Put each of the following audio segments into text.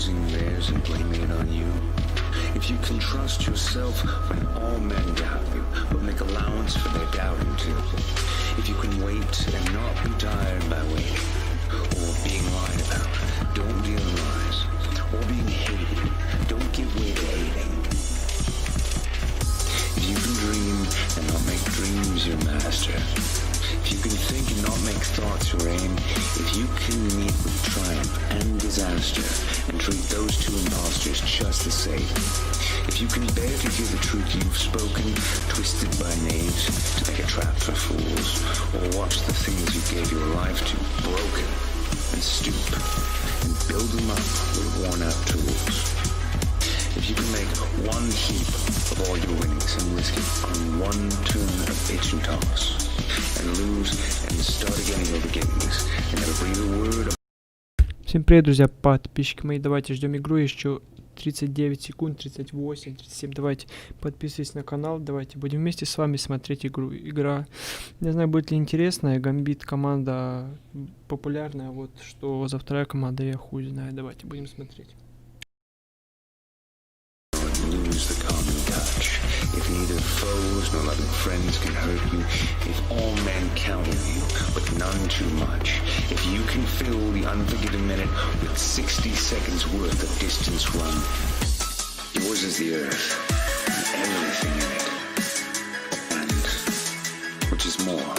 losing theirs and blaming it on you. If you can trust yourself when all men doubt you, but make allowance for their doubting too. If you can wait and not be tired by waiting, or being lied about, don't deal in lies, or being hated, don't give way to hating. If you can dream and not make dreams your master, if you can think and not make thoughts your aim, if you can meet with triumph and disaster and treat those two impostors just the same, if you can bear to hear the truth you've spoken, twisted by knaves to make a trap for fools, or watch the things you gave your life to broken, and stoop and build them up with worn-out tools. If you can make one heap of all your winnings and risk it on one turn of pitch and toss, and lose and start again in your beginnings, and never breathe a word. Всем привет, друзья, подписчики мои, давайте ждем игру еще 39 секунд, 38, 37, давайте подписывайтесь на канал, давайте будем вместе с вами смотреть игру. Игра, не знаю, будет ли интересная, Гамбит команда популярная, вот что за вторая команда, я хуй знаю, давайте будем смотреть. Lose the common touch. If neither foes nor loving friends can hurt you, if all men count on you, but none too much, if you can fill the unforgiven minute with 60 seconds worth of distance run, yours is the earth, and everything in it, and which is more.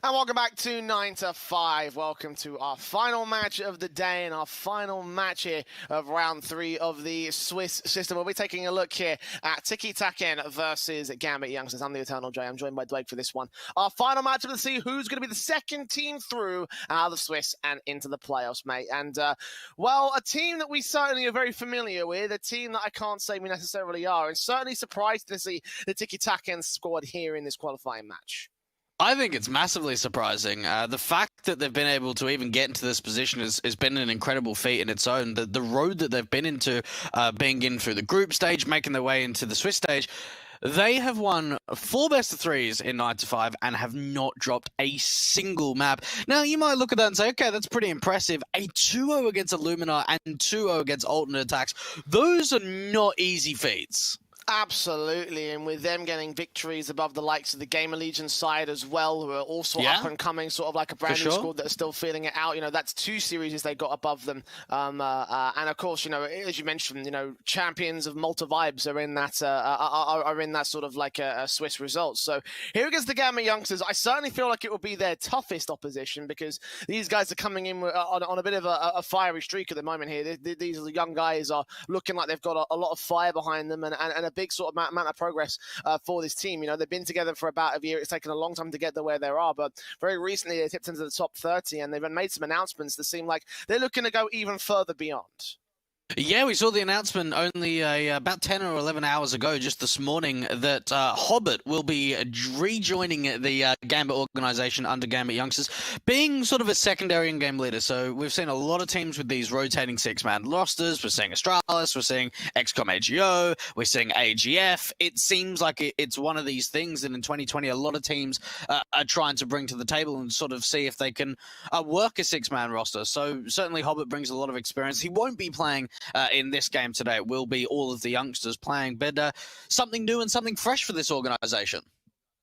And welcome back to 9 to 5. Welcome to our final match of the day and our final match here of round 3 of the Swiss system. We'll be taking a look here at Tikitakan versus Gambit Youngsters. I'm the Eternal J. I'm joined by Wade for this one. Our final match of the see who's going to be the second team through out of the Swiss and into the playoffs, mate. And, well, a team that we certainly are very familiar with, a team that I can't say we necessarily are, and certainly surprised to see the Tikitakan squad here in this qualifying match. I think it's massively surprising. The fact that they've been able to even get into this position has been an incredible feat in its own. The road that they've been into, being in through the group stage, making their way into the Swiss stage, they have won 4 best of 3s in 9 to 5 and have not dropped a single map. Now, you might look at that and say, okay, that's pretty impressive. A 2-0 against Illumina and 2-0 against alternate attacks. Those are not easy feats. Absolutely, and with them getting victories above the likes of the Gamer Legion side as well, who are also up and coming, sort of like a brand new squad that are still feeling it out. You know, that's 2 series they got above them. And of course, you know, as you mentioned, you know, champions of Malta vibes are in that are in that sort of like a Swiss result. So here against the Gamma Youngsters, I certainly feel like it will be their toughest opposition because these guys are coming in on a bit of a fiery streak at the moment here. These young guys are looking like they've got a lot of fire behind them and a big sort of amount of progress for this team. You know, they've been together for about a year. It's taken a long time to get to where they are, but very recently they tipped into the top 30 and they've made some announcements that seem like they're looking to go even further beyond. Yeah, we saw the announcement only about 10 or 11 hours ago, just this morning, that Hobbit will be rejoining the Gambit organization under Gambit Youngsters, being sort of a secondary in-game leader. So we've seen a lot of teams with these rotating 6-man rosters. We're seeing Astralis, we're seeing XCOM AGO, we're seeing AGF. It seems like it's one of these things that in 2020 a lot of teams are trying to bring to the table and sort of see if they can work a 6-man roster. So certainly Hobbit brings a lot of experience. He won't be playing in this game today. It will be all of the youngsters playing, but something new and something fresh for this organization.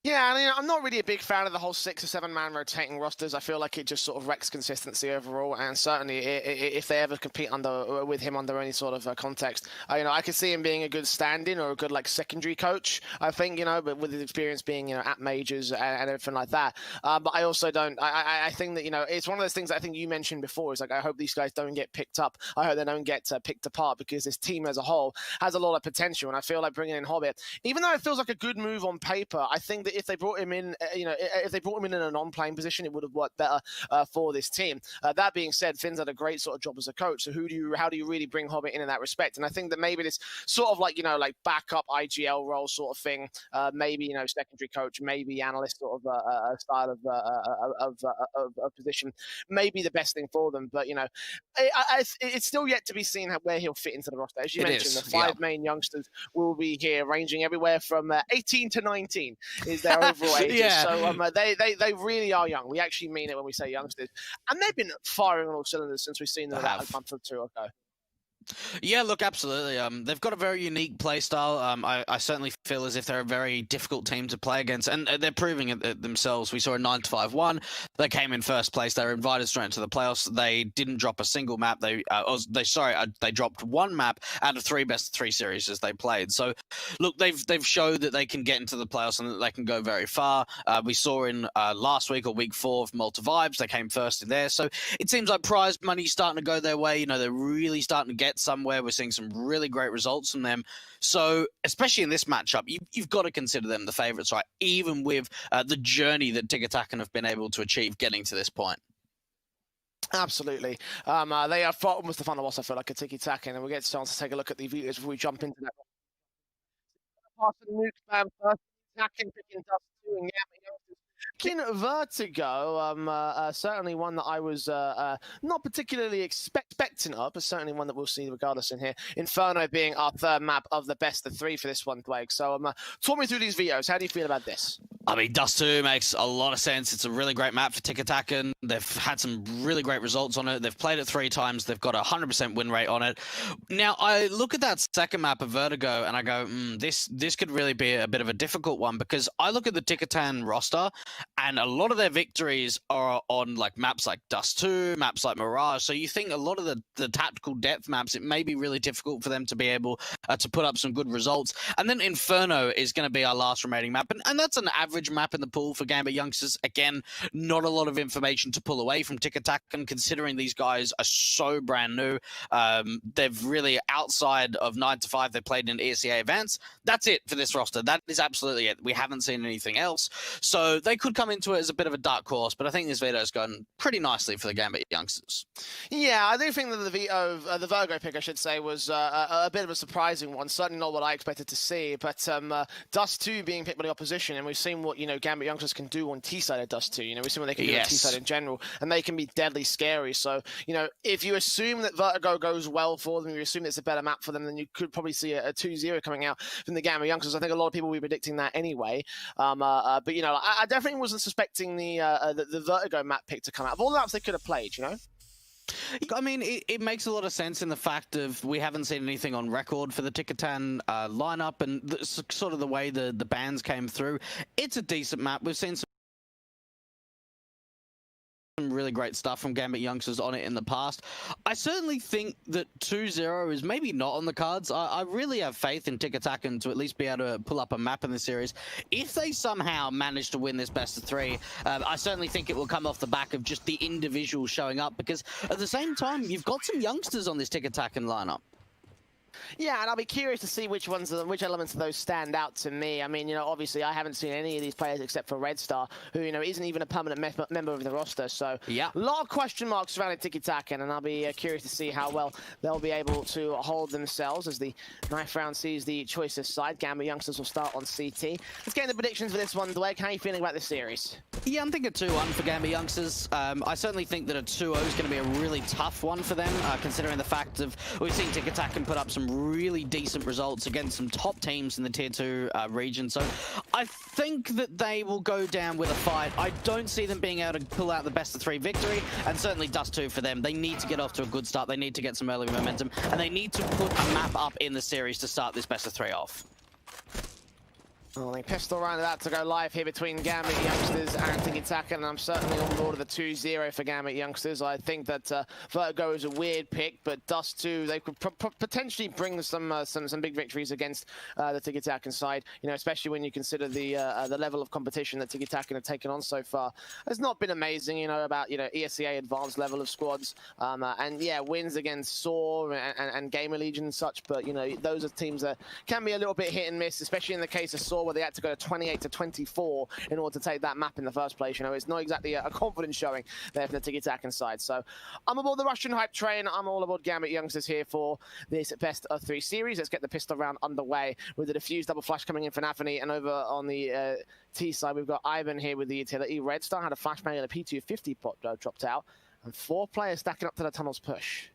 Yeah, I mean, I'm not really a big fan of the whole 6 or 7-man rotating rosters. I feel like it just sort of wrecks consistency overall, and certainly if they ever compete with him under any sort of context, you know, I could see him being a good stand-in or a good like secondary coach. I think, you know, but with his experience being, you know, at majors and everything like that. But I also don't. I think that, you know, it's one of those things that I think you mentioned before. Is like I hope these guys don't get picked up. I hope they don't get picked apart because this team as a whole has a lot of potential, and I feel like bringing in Hobbit, even though it feels like a good move on paper, I think that if they brought him in, if they brought him in a non-playing position, it would have worked better for this team. That being said, Finn's had a great sort of job as a coach. So how do you really bring Hobbit in that respect? And I think that maybe this sort of like backup IGL role sort of thing, maybe secondary coach, maybe analyst sort of style of position, maybe the best thing for them. But it's still yet to be seen where he'll fit into the roster. As you mentioned, the five main youngsters will be here, ranging everywhere from 18 to 19 is their overall ages. So they really are young. We actually mean it when we say youngsters, and they've been firing on all cylinders since we've seen them about a month or two ago. Yeah, look, absolutely. They've got a very unique play style. I certainly feel as if they're a very difficult team to play against, and they're proving it themselves. We saw a 9-5-1. They came in first place. They were invited straight into the playoffs. They didn't drop a single map. They dropped one map out of 3 best-of-3 series as they played. So, look, they've showed that they can get into the playoffs and that they can go very far. We saw in last week or week 4 of Malta Vibes, they came first in there. So it seems like prize money's starting to go their way. They're really starting to get somewhere. We're seeing some really great results from them. So, especially in this matchup, you've got to consider them the favourites, right? Even with the journey that Tikitakan have been able to achieve getting to this point. Absolutely. They are almost the fun of us, I feel like, a Tikitakan, and we'll get a chance to take a look at the videos before we jump into that. Kin Vertigo, certainly one that I was not particularly expecting of, but certainly one that we'll see regardless in here. Inferno being our third map of the best of 3 for this one, Blake. So talk me through these videos. How do you feel about this? I mean, Dust 2 makes a lot of sense. It's a really great map for Tikitakan. They've had some really great results on it. They've played it 3 times. They've got a 100% win rate on it. Now, I look at that second map of Vertigo and I go, this could really be a bit of a difficult one, because I look at the Tikitakan roster and a lot of their victories are on maps like Dust 2, maps like Mirage. So you think a lot of the tactical depth maps, it may be really difficult for them to be able to put up some good results. And then Inferno is going to be our last remaining map. And that's an average map in the pool for Gambit youngsters. Again, not a lot of information to pull away from Tikitakan, considering these guys are so brand new. They've really, outside of 9-5, they played in ESEA events. That's it for this roster. That is absolutely it. We haven't seen anything else. So they could come into it as a bit of a dark horse, but I think this video has gone pretty nicely for the Gambit youngsters. Yeah, I do think that the Virgo pick, I should say, was a bit of a surprising one. Certainly not what I expected to see, but Dust 2 being picked by the opposition, and we've seen what Gambit youngsters can do on T-side of Dust 2. We've seen what they can do on T-side in general, and they can be deadly scary. So if you assume that Vertigo goes well for them, you assume it's a better map for them, then you could probably see a 2-0 coming out from the Gambit youngsters. I think a lot of people will be predicting that anyway. But I definitely wasn't suspecting the Vertigo map pick to come out. Of all the maps they could have played, I mean, it makes a lot of sense in the fact of we haven't seen anything on record for the Tikitakan lineup, and sort of the way the bans came through. It's a decent map. We've seen some really great stuff from Gambit youngsters on it in the past. I certainly think that 2-0 is maybe not on the cards. I really have faith in Tikitakan to at least be able to pull up a map in the series. If they somehow manage to win this best of 3, I certainly think it will come off the back of just the individuals showing up, because at the same time, you've got some youngsters on this Tikitakan lineup. Yeah, and I'll be curious to see which elements of those stand out to me. I mean, obviously I haven't seen any of these players except for Red Star, who, isn't even a permanent member of the roster. So, yeah, a lot of question marks surrounding Tikitakan, and I'll be curious to see how well they'll be able to hold themselves as the 9th round sees the choicest side. Gambit youngsters will start on CT. Let's get into predictions for this one. Blake, how are you feeling about this series? Yeah, I'm thinking 2-1 for Gambit youngsters. I certainly think that a 2-0 is going to be a really tough one for them, considering the fact of we've seen Tikitakan put up some really decent results against some top teams in the tier 2 region. So I think that they will go down with a fight. I don't see them being able to pull out the best of 3 victory, and certainly Dust 2 for them. They need to get off to a good start. They need to get some early momentum, and they need to put a map up in the series to start this best of 3 off. Well, they pistol round that to go live here between Gambit youngsters and Tikitakan, and I'm certainly on board with the 2-0 for Gambit youngsters. I think that Vertigo is a weird pick, but Dust 2, they could potentially bring some big victories against the Tikitakan side. Especially when you consider the level of competition that Tikitakan have taken on so far. It's not been amazing, about ESEA advanced level of squads, and yeah, wins against Saw and Gamer Legion and such. But those are teams that can be a little bit hit and miss, especially in the case of Saw, where they had to go to 28 to 24 in order to take that map in the first place. You know, it's not exactly a confidence showing there from the Tikitakan side. So I'm aboard the Russian hype train. I'm all aboard Gambit youngsters here for this best of 3 series. Let's get the pistol round underway with the defuse double flash coming in for Nafany, and over on the T side we've got Ivan here with the utility. Red Star had a flashbang and a P250 dropped out, and 4 players stacking up to the tunnels push.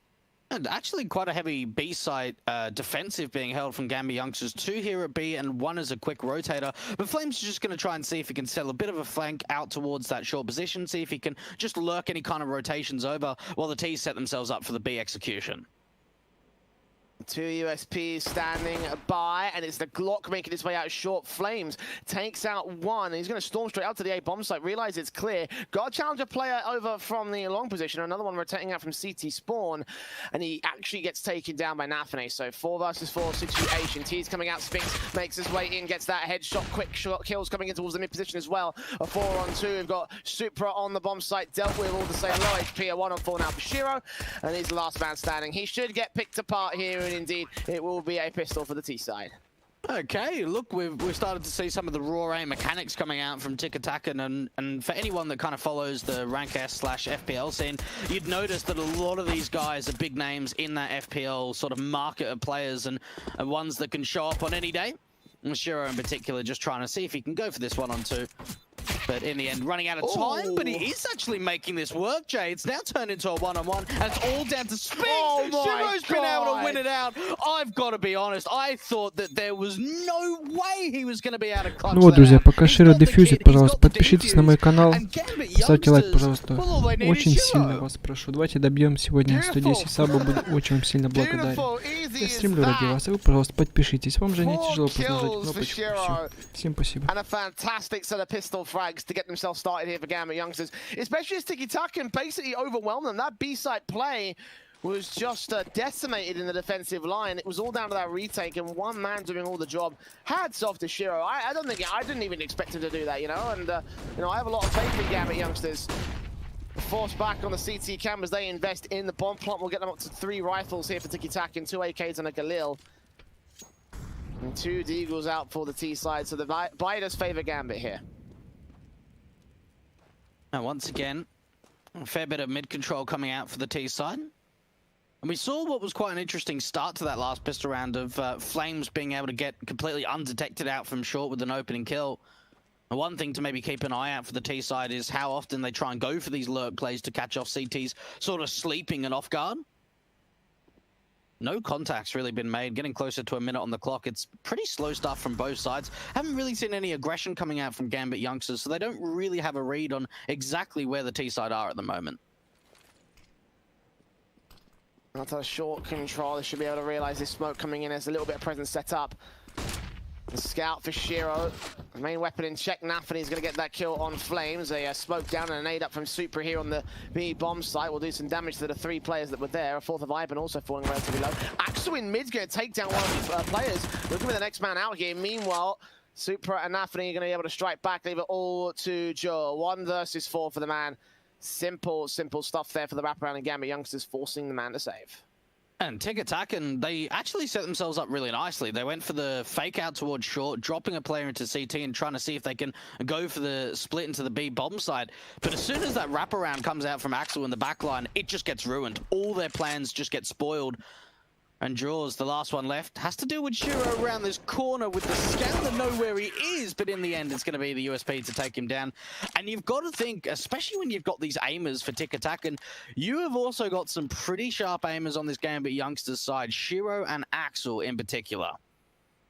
And actually quite a heavy B side defensive being held from Gambit youngsters. 2 here at B and 1 as a quick rotator. But Flames is just going to try and see if he can sell a bit of a flank out towards that short position, see if he can just lurk any kind of rotations over while the T's set themselves up for the B execution. 2 USPs standing by, and it's the Glock making its way out short. Flames takes out 1, and he's going to storm straight out to the A bomb site, realize it's clear. Got a challenger player over from the long position, another one rotating out from CT spawn, and he actually gets taken down by Nafany. So 4 versus 4 situation. T's coming out, Spinks makes his way in, gets that headshot, quick shot kills coming in towards the mid position as well. A 4-on-2, we've got Supra on the bomb site, dealt with all the same low HP, a 1-on-4 now for Shiro, and he's the last man standing. He should get picked apart here, and indeed it will be a pistol for the T side. Okay, look, we've started to see some of the raw aim mechanics coming out from Tikitakan, and for anyone that kind of follows the rank S/FPL scene, you'd notice that a lot of these guys are big names in that FPL sort of market of players, and ones that can show up on any day. And Shiro in particular just trying to see if he can go for this 1-on-2. But in the end, running out of time, but he is actually making this work, Jay. It's now turned into a 1-on-1, and it's all down to Spinks. Shiro's been able to win it out. I've got to be honest, I thought that there was no way he was going to be able to clutch. Ну вот, друзья, пока Широ дефьюзит, пожалуйста, подпишитесь на мой канал, ставьте лайк, пожалуйста. Очень сильно вас прошу. Давайте добьем сегодня 110 сабов, буду очень вам сильно благодарен. Я стримлю ради вас, и вы, пожалуйста, подпишитесь. Вам же не тяжело просто нажать кнопочку. Все. Всем спасибо. Frags to get themselves started here for Gambit youngsters, especially as Tikitakan basically overwhelmed them. That B-side play was just decimated in the defensive line. It was all down to that retake and one man doing all the job. Hats off to Shiro. I didn't even expect him to do that, you know, and you know, I have a lot of faith in Gambit youngsters. Forced back on the CT cam as they invest in the bomb plot. We'll get them up to 3 rifles here for Tikitakan, 2 AKs and a Galil. And 2 Deagles out for the T side, so the biders favor Gambit here. Now, once again, a fair bit of mid-control coming out for the T side. And we saw what was quite an interesting start to that last pistol round of Flames being able to get completely undetected out from short with an opening kill. And one thing to maybe keep an eye out for the T side is how often they try and go for these lurk plays to catch off CTs sort of sleeping and off guard. No contacts really been made, getting closer to a minute on the clock. It's pretty slow stuff from both sides. Haven't really seen any aggression coming out from Gambit youngsters, so they don't really have a read on exactly where the T side are at the moment. That's a short control. They should be able to realize this smoke coming in. There's a little bit of presence set up. The scout for Shiro. The main weapon in check. Nafany is going to get that kill on Flames. A smoke down and a nade up from Super here on the B bomb site. Will do some damage to the 3 players that were there. A 4th of Ivan also falling relatively low. Axel in mid's going to take down one of the players. Looking for the next man out here. Meanwhile, Super and Nafany are going to be able to strike back. Leave it all to Joe. 1 versus 4 for the man. Simple stuff there for the wraparound and Gambit youngsters, forcing the man to save. And Tikitakan, they actually set themselves up really nicely. They went for the fake out towards short, dropping a player into CT and trying to see if they can go for the split into the B bomb side. But as soon as that wraparound comes out from Axel in the backline, it just gets ruined. All their plans just get spoiled. And Jaws, the last one left, has to deal with Shiro around this corner with the scout to know where he is, but in the end, it's going to be the USP to take him down. And you've got to think, especially when you've got these aimers for Tikitakan, you have also got some pretty sharp aimers on this Gambit youngsters side, Shiro and Axel in particular.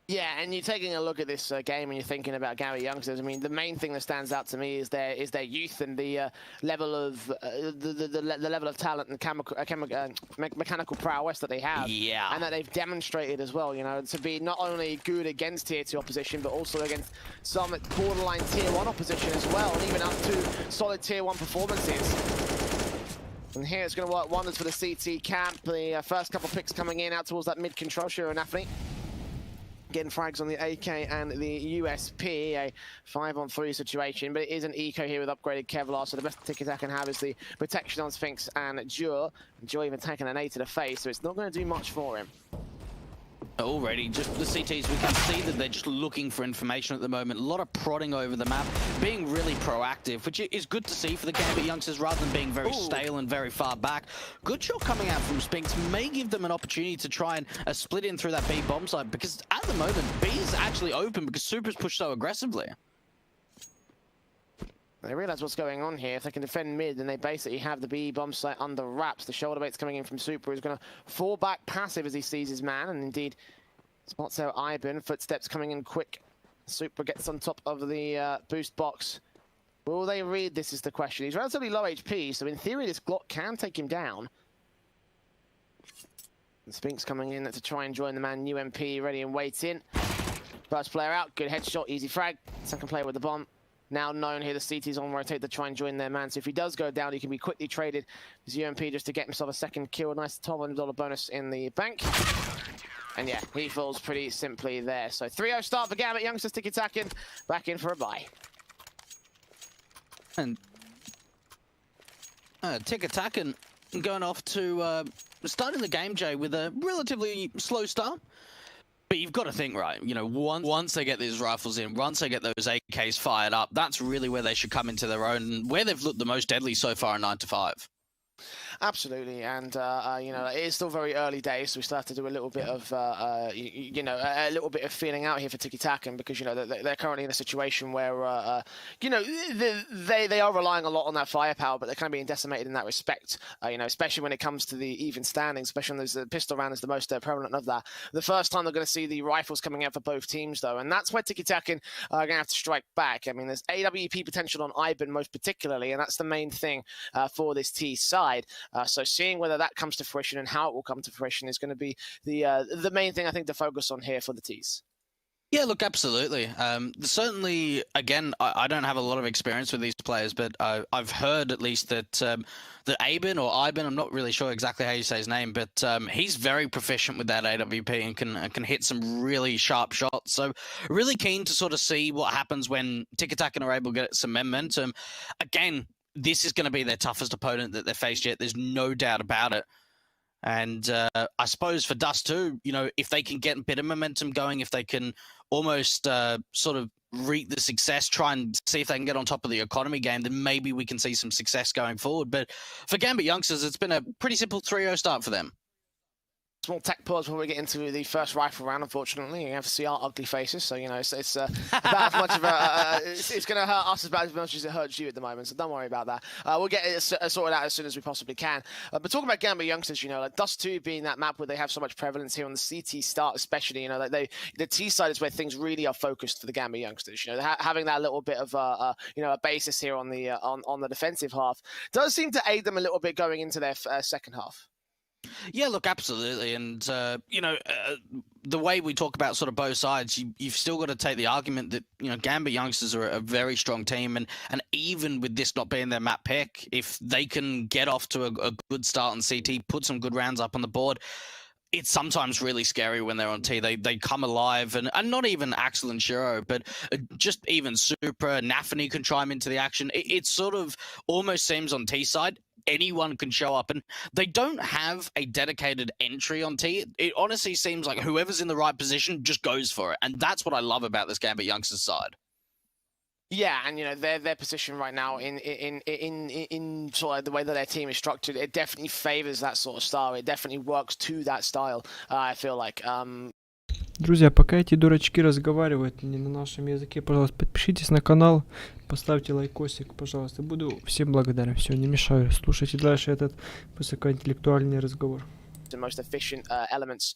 Yeah, and you're taking a look at this game and you're thinking about Gambit youngsters. I mean, the main thing that stands out to me is their youth and the level of the level of talent and mechanical prowess that they have. Yeah, and that they've demonstrated as well. You know, to be not only good against tier 2 opposition, but also against some borderline tier 1 opposition as well, and even up to solid tier 1 performances. And here it's going to work wonders for the CT camp. The first couple picks coming in out towards that mid control, Shiro and Nafany. Getting frags on the AK and the USP, a 5-on-3 situation, but it is an eco here with upgraded Kevlar, so the best Tikitakan can have is the protection on Sphinx and Jure. Jure even taking an A to the face, so it's not going to do much for him. Already, just the CTs, we can see that they're just looking for information at the moment. A lot of prodding over the map, being really proactive, which is good to see for the Gambit youngsters rather than being very stale and very far back. Good shot coming out from Spinks may give them an opportunity to try and split in through that B bomb site, because at the moment, B is actually open because Super's pushed so aggressively. They realise what's going on here. If they can defend mid, then they basically have the B bomb site under wraps. The shoulder bait's coming in from Super, who's going to fall back passive as he sees his man, and indeed spots out Ivan. Footsteps coming in quick. Super gets on top of the boost box. Will they read this is the question. He's relatively low HP, so in theory this Glock can take him down. And Spinks coming in to try and join the man UMP, ready and waiting. First player out, good headshot, easy frag. Second player with the bomb. Now known here, the CT's on rotate to try and join their man. So if he does go down, he can be quickly traded as UMP just to get himself a second kill. Nice $1,200 bonus in the bank. And yeah, he falls pretty simply there. So 3-0 start for Gambit youngsters. Tikitakan back in for a bye. And Tikitakan going off to starting the game, Jay, with a relatively slow start. But you've got to think, right, you know, once they get these rifles in, once they get those AKs fired up, that's really where they should come into their own, and where they've looked the most deadly so far in 9 to 5. Absolutely, and you know, it is still very early days, so we still have to do a little bit of you know, a little bit of feeling out here for Tikitakan, because you know they're currently in a situation where you know, they are relying a lot on that firepower, but they're kind of being decimated in that respect. You know, especially when it comes to the even standings, especially when the pistol round is the most prevalent of that. The first time they're going to see the rifles coming out for both teams, though, and that's where Tikitakan are going to have to strike back. I mean, there's AWP potential on Ivan most particularly, and that's the main thing for this T side. So seeing whether that comes to fruition and how it will come to fruition is going to be the main thing I think to focus on here for the T's. Yeah, look, absolutely. Certainly, again, I don't have a lot of experience with these players, but I've heard at least that that Ivan, I'm not really sure exactly how you say his name, but he's very proficient with that AWP and can hit some really sharp shots. So really keen to sort of see what happens when Tikitakan are able to get some momentum. Again, this is going to be their toughest opponent that they've faced yet. There's no doubt about it. And I suppose for Dust too, you know, if they can get a bit of momentum going, if they can almost sort of reap the success, try and see if they can get on top of the economy game, then maybe we can see some success going forward. But for Gambit youngsters, it's been a pretty simple 3-0 start for them. Small tech pause before we get into the first rifle round. Unfortunately, you have to see our ugly faces, so you know it's about as much of a it's going to hurt us as bad as much as it hurts you at the moment. So don't worry about that. We'll get it sorted out as soon as we possibly can. But talking about Gambit youngsters, you know, like Dust 2 being that map where they have so much prevalence here on the CT start, especially, you know, like the T side is where things really are focused for the Gambit youngsters. You know, having that little bit of you know, a basis here on the defensive half does seem to aid them a little bit going into their second half. Yeah, look, absolutely. And, you know, the way we talk about sort of both sides, you've still got to take the argument that, you know, Gambit youngsters are a very strong team. And even with this not being their map pick, if they can get off to a good start on CT, put some good rounds up on the board, it's sometimes really scary when they're on T. They come alive, and not even Axel and Shiro, but just even Supra, Nafany can chime into the action. It sort of almost seems on T side, anyone can show up, and they don't have a dedicated entry on T. It honestly seems like whoever's in the right position just goes for it, and that's what I love about this Gambit youngsters side. Yeah, and you know their position right now in sort of the way that their team is structured, it definitely favors that sort of style. It definitely works to that style. I feel like. Друзья, пока эти дурачки разговаривают не на нашем языке, пожалуйста, подпишитесь на канал, поставьте лайкосик, пожалуйста. Буду всем благодарен. Все, не мешаю. Слушайте дальше этот высокоинтеллектуальный разговор. The most efficient elements,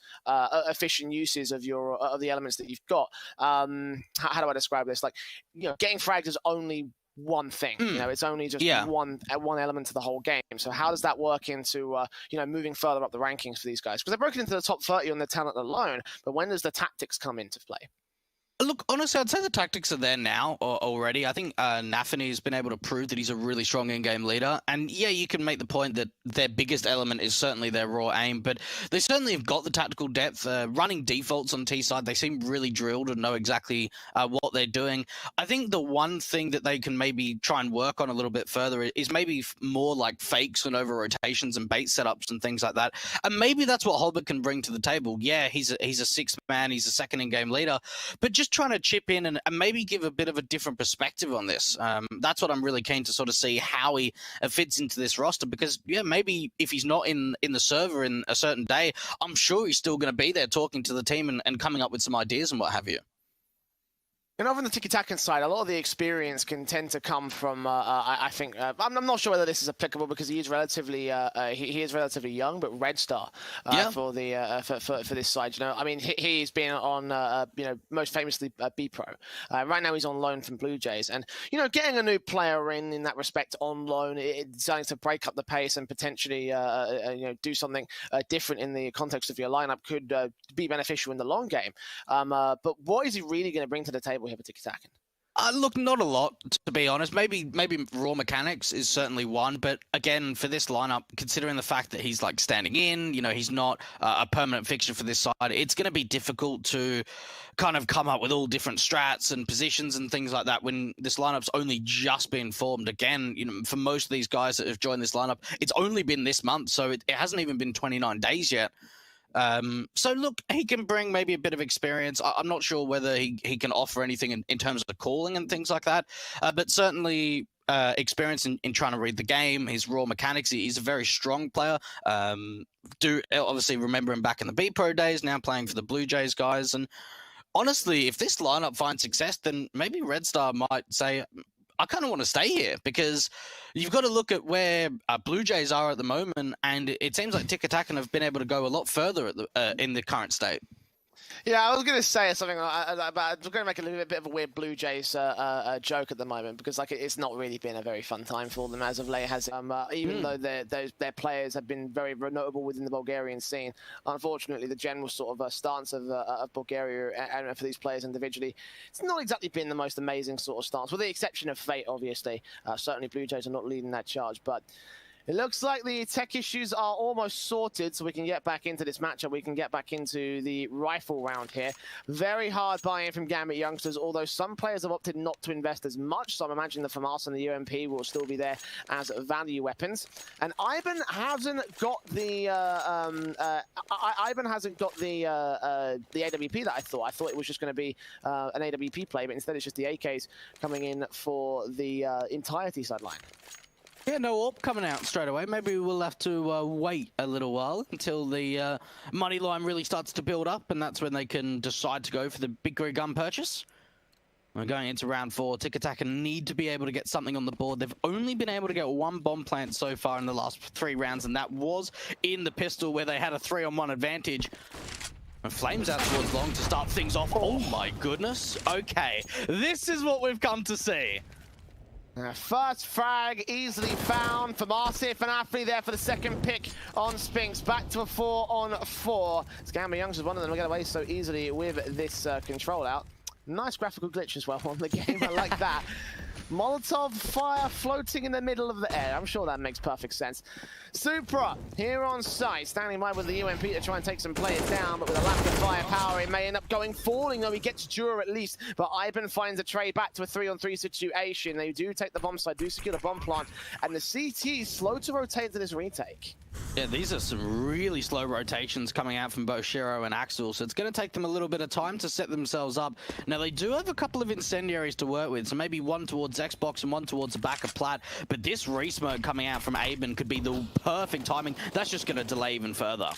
efficient uses of the elements that you've got. How do I describe this? Like, you know, getting fragged is only one thing. You know, it's only just one element to the whole game. So how does that work into you know, moving further up the rankings for these guys? Because they're broken into the top 30 on their talent alone, but when does the tactics come into play? Look, honestly, I'd say the tactics are there now already. I think Nafany's been able to prove that he's a really strong in-game leader. And yeah, you can make the point that their biggest element is certainly their raw aim, but they certainly have got the tactical depth. Running defaults on T side, they seem really drilled and know exactly what they're doing. I think the one thing that they can maybe try and work on a little bit further is maybe more like fakes and over rotations and bait setups and things like that. And maybe that's what Hobbit can bring to the table. Yeah, he's a sixth man, he's a second in-game leader, but just trying to chip in and maybe give a bit of a different perspective on this. That's what I'm really keen to sort of see how he fits into this roster, because yeah, maybe if he's not in the server in a certain day, I'm sure he's still going to be there talking to the team and coming up with some ideas and what have you. And over on the Tikitakan side, a lot of the experience can tend to come from, I think, I'm not sure whether this is applicable because he is relatively young, but Red Star for the for this side. You know, I mean, he's been on, you know, most famously B Pro. Right now, he's on loan from Blue Jays, and you know, getting a new player in that respect on loan, it's starting to break up the pace and potentially, you know, do something different in the context of your lineup could be beneficial in the long game. But what is he really going to bring to the table here for Tikitakan? Look, not a lot, to be honest. Maybe raw mechanics is certainly one, but again, for this lineup, considering the fact that he's like standing in, you know, he's not a permanent fixture for this side, it's going to be difficult to kind of come up with all different strats and positions and things like that when this lineup's only just been formed. Again, you know, for most of these guys that have joined this lineup, it's only been this month, so it hasn't even been 29 days yet. So look, he can bring maybe a bit of experience. I'm not sure whether he can offer anything in terms of calling and things like that, but certainly experience in trying to read the game, his raw mechanics. He's a very strong player. Do obviously remember him back in the B Pro days, now playing for the Blue Jays guys. And honestly, if this lineup finds success, then maybe Red Star might say, I kind of want to stay here, because you've got to look at where Blue Jays are at the moment, and it seems like Tikitakan have been able to go a lot further at in the current state. Yeah, I was going to say something, but I'm going to make a little bit of a weird Blue Jays joke at the moment, because like it's not really been a very fun time for them as of late, has it? Even though their players have been very notable within the Bulgarian scene. Unfortunately, the general sort of stance of Bulgaria and for these players individually, it's not exactly been the most amazing sort of stance, with the exception of Fate, obviously. Certainly, Blue Jays are not leading that charge, but it looks like the tech issues are almost sorted, so we can get back into this matchup. We can get back into the rifle round here. Very hard buy-in from Gambit youngsters, although some players have opted not to invest as much, so I'm imagining the FAMAS and the UMP will still be there as value weapons. And Ivan hasn't got the AWP that I thought. I thought it was just going to be an AWP play, but instead it's just the AKs coming in for the entirety sideline. Yeah, no AWP coming out straight away. Maybe we'll have to wait a little while until the money line really starts to build up, and that's when they can decide to go for the big gun purchase. We're going into round 4. Tikitakan need to be able to get something on the board. They've only been able to get one bomb plant so far in the last 3 rounds, and that was in the pistol where they had a 3-on-1 advantage. And Flames out towards long to start things off. Oh my goodness. Okay, this is what we've come to see. First frag easily found for Marsif and Afri there for the second pick on Spinks. Back to a 4-on-4. Gambit youngsters, one of them will get away so easily with this control out. Nice graphical glitch as well on the game. I like that. Molotov fire floating in the middle of the air. I'm sure that makes perfect sense. Supra here on site, standing by with the UMP to try and take some players down, but with a lack of firepower, it may end up falling, though he gets Jura at least. But Ivan finds a trade back to a 3-on-3 situation. They do take the bomb side, do secure the bomb plant, and the CT is slow to rotate to this retake. Yeah, these are some really slow rotations coming out from both Shiro and Axel, so it's going to take them a little bit of time to set themselves up. Now, they do have a couple of incendiaries to work with, so maybe one towards Xbox and one towards the back of Plat, but this re-smoke coming out from Aben could be the perfect timing. That's just going to delay even further.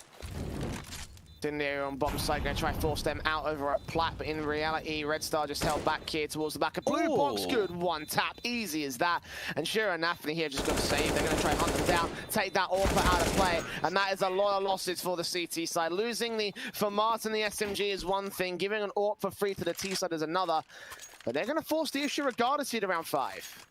In there on bomb side, going to try and force them out over at Plat, but in reality, Red Star just held back here towards the back of Blue Box. Good one tap, easy as that. And Shira and Nafany here just got to save. They're going to try and hunt them down, take that AWP out of play, and that is a lot of losses for the CT side. Losing the FAMAS and the SMG is one thing, giving an AWP for free to the T side is another, but they're going to force the issue regardless here to round 5.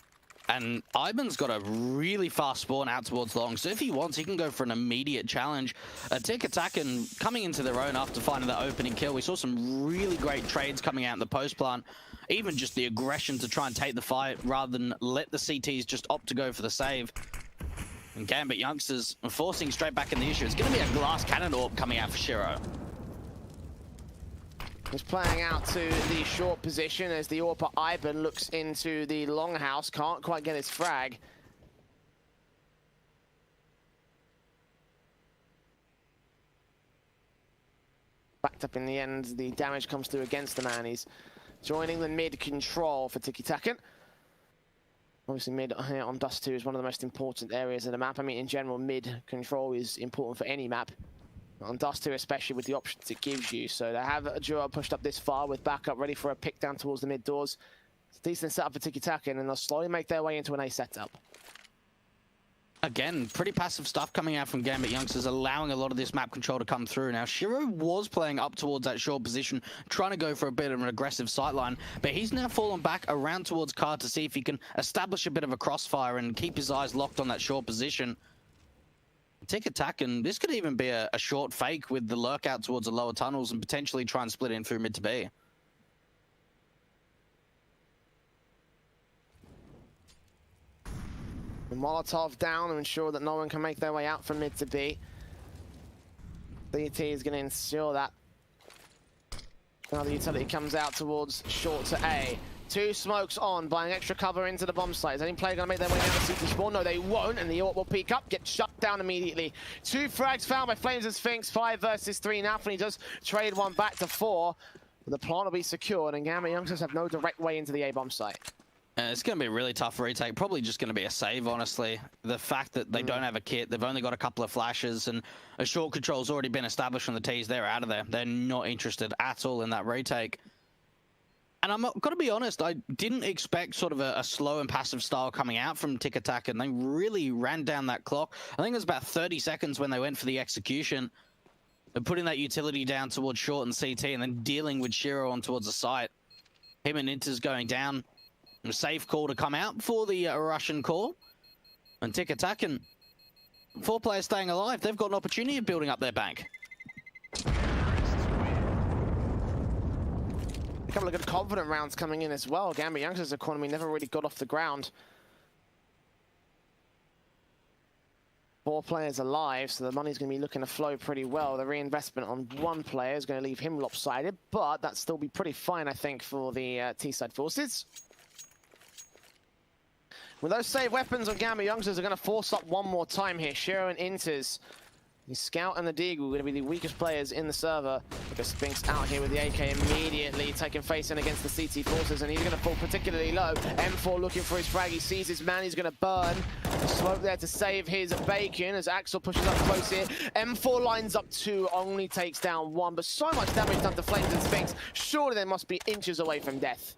And Ivan's got a really fast spawn out towards long, so if he wants, he can go for an immediate challenge. Tikitakan coming into their own after finding that opening kill. We saw some really great trades coming out in the post plant. Even just the aggression to try and take the fight rather than let the CTs just opt to go for the save. And Gambit youngsters are forcing straight back in the issue. It's going to be a glass cannon orb coming out for Shiro. He's playing out to the short position as the AWP Ivan looks into the longhouse. Can't quite get his frag. Backed up in the end. The damage comes through against the man. He's joining the mid control for Tikitakan. Obviously, mid here on Dust 2 is one of the most important areas of the map. I mean, in general, mid control is important for any map. On Dust 2, especially with the options it gives you. So to have a duo pushed up this far with backup ready for a pick down towards the mid doors. It's a decent setup for Tikitakan, and they'll slowly make their way into an A setup. Again, pretty passive stuff coming out from Gambit youngsters, allowing a lot of this map control to come through. Now, Shiro was playing up towards that short position, trying to go for a bit of an aggressive sightline, but he's now fallen back around towards Card to see if he can establish a bit of a crossfire and keep his eyes locked on that short position. Tikitakan, this could even be a short fake with the lurk out towards the lower tunnels and potentially try and split in through mid to B. The Molotov down to ensure that no one can make their way out from mid to B. DT is going to ensure that. Now the utility comes out towards short to A. Two smokes on, buying extra cover into the bomb site. Is any player going to make their way down to CT spawn? No, they won't, and the AWP will peek up, get shut down immediately. Two frags found by Flames and Sphinx, 5 versus 3 now. He does trade one back to 4. But the plant will be secured, and Gambit youngsters have no direct way into the A bomb site. It's going to be a really tough retake. Probably just going to be a save, honestly. The fact that they don't have a kit, they've only got a couple of flashes, and a short control's already been established on the T's. They're out of there. They're not interested at all in that retake. And I'm got to be honest, I didn't expect sort of a slow and passive style coming out from Tikitakan. They really ran down that clock. I think it was about 30 seconds when they went for the execution. They're putting that utility down towards short and CT, and then dealing with Shiro on towards the site. Him and Inter's going down. A safe call to come out for the Russian call. And Tikitakan, 4 players staying alive. They've got an opportunity of building up their bank. A couple of good confident rounds coming in as well. Gambit youngsters' economy never really got off the ground. 4 players alive, so the money's going to be looking to flow pretty well. The reinvestment on 1 player is going to leave him lopsided, but that'd still be pretty fine, I think, for the T-side forces. With those save weapons on Gambit youngsters are going to force up one more time here. Shiro and Inters. The Scout and the Deagle are going to be the weakest players in the server. Because Spinks out here with the AK immediately taking face in against the CT forces, and he's going to fall particularly low. M4 looking for his frag. He sees his man. He's going to burn. The smoke there to save his bacon as Axel pushes up close here. M4 lines up 2, only takes down 1, but so much damage done to Flames and Spinks. Surely they must be inches away from death.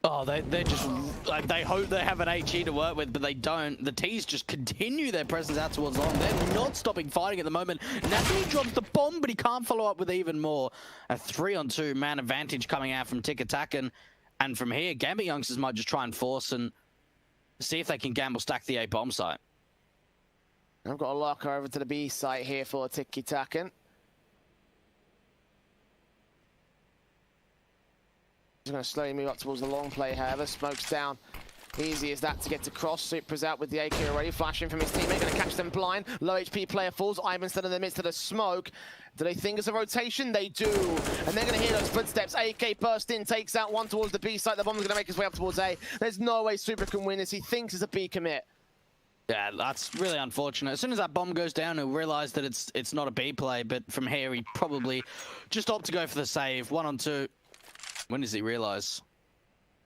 Oh, they're just, like, they hope they have an HE to work with, but they don't. The T's just continue their presence out towards long. They're not stopping fighting at the moment. Nathalie drops the bomb, but he can't follow up with even more. A 3-on-2 man advantage coming out from Tikitakan. And from here, Gambit youngsters might just try and force and see if they can gamble stack the A bomb site. I've got a locker over to the B site here for Tikitakan. He's going to slowly move up towards the long play, however. Smokes down. Easy as that to get to cross. Supra's out with the AK already. Flashing from his teammate. Going to catch them blind. Low HP player falls. Ivan still in the midst of the smoke. Do they think it's a rotation? They do. And they're going to hear those footsteps. AK burst in, takes out one towards the B site. The bomb's going to make his way up towards A. There's no way Supra can win this. He thinks it's a B commit. Yeah, that's really unfortunate. As soon as that bomb goes down, he'll realize that it's not a B play. But from here, he probably just opt to go for the save. 1-on-2. When does he realize?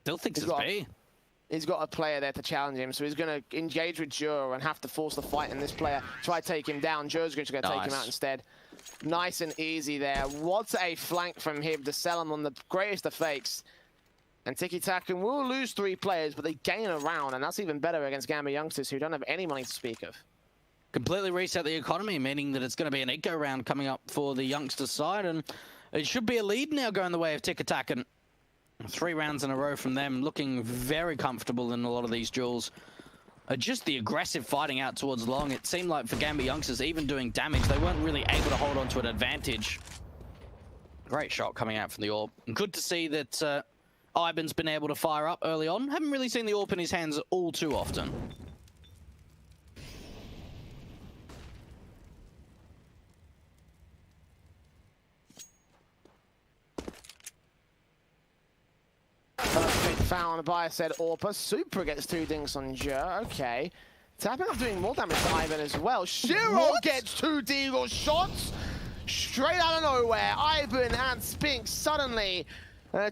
Still thinks it's B. He's got a player there to challenge him, so he's going to engage with Juro and have to force the fight in this player. Try to take him down. Juro's going to take him out instead. Nice and easy there. What a flank from him to sell him on the greatest of fakes. And Tikitakan will lose 3 players, but they gain a round, and that's even better against Gambit youngsters who don't have any money to speak of. Completely reset the economy, meaning that it's going to be an eco round coming up for the youngsters side, and it should be a lead now going the way of Tikitakan. 3 rounds in a row from them, looking very comfortable in a lot of these duels. just the aggressive fighting out towards long. It seemed like for Gambit youngsters, even doing damage, they weren't really able to hold on to an advantage. Great shot coming out from the AWP. And good to see that Ivan's been able to fire up early on. Haven't really seen the AWP in his hands all too often. Perfect found by said Orpa. Super gets 2 dinks on Jer. Okay. Tapping off doing more damage to Ivan as well. Shiro gets 2 deagle shots straight out of nowhere. Ivan and Spinks suddenly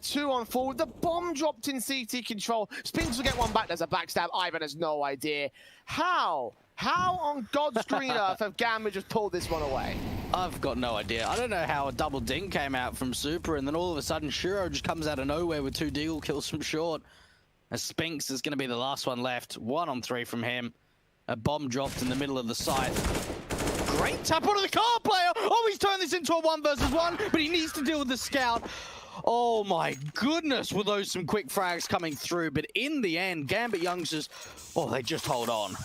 2 on 4 with the bomb dropped in CT control. Spinks will get 1 back. There's a backstab. Ivan has no idea. How on God's green earth have Gambit just pulled this one away? I've got no idea. I don't know how a double ding came out from Super, and then all of a sudden Shiro just comes out of nowhere with 2 deagle kills from short. As Spinks is going to be the last one left. 1 on 3 from him. A bomb dropped in the middle of the site. Great tap onto the car player. Oh, he's turned this into a 1 versus 1, but he needs to deal with the scout. Oh my goodness, were those some quick frags coming through. But in the end, Gambit youngsters, oh, they just hold on.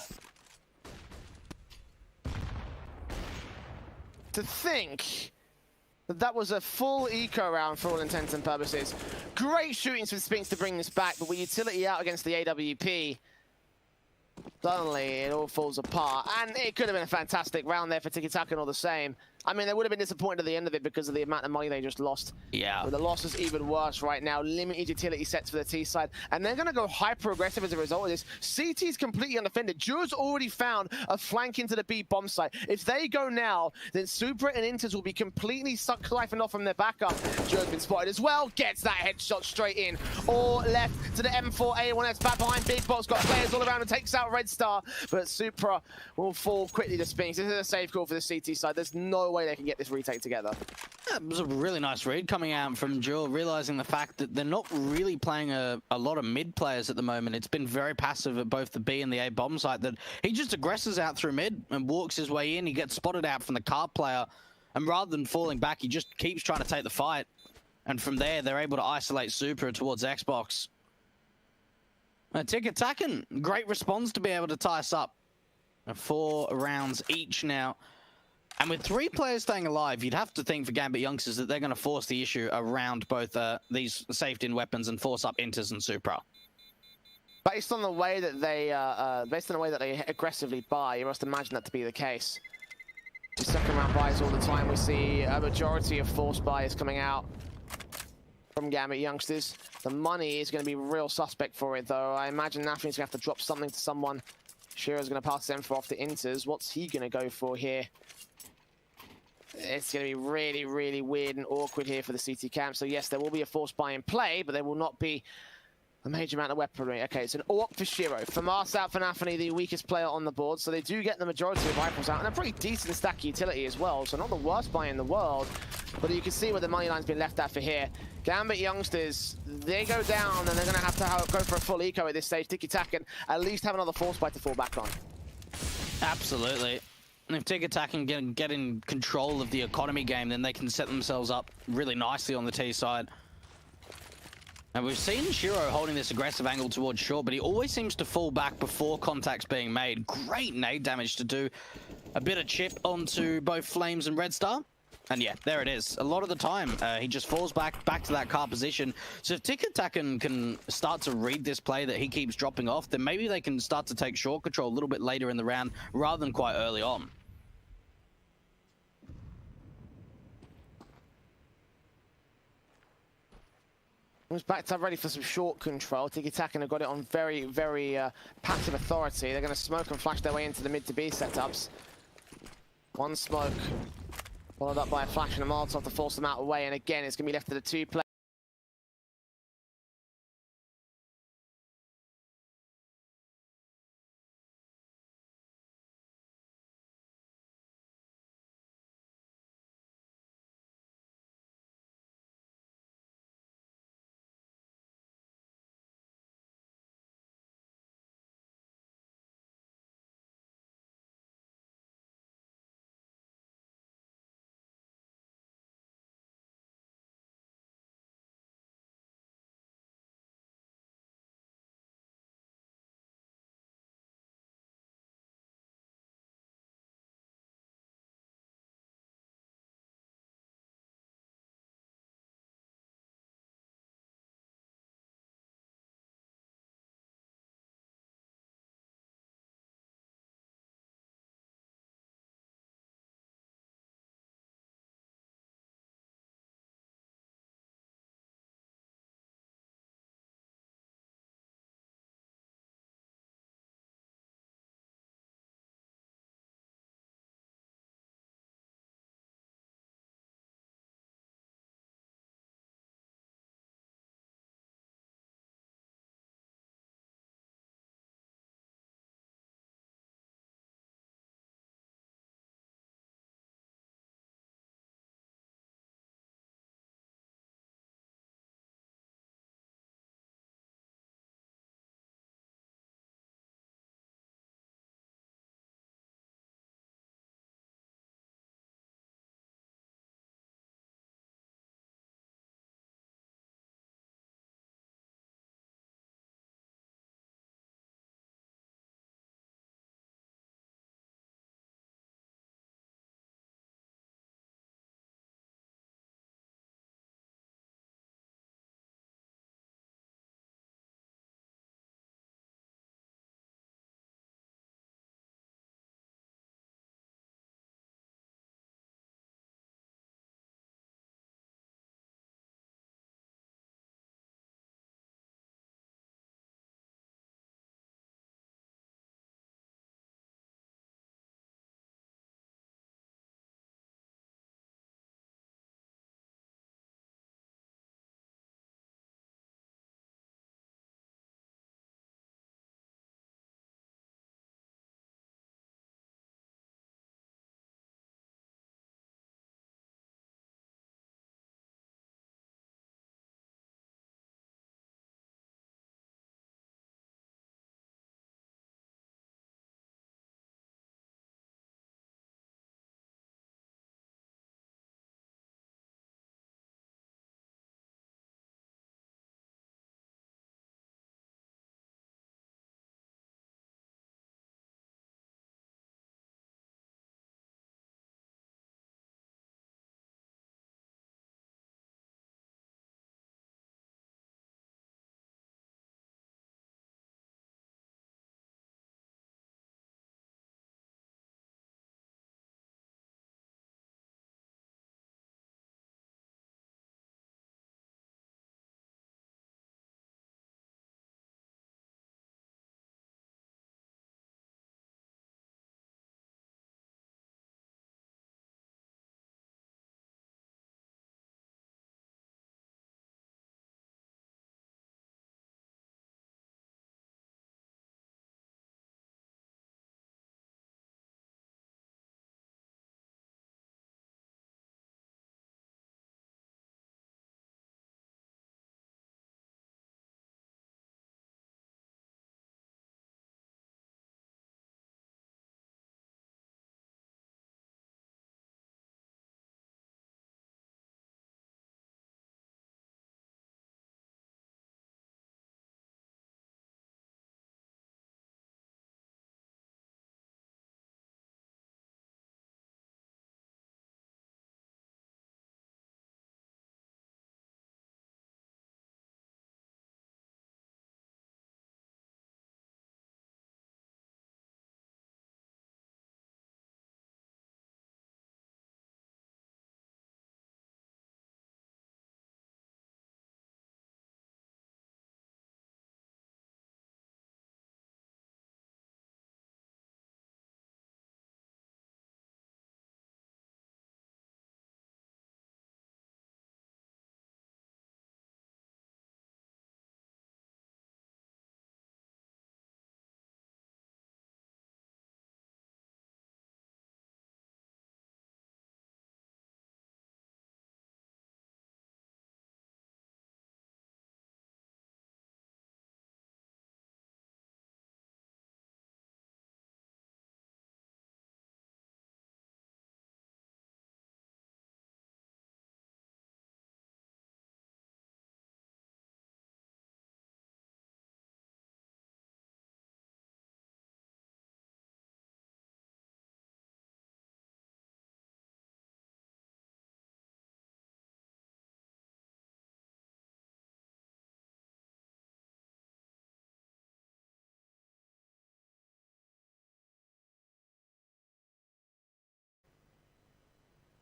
To think that was a full eco round for all intents and purposes. Great shooting from Spinks to bring this back, but with utility out against the AWP, suddenly it all falls apart. And it could have been a fantastic round there for Tikitakan all the same. I mean, they would have been disappointed at the end of it because of the amount of money they just lost. Yeah. But the loss is even worse right now. Limited utility sets for the T side. And they're going to go hyper-aggressive as a result of this. CT is completely undefended. Jur's already found a flank into the B bomb site. If they go now, then Super and Inters will be completely siphoned off from their backup. Jur's been spotted as well. Gets that headshot straight in. Or left to the M4A1S. Back behind Big Box. Got players all around and takes out Red Star. But Supra will fall quickly to Spinks. This is a safe call for the CT side. There's no way they can get this retake together. That was a really nice read coming out from Joel, realizing the fact that they're not really playing a lot of mid players at the moment. It's been very passive at both the B and the A bomb site, that he just aggresses out through mid and walks his way in. He gets spotted out from the car player, and rather than falling back, he just keeps trying to take the fight. And from there, they're able to isolate Super towards Xbox. Tikitakan, great response to be able to tie us up. 4 rounds each now. And with 3 players staying alive, you'd have to think for Gambit youngsters that they're going to force the issue around both these safety-in weapons and force up Inters and Supra. Based on the way that they aggressively buy, you must imagine that to be the case. Second round buys all the time. We see a majority of forced buys coming out from Gambit youngsters. The money is going to be real suspect for it, though. I imagine Nafni's going to have to drop something to someone. Shiro's going to pass the M4 off to Inters. What's he going to go for here? It's going to be really, really weird and awkward here for the CT camp. So yes, there will be a forced buy in play, but there will not be a major amount of weaponry. Okay, it's an AWP for Shiro. Famas out for Nafni, the weakest player on the board. So they do get the majority of rifles out, and a pretty decent stack utility as well. So not the worst buy in the world, but you can see where the money line's been left at for here. Gambit youngsters, they go down, and they're going to have to go for a full eco at this stage. Tikitakan at least have another force buy to fall back on. Absolutely. And if Tikitakan can get in control of the economy game, then they can set themselves up really nicely on the T side. And we've seen Shiro holding this aggressive angle towards short, but he always seems to fall back before contact's being made. Great nade damage to do a bit of chip onto both Flames and Red Star. And yeah, there it is. A lot of the time, he just falls back to that car position. So if Tikitakan can start to read this play that he keeps dropping off, then maybe they can start to take short control a little bit later in the round rather than quite early on. Was back to ready for some short control. Tikitakan have got it on very, very passive authority. They're going to smoke and flash their way into the mid to B setups. One smoke, followed up by a flash and a Molotov to force them out of the way. And again, it's going to be left to the 2 players.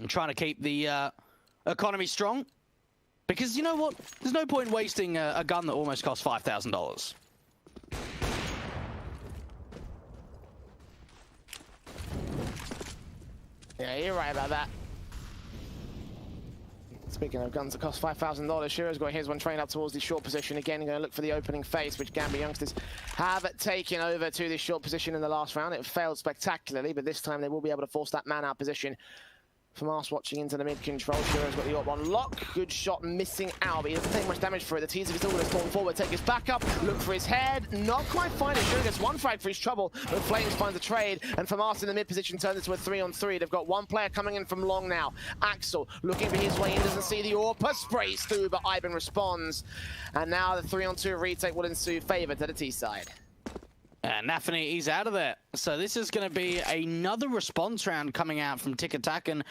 trying to keep the economy strong. Because you know what? There's no point wasting a gun that almost costs $5,000. Yeah, you're right about that. Speaking of guns that cost $5,000, Shiro's got his one trained up towards the short position. Again, going to look for the opening face, which Gambit youngsters have taken over to this short position in the last round. It failed spectacularly, but this time they will be able to force that man-out position. From us watching into the mid-control, Shiro's got the AWP on lock. Good shot, missing out, but he doesn't take much damage for it. The teaser is still going to storm forward, take his back up, look for his head. Not quite finding it. Shiro gets one frag for his trouble, but Flames finds a trade. And from us in the mid-position turns into a 3-on-3. They've got one player coming in from long now. Axel looking for his way in, doesn't see the AWP, sprays through, but Ivan responds. And now the 3-on-2 retake will ensue, favor to the T side. And Nafany, he's out of there. So this is going to be another response round coming out from Tikitakan.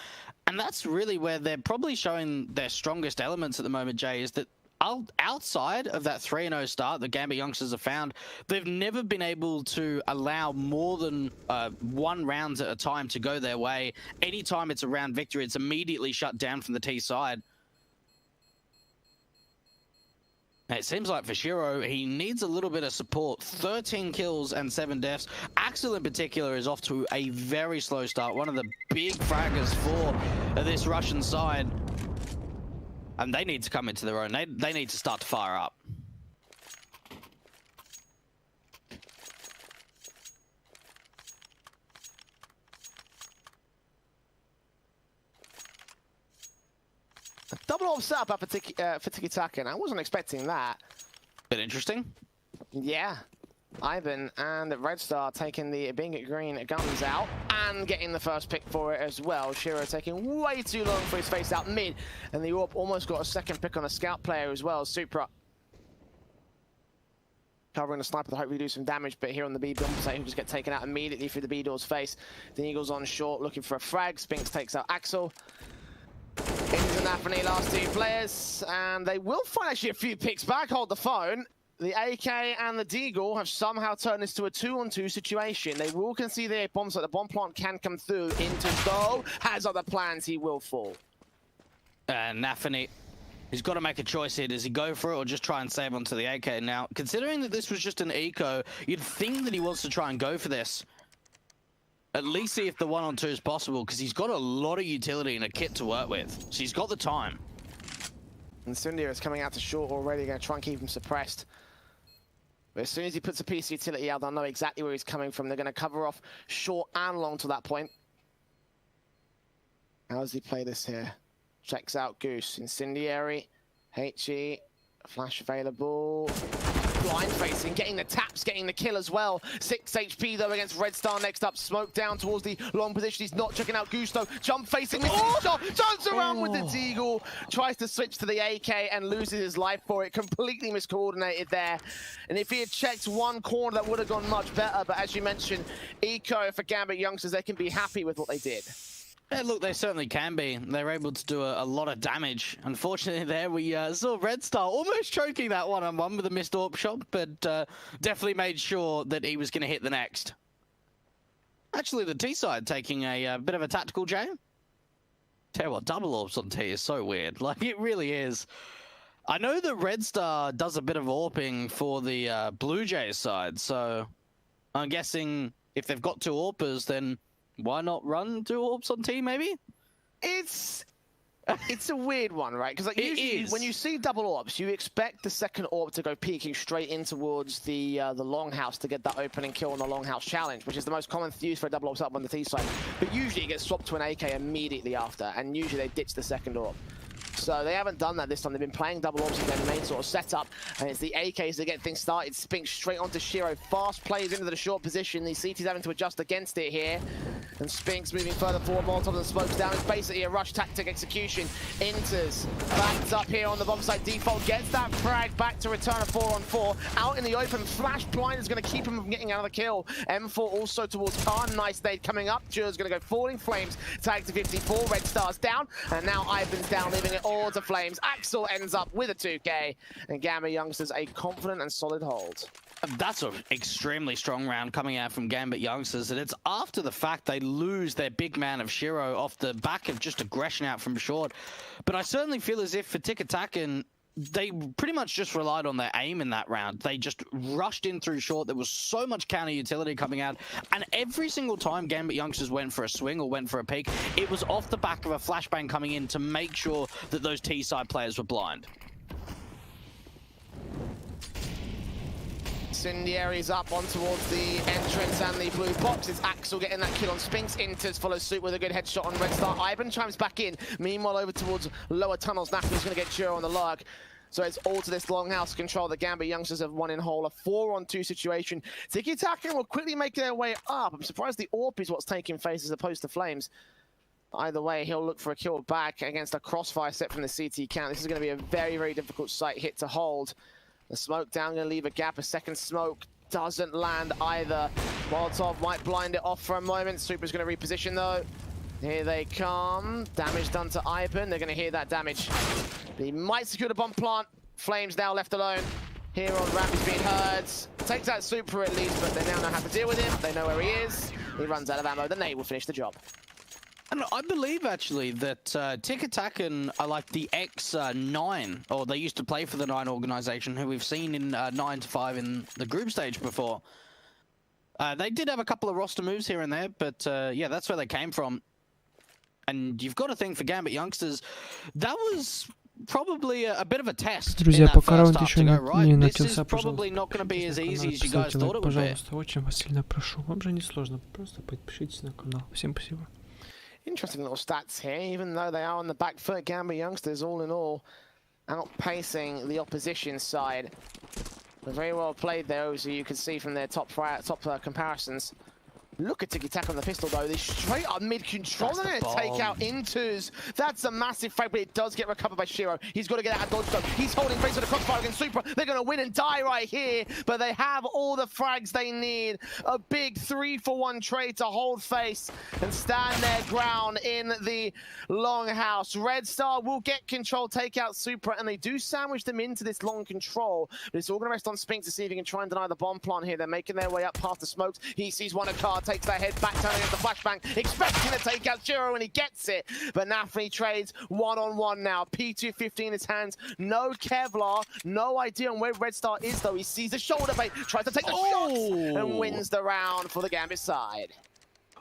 And that's really where they're probably showing their strongest elements at the moment, Jay, is that outside of that 3-0 start that Gambit youngsters have found, they've never been able to allow more than one round at a time to go their way. Anytime it's a round victory, it's immediately shut down from the T side. It seems like for Shiro, he needs a little bit of support. 13 kills and 7 deaths. Axel in particular is off to a very slow start. One of the big fraggers for this Russian side. And they need to come into their own. They need to start to fire up. Double AWP setup up for Tikitakan. I wasn't expecting that. Bit interesting. Yeah. Ivan and Red Star taking the being green guns out and getting the first pick for it as well. Shiro taking way too long for his face out mid. And the AWP almost got a second pick on a scout player as well. Supra covering the sniper to hopefully do some damage, but here on the B bomb site, he'll just get taken out immediately through the B door's face. The Eagles on short looking for a frag. Spinks takes out Axel. Into Nafany, last two players, and they will find actually a few picks back. Hold the phone. The AK and the Deagle have somehow turned this to a 2-on-2 situation. They will concede the bomb, so the bomb plant can come through. Into Go has other plans. He will fall. Nafany, he's got to make a choice here. Does he go for it or just try and save onto the AK? Now, considering that this was just an eco, you'd think that he wants to try and go for this. At least see if the 1-on-2 is possible, because he's got a lot of utility and a kit to work with. So he's got the time. And Sundir is coming out to short already, going to try and keep him suppressed. But as soon as he puts a piece of utility out, they'll know exactly where he's coming from. They're going to cover off short and long to that point. How does he play this here? Checks out Goose. Incendiary. HE. Flash available. Blind facing, getting the taps, getting the kill as well. 6 HP though against Red Star next up. Smoke down towards the long position. He's not checking out Gusto. Jump facing, missing shot. Turns around with the Deagle. Tries to switch to the AK and loses his life for it. Completely miscoordinated there. And if he had checked one corner, that would have gone much better. But as you mentioned, eco for Gambit youngsters, they can be happy with what they did. Yeah, look, they certainly can be. They're able to do a lot of damage. Unfortunately, there we saw Red Star almost choking that one-on-one with a missed AWP shot, but definitely made sure that he was going to hit the next. Actually, the T side taking a bit of a tactical jam. Tell you what, double AWPs on T is so weird. Like, it really is. I know that Red Star does a bit of AWPing for the Blue Jays side, so I'm guessing if they've got 2 AWPers, then why not run 2 AWPs on T, maybe? It's a weird one, right? Because like usually when you see double AWPs, you expect the second AWP to go peeking straight in towards the longhouse to get that opening kill on the longhouse challenge, which is the most common use for a double AWP up on the T side. But usually it gets swapped to an AK immediately after, and usually they ditch the second AWP. So they haven't done that this time. They've been playing double AWPs in their main sort of setup, and it's the AKs that get things started. Spinks straight onto Shiro. Fast plays into the short position. The CT's having to adjust against it here. And Spinks moving further forward. Molotov and smokes down. It's basically a rush tactic execution. Enters. Backs up here on the bomb site. Default gets that frag back to return a 4-on-4. Out in the open. Flash blind is going to keep him from getting another kill. M4 also towards Khan. Nice nade coming up. Jur's going to go Falling Flames. Tag to 54. Red Star's down. And now Ivan's down, leaving it all to Flames. Axel ends up with a 2K. And Gambit youngsters a confident and solid hold. That's an extremely strong round coming out from Gambit youngsters, and it's after the fact they lose their big man of Shiro off the back of just aggression out from short. But I certainly feel as if for Tikitakan, they pretty much just relied on their aim in that round. They just rushed in through short. There was so much counter utility coming out. And every single time Gambit youngsters went for a swing or went for a peek, it was off the back of a flashbang coming in to make sure that those T-side players were blind. Incendiaries up on towards the entrance and the blue box. It's Axel getting that kill on Spinks. Inters follows suit with a good headshot on Red Star. Ivan chimes back in. Meanwhile, over towards lower tunnels, Nafi's going to get Jiro on the lurk. So it's all to this longhouse control. The Gambit youngsters have won in whole. A 4-on-2 situation. Tikitakan will quickly make their way up. I'm surprised the AWP is what's taking face as opposed to Flames. Either way, he'll look for a kill back against a crossfire set from the CT count. This is going to be a very, very difficult site hit to hold. The smoke down, going to leave a gap. A second smoke doesn't land either. Molotov might blind it off for a moment. Super's going to reposition though. Here they come. Damage done to Ivan. They're going to hear that damage. He might secure the bomb plant. Flames now left alone. Here on ramp, he's being heard. Takes out Super at least, but they now know how to deal with him. They know where he is. He runs out of ammo. Then they will finish the job. And I believe, actually, that Tikitakan are like the X9, or they used to play for the 9 organization, who we've seen in 9-5 in the group stage before. They did have a couple of roster moves here and there, but yeah, that's where they came from. And you've got to think for Gambit youngsters, that was probably a bit of a test. Друзья, пока раунд еще не This начался, is probably not going to be as easy as you guys thought it would be. Пожалуйста, очень вас сильно прошу. Вам же не сложно, просто подпишитесь на канал. Всем спасибо. Interesting little stats here, even though they are on the back foot. Gambit youngsters, all in all, outpacing the opposition side. But very well played there, as you can see from their top comparisons. Look at Tikitakan on the pistol though. They're straight up mid-control. They're going to take out Inters. That's a massive frag, but it does get recovered by Shiro. He's got to get out of dodge though. He's holding face with a crossfire against Super. They're going to win and die right here, but they have all the frags they need. A big 3-for-1 trade to hold face and stand their ground in the longhouse. Red Star will get control, take out Super, and they do sandwich them into this long control. But it's all going to rest on Spinks to see if he can try and deny the bomb plant here. They're making their way up past the smokes. He sees one of card, takes that head back, turning into the flashbang, expecting to take out Shiro, and he gets it. But Nafi trades one-on-one now. P250 in his hands. No Kevlar. No idea on where Red Star is, though. He sees the shoulder bait, tries to take the shots, and wins the round for the Gambit side.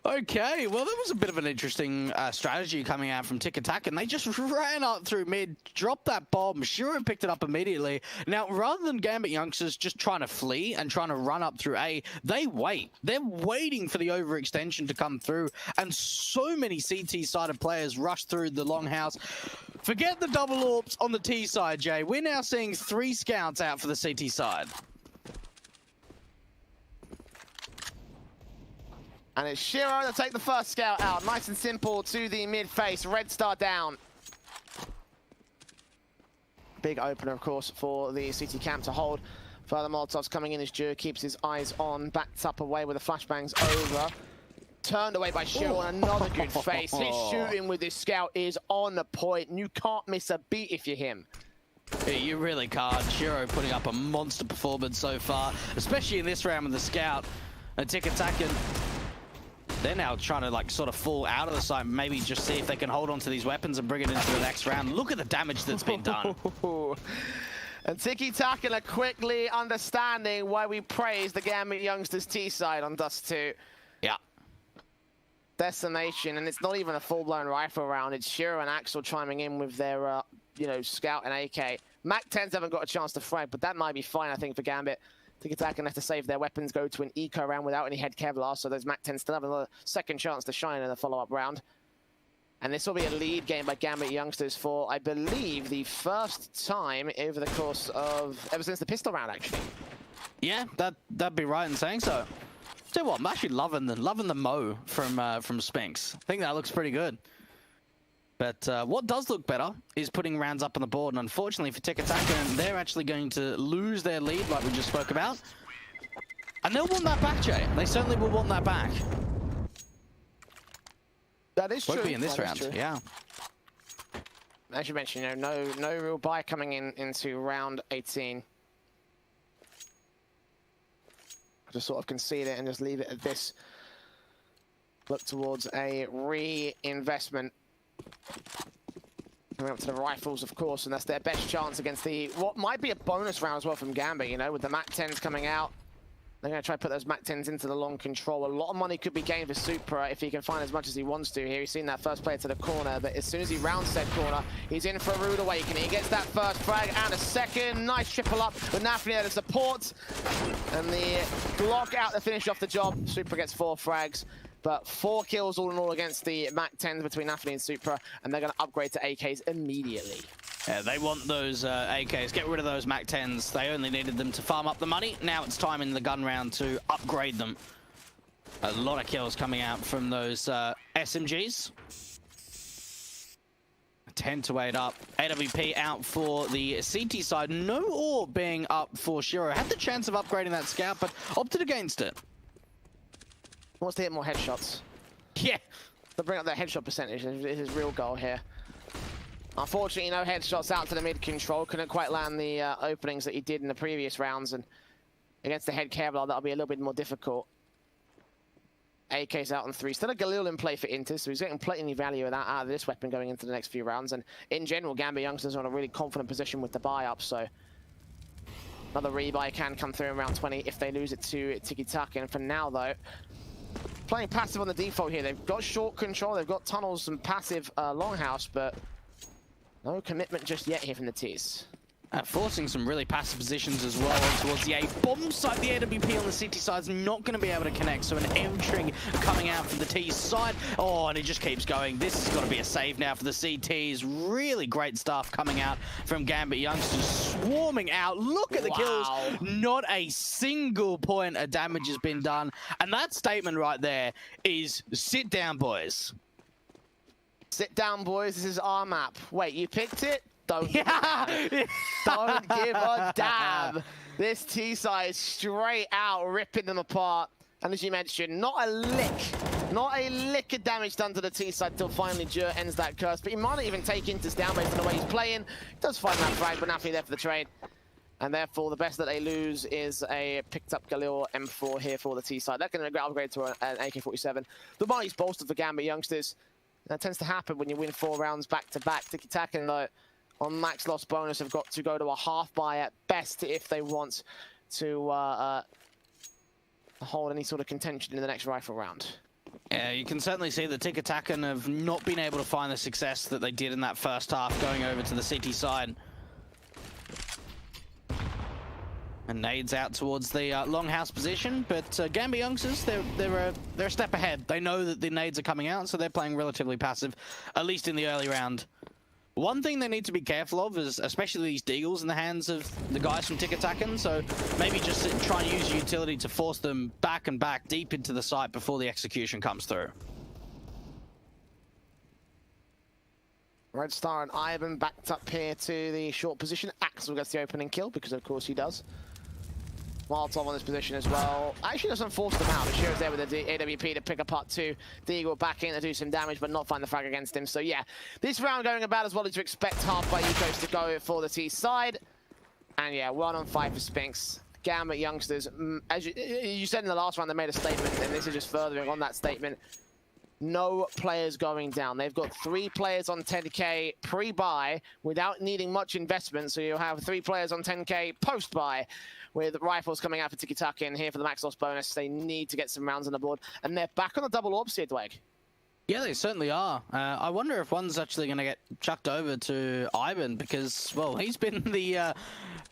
Okay, well, that was a bit of an interesting strategy coming out from Tikitakan. They just ran up through mid, dropped that bomb. Shiro picked it up immediately. Now, rather than Gambit youngsters just trying to flee and trying to run up through A, they wait. They're waiting for the overextension to come through, and so many CT-sided players rush through the longhouse. Forget the double AWPs on the T side, Jay. We're now seeing 3 scouts out for the CT side. And it's Shiro to take the first scout out. Nice and simple to the mid face. Red Star down. Big opener, of course, for the CT camp to hold. Further Molotovs coming in as Jure keeps his eyes on. Backed up away with the flashbangs over. Turned away by Shiro on another good face. His shooting with this scout is on the point. You can't miss a beat if you're him. Yeah, you really can't. Shiro putting up a monster performance so far, especially in this round with the scout. And Tikitakan, they're now trying to like sort of fall out of the site, maybe just see if they can hold on to these weapons and bring it into the next round. Look at the damage that's been done. And Tikitakan are quickly understanding why we praise the Gambit youngsters T side on Dust 2. Yeah. Decimation, and it's not even a full-blown rifle round. It's Shiro and Axel chiming in with their, you know, scout and AK. Mac 10s haven't got a chance to frag, but that might be fine, I think, for Gambit. Tikitakan have to save their weapons, go to an eco round without any head Kevlar, so those Mac 10s still have another second chance to shine in the follow-up round. And this will be a lead game by Gambit youngsters for, I believe, the first time over the course of, ever since the pistol round, actually. Yeah, that'd be right in saying so. Tell you what, I'm actually loving the Mo from Spinks. I think that looks pretty good. But what does look better is putting rounds up on the board, and unfortunately for Tikitakan, they're actually going to lose their lead like we just spoke about. And they'll want that back, Jay. They certainly will want that back. That is true. Won't be in this round, yeah. As you mentioned, you know, no real buy coming into round 18. Just sort of concede it and just leave it at this. look towards a reinvestment. Coming up to the rifles, of course, and that's their best chance against the what might be a bonus round as well from Gambit, you know, with the MAC 10s coming out. They're going to try to put those MAC 10s into the long control. A lot of money could be gained for Supra if he can find as much as he wants to here. He's seen that first player to the corner, but as soon as he rounds said corner, he's in for a rude awakening. He gets that first frag and a second. Nice triple up with Nafni there to support. And the block out to finish off the job. Supra gets 4 frags. But 4 kills all in all against the MAC 10s between Nafni and Supra, and they're going to upgrade to AKs immediately. Yeah, they want those AKs. Get rid of those MAC 10s. They only needed them to farm up the money. Now it's time in the gun round to upgrade them. A lot of kills coming out from those SMGs. 10 to 8 up. AWP out for the CT side. No orb being up for Shiro. Had the chance of upgrading that scout, but opted against it. Wants to hit more headshots. Yeah. To bring up that headshot percentage is his real goal here. Unfortunately, no headshots out to the mid control. Couldn't quite land the openings that he did in the previous rounds. And against the head Kevlar, that'll be a little bit more difficult. AK's out on 3. Still a Galil in play for Inter, so he's getting plenty of value out of this weapon going into the next few rounds. And in general, Gambit youngsters are in a really confident position with the buy-up, so another rebuy can come through in round 20 if they lose it to Tikitakan. For now, though, playing passive on the default here. They've got short control, they've got tunnels and passive longhouse, but no commitment just yet here from the T's. Forcing some really passive positions as well towards the A. Bomb side, the AWP on the CT side is not going to be able to connect, so an M-string coming out from the T's side. Oh, and it just keeps going. This has got to be a save now for the CTs. Really great stuff coming out from Gambit youngsters, swarming out. Look at the kills. Not a single point of damage has been done. And that statement right there is, sit down, boys. Sit down, boys. This is our map. Wait, you picked it? Don't give a damn. This T side is straight out ripping them apart. And as you mentioned, not a lick of damage done to the T side until finally Jur ends that curse. But he might not even take Inter's down based on the way he's playing. He does find that frag, but Nafi there for the trade. And therefore, the best that they lose is a picked up Galil M4 here for the T side. That can upgrade to an AK-47. The money's bolstered for Gambit youngsters. That tends to happen when you win 4 rounds back to back. Tikitakan, though, on max loss bonus, have got to go to a half buy at best if they want to hold any sort of contention in the next rifle round. Yeah, you can certainly see that Tikitakan have not been able to find the success that they did in that first half going over to the CT side. And nades out towards the longhouse position, but Gambit youngsters, they're a step ahead. They know that the nades are coming out, so they're playing relatively passive, at least in the early round. One thing they need to be careful of is especially these deagles in the hands of the guys from Tikitakan, so maybe just try and use utility to force them back and back deep into the site before the execution comes through. Red Star and Ivan backed up here to the short position. Axel gets the opening kill, because of course he does. Molotov on this position as well. Actually doesn't force them out. Shiro's there with the AWP to pick apart 2. Deagle back in to do some damage, but not find the frag against him. So yeah, this round going about as well as you expect half by Ecos to go for the T side. And yeah, 1 on 5 for Spinks. Gambit youngsters, as you said in the last round, they made a statement, and this is just furthering on that statement. No players going down. They've got 3 players on 10k pre-buy without needing much investment, so you'll have 3 players on 10k post-buy with rifles coming out for Tikitakan here for the max loss bonus. They need to get some rounds on the board, and they're back on the double orb here, Dweg. Yeah, they certainly are. I wonder if one's actually going to get chucked over to Ivan because, well, he's been the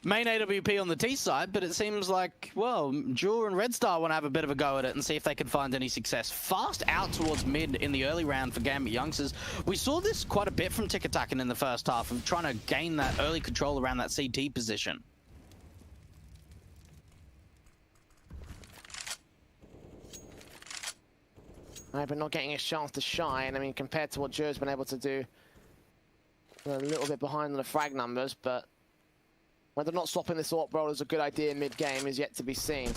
main AWP on the T side, but it seems like, well, Jewel and Red Star want to have a bit of a go at it and see if they can find any success. Fast out towards mid in the early round for Gambit youngsters. We saw this quite a bit from Tikitakan in the first half of trying to gain that early control around that CT position. Right, but not getting his chance to shine. I mean, compared to what Jur's been able to do, a little bit behind on the frag numbers, but whether or not swapping this AWP role is a good idea mid-game is yet to be seen.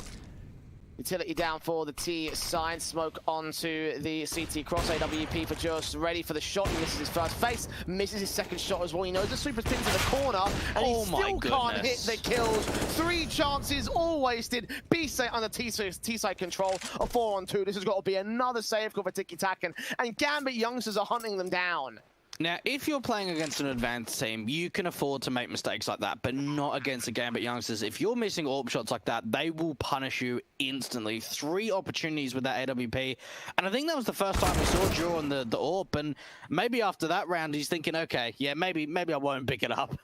Utility down for the T side. Smoke onto the CT cross. AWP for just ready for the shot. He misses his first face, misses his second shot as well. He knows the super spins in the corner, and he still can't hit the kills. 3 chances all wasted. B-side under T-side control. A 4-on-2. This has got to be another save call for Tikitakan, and Gambit youngsters are hunting them down. Now, if you're playing against an advanced team, you can afford to make mistakes like that, but not against the Gambit youngsters. If you're missing AWP shots like that, they will punish you instantly. 3 opportunities with that AWP, and I think that was the first time we saw Drew on the AWP, and maybe after that round, he's thinking, okay, yeah, maybe I won't pick it up.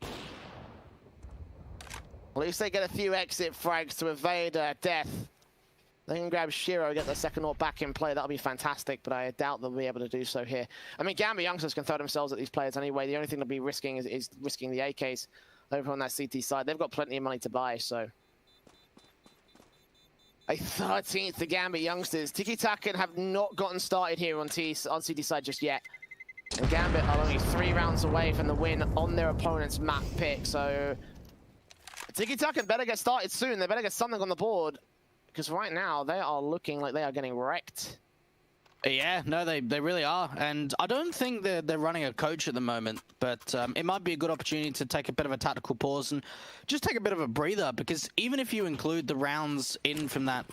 At least they get a few exit frags to evade death. They can grab Shiro, get the second AWP back in play. That'll be fantastic, but I doubt they'll be able to do so here. I mean, Gambit youngsters can throw themselves at these players anyway. The only thing they'll be risking is risking the AKs over on that CT side. They've got plenty of money to buy, so. A 13th to Gambit youngsters. Tikitakan have not gotten started here on CT side just yet. And Gambit are only 3 rounds away from the win on their opponent's map pick, so Tikitakan better get started soon. They better get something on the board, because right now they are looking like they are getting wrecked. Yeah, no, they really are. And I don't think they're running a coach at the moment, but it might be a good opportunity to take a bit of a tactical pause and just take a bit of a breather, because even if you include the rounds in from that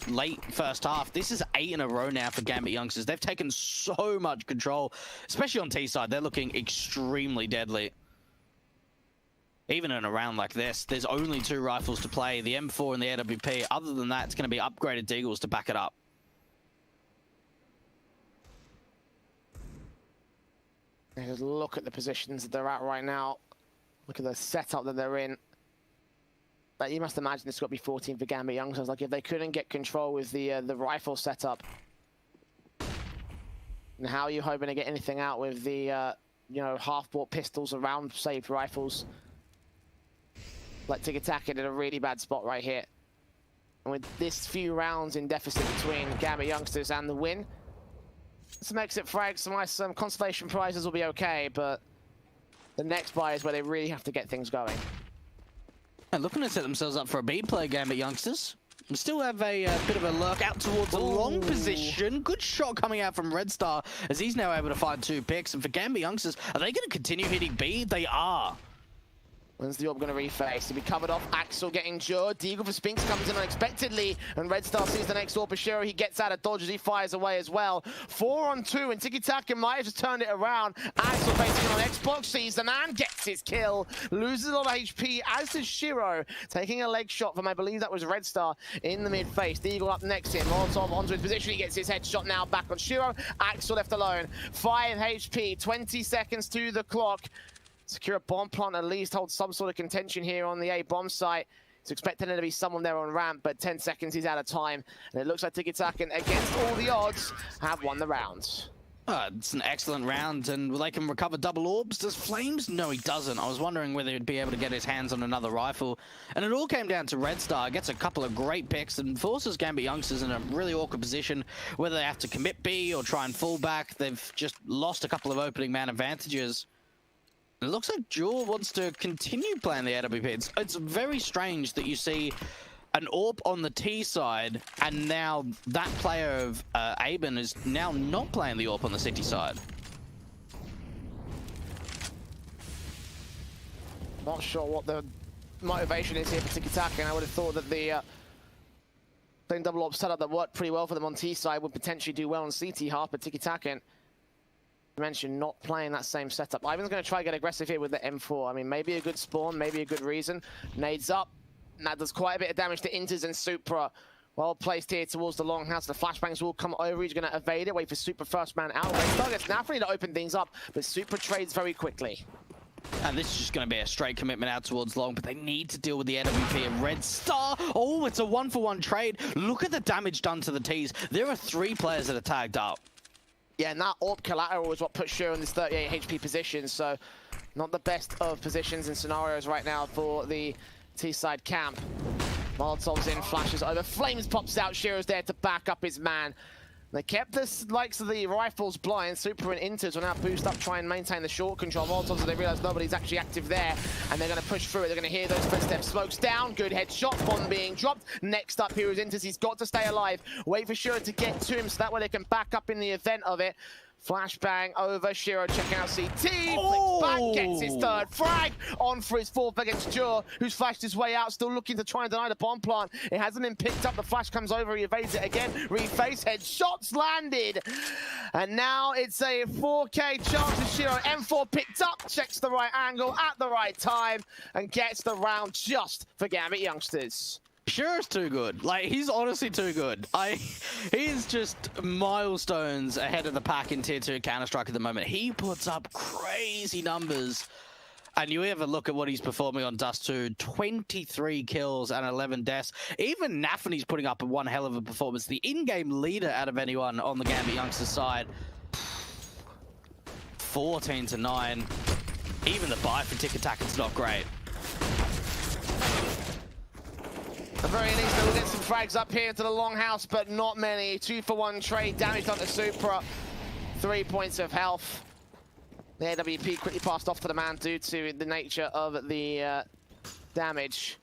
late first half, this is 8 in a row now for Gambit youngsters. They've taken so much control, especially on T side. They're looking extremely deadly. Even in a round like this, there's only 2 rifles to play, the M4 and the AWP. Other than that, it's going to be upgraded Deagles to back it up. Just look at the positions that they're at right now. Look at the setup that they're in. Like, you must imagine this has got to be 14 for Gambit youngsters. Like, if they couldn't get control with the rifle setup, and how are you hoping to get anything out with the half-bought pistols around saved rifles? Like, Tikitakan in a really bad spot right here. And with this few rounds in deficit between Gambit youngsters and the win, some exit frags, some consolation prizes will be okay, but the next buy is where they really have to get things going. And looking to set themselves up for a B play, Gambit youngsters. We still have a bit of a lurk out towards the long position. Good shot coming out from Red Star as he's now able to find 2 picks. And for Gambit youngsters, are they going to continue hitting B? They are. When's the AWP going to reface? To be covered off, Axel getting jured. Deagle for Spinks comes in unexpectedly, and Red Star sees the next AWP. Ashiro, he gets out of dodge as he fires away as well. 4-on-2, and Tikitakan might have just turned it around. Axel facing on Xbox, sees the man, gets his kill, loses a lot of HP, as does Shiro, taking a leg shot from, I believe that was Red Star in the mid-face. Deagle up next to him, Molotov onto his position, he gets his headshot now back on Shiro. Axel left alone, 5 HP, 20 seconds to the clock. Secure a bomb plant, at least hold some sort of contention here on the A bomb site. It's expected there to be someone there on ramp, but 10 seconds he's out of time. And it looks like Tikitakan, against all the odds, have won the round. It's an excellent round, and they can recover double orbs. Does Flames? No, he doesn't. I was wondering whether he'd be able to get his hands on another rifle. And it all came down to Red Star. Gets a couple of great picks and forces Gambit youngsters in a really awkward position, whether they have to commit B or try and fall back. They've just lost a couple of opening man advantages. It looks like Jewel wants to continue playing the AWP. It's very strange that you see an AWP on the T side, and now that player of Aben is now not playing the AWP on the City side. Not sure what the motivation is here for Tikitakan. I would have thought that the playing double AWP setup that worked pretty well for them on T side would potentially do well on CT half, but Tikitakan, you mentioned not playing that same setup. Ivan's going to try to get aggressive here with the M4. I mean, maybe a good spawn, maybe a good reason. Nades up. And that does quite a bit of damage to Inters and Supra. Well placed here towards the longhouse. The flashbangs will come over. He's going to evade it. Wait for Supra first man out. Red Star gets Nafri to open things up, but Supra trades very quickly. And this is just going to be a straight commitment out towards long, but they need to deal with the AWP of Red Star. Oh, it's a 1-for-1 trade. Look at the damage done to the Ts. There are 3 players that are tagged up. Yeah, and that AWP collateral is what put Shiro in this 38 HP position, so not the best of positions and scenarios right now for the T-side camp. Molotov's in, flashes over, Flames pops out, Shiro's there to back up his man. They kept the likes of the rifles blind. Super and Inters will now boost up, try and maintain the short control. Molotovs, so they realize nobody's actually active there, and they're going to push through it. They're going to hear those footsteps. Smokes down, good headshot, bomb being dropped. Next up here is Inters. He's got to stay alive. Wait for Shiro to get to him, so that way they can back up in the event of it. Flashbang over, Shiro checking out CT, flicks back, gets his third frag, on for his fourth against Jur, who's flashed his way out, still looking to try and deny the bomb plant. It hasn't been picked up, the flash comes over, he evades it again, reface, headshots landed. And now it's a 4K chance for Shiro. M4 picked up, checks the right angle at the right time, and gets the round just for Gambit youngsters. Shiro's too good. Like, he's honestly too good. He's just milestones ahead of the pack in Tier 2 Counter-Strike at the moment. He puts up crazy numbers. And you ever look at what he's performing on Dust 2, 23 kills and 11 deaths. Even Nafany's putting up one hell of a performance. The in-game leader out of anyone on the Gambit youngsters side. 14-9. Even the buy for Tikitakan's not great. At the very least, they'll get some frags up here into the longhouse, but not many. 2-for-1 trade, damage done to Supra. 3 points of health. The AWP quickly passed off to the man due to the nature of the damage.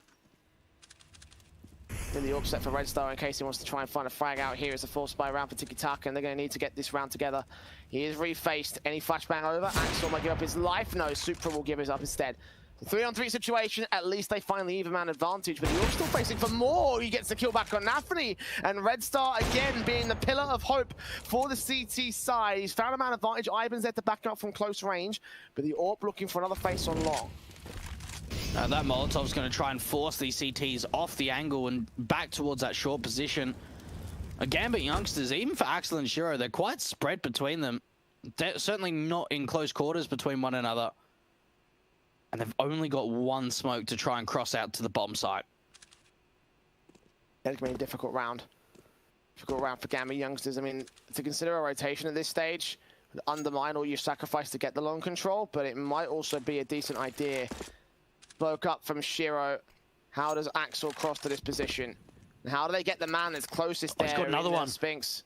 In the AWP set for Red Star in case he wants to try and find a frag out here. It's a force buy round for Tikitakan. They're going to need to get this round together. He is refaced. Any flashbang over? Axel might give up his life. No, Supra will give his up instead. 3-on-3 situation, at least they find the even man advantage, but you're still facing for more. He gets the kill back on Nafany, and Red Star again being the pillar of hope for the CT side. He's found a man advantage. Ivan's there to back up from close range, but the AWP looking for another face on long. That Molotov's going to try and force these CTs off the angle and back towards that short position. Gambit youngsters, even for Axel and Shiro, they're quite spread between them. They're certainly not in close quarters between one another. And they've only got one smoke to try and cross out to the bomb site. It's going to be a difficult round. Difficult round for Gambit youngsters. I mean, to consider a rotation at this stage would undermine all your sacrifice to get the long control, but it might also be a decent idea. Spoke up from Shiro. How does Axel cross to this position? And how do they get the man that's closest there? He's got another one. Spinks.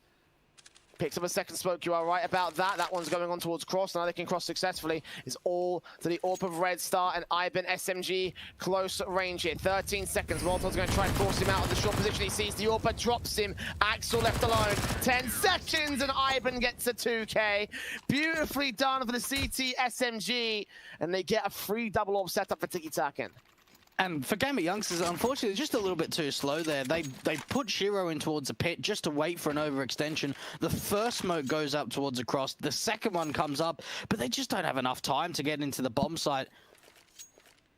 Picks up a second smoke, you are right about that. That one's going on towards cross, now they can cross successfully. It's all to the AWP of Red Star and Ivan SMG close range here. 13 seconds, Molotov's going to try and force him out of the short position. He sees the AWP, but drops him. Axel left alone. 10 seconds and Ivan gets a 2K. Beautifully done for the CT SMG. And they get a free double AWP setup for Tikitakan. And for Gambit youngsters, unfortunately, just a little bit too slow there. They put Shiro in towards a pit just to wait for an overextension. The first smoke goes up towards a cross. The second one comes up, but they just don't have enough time to get into the bomb site.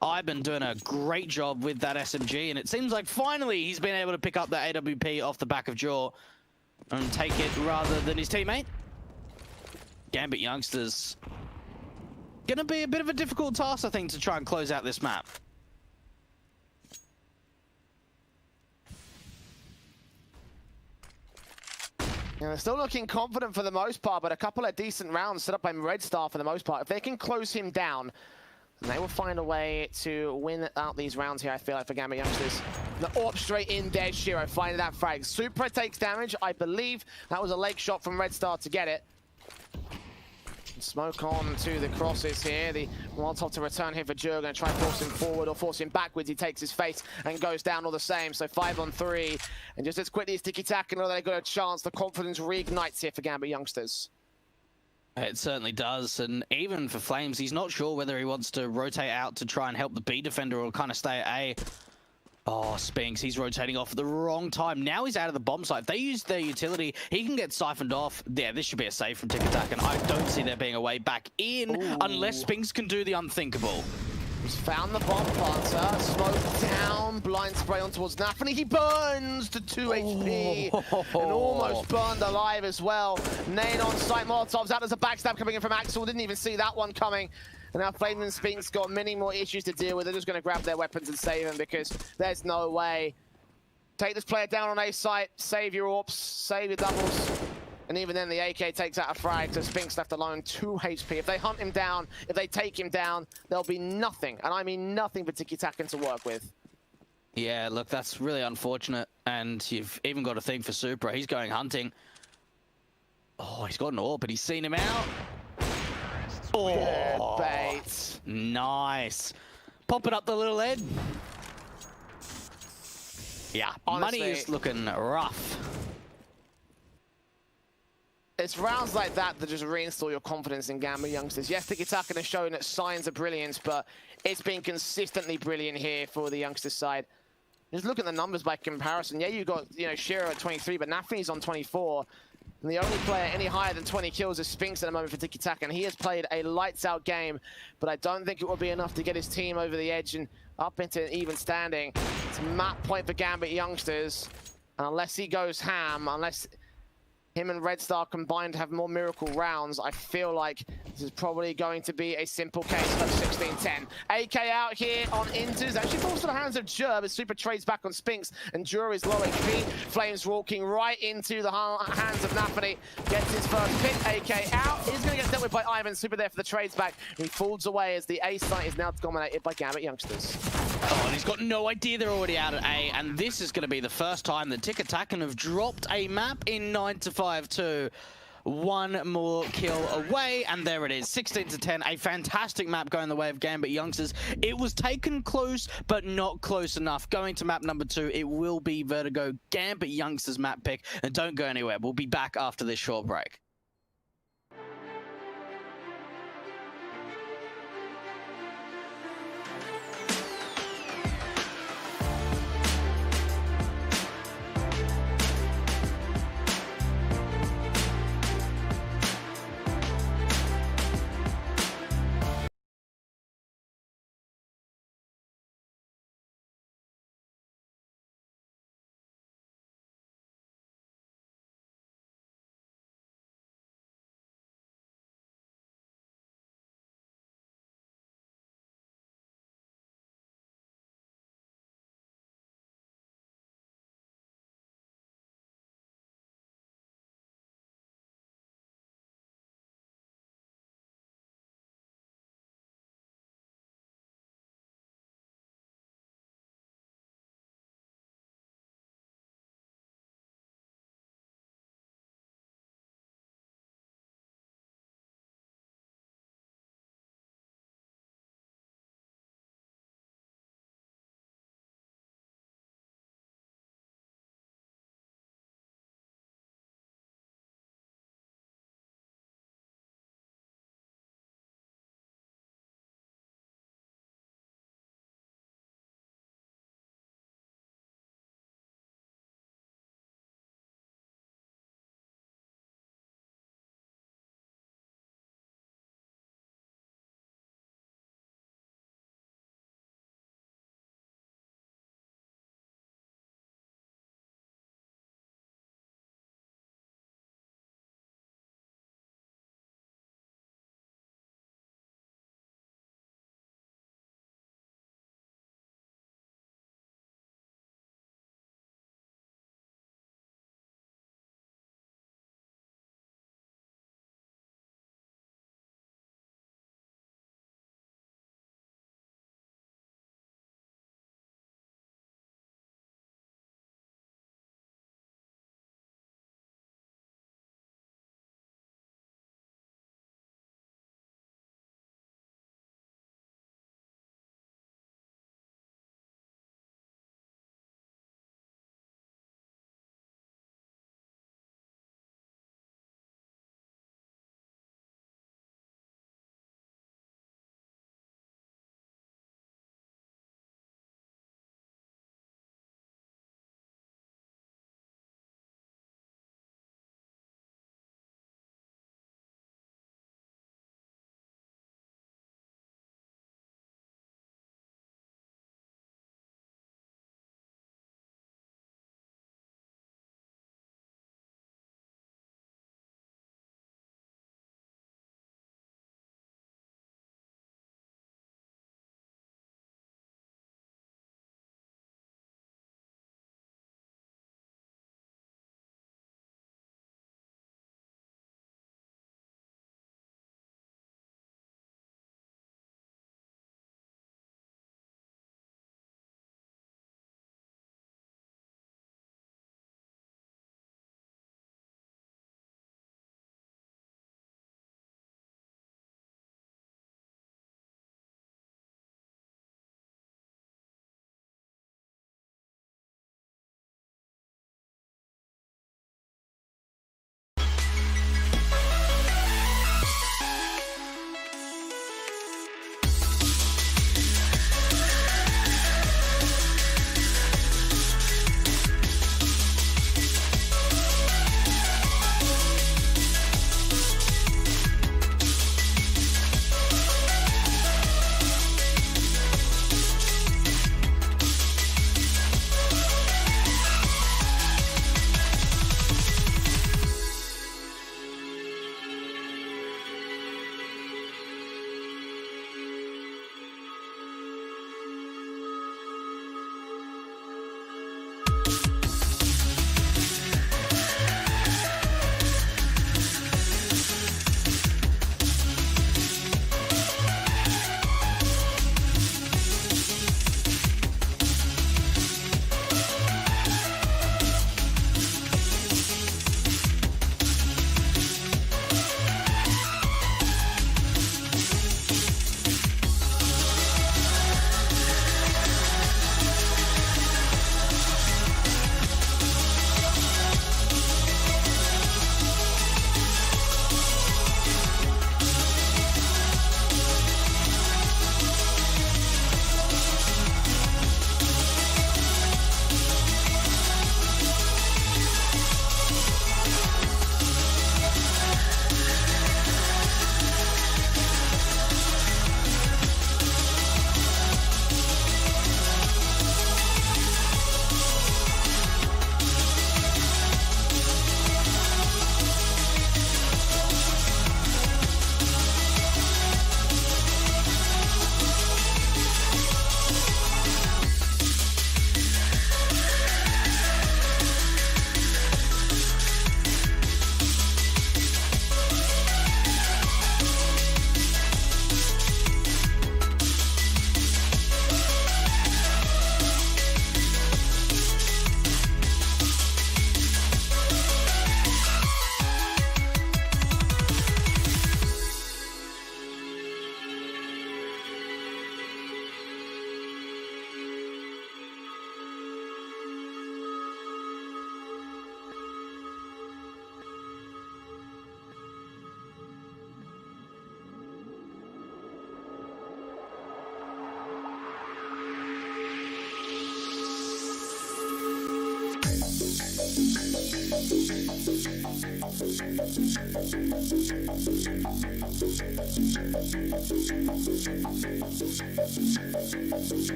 Ivan doing a great job with that SMG, and it seems like finally he's been able to pick up that AWP off the back of Jaw and take it rather than his teammate. Gambit youngsters, gonna be a bit of a difficult task, I think, to try and close out this map. Yeah, they're still looking confident for the most part, but a couple of decent rounds set up by Red Star for the most part. If they can close him down, then they will find a way to win out these rounds here, I feel like, for Gambit youngsters. The AWP straight in there, Shiro finding that frag. Supra takes damage. I believe that was a leg shot from Red Star to get it. Smoke on to the crosses here. The Molotov to return here for Jur. Going to try and force him forward or force him backwards. He takes his face and goes down all the same. So 5-on-3. And just as quickly as Tikitakan, they got a chance, the confidence reignites here for Gambit youngsters. It certainly does. And even for Flames, he's not sure whether he wants to rotate out to try and help the B defender or kind of stay at A. Oh, Spinks, he's rotating off at the wrong time. Now he's out of the bomb site. If they use their utility, he can get siphoned off. Yeah, this should be a save from Tikitakan. I don't see there being a way back in unless Spinks can do the unthinkable. He's found the bomb planter. Smoke down. Blind spray on towards Nafany. He burns to 2 HP. And almost burned alive as well. Nain on site. Molotov's out as a backstab coming in from Axel. Didn't even see that one coming. And now Flame and Spinks got many more issues to deal with. They're just going to grab their weapons and save him because there's no way. Take this player down on A site, save your AWPs, save your doubles. And even then the AK takes out a frag, so Spinks left alone 2 HP. If they hunt him down, if they take him down, there'll be nothing, and I mean nothing for Tikitakan to work with. Yeah, look, that's really unfortunate. And you've even got a thing for Supra. He's going hunting. Oh, he's got an AWP, but he's seen him out. Oh, good bait. Nice. Pop it up the little head. Yeah, honestly, money is looking rough. It's rounds like that that just reinstall your confidence in Gambit youngsters. Yes, Tikitakan has shown signs of brilliance, but it's been consistently brilliant here for the youngsters side. Just look at the numbers by comparison. Yeah, you got Shiro at 23, but Nafni's on 24. And the only player any higher than 20 kills is Spinks at the moment for Tikitakan. He has played a lights-out game, but I don't think it will be enough to get his team over the edge and up into even standing. It's a map point for Gambit youngsters. And unless he goes ham, unless him and Red Star combined have more miracle rounds, I feel like this is probably going to be a simple case of 16-10. AK out here on Inters. Actually falls to the hands of Jur, but Super trades back on Spinks, and Jur is low HP. Flames walking right into the hands of Nafani. Gets his first pick. AK out. Is going to get dealt with by Ivan. Super there for the trades back. He folds away as the A site is now dominated by Gambit youngsters. Oh, and he's got no idea they're already out at A, and this is going to be the first time that Tikitakan have dropped a map in 9-5-2. One more kill away, and there it is, 16-10. A fantastic map going the way of Gambit youngsters. It was taken close, but not close enough. Going to map number 2, it will be Vertigo Gambit youngsters map pick, and don't go anywhere. We'll be back after this short break.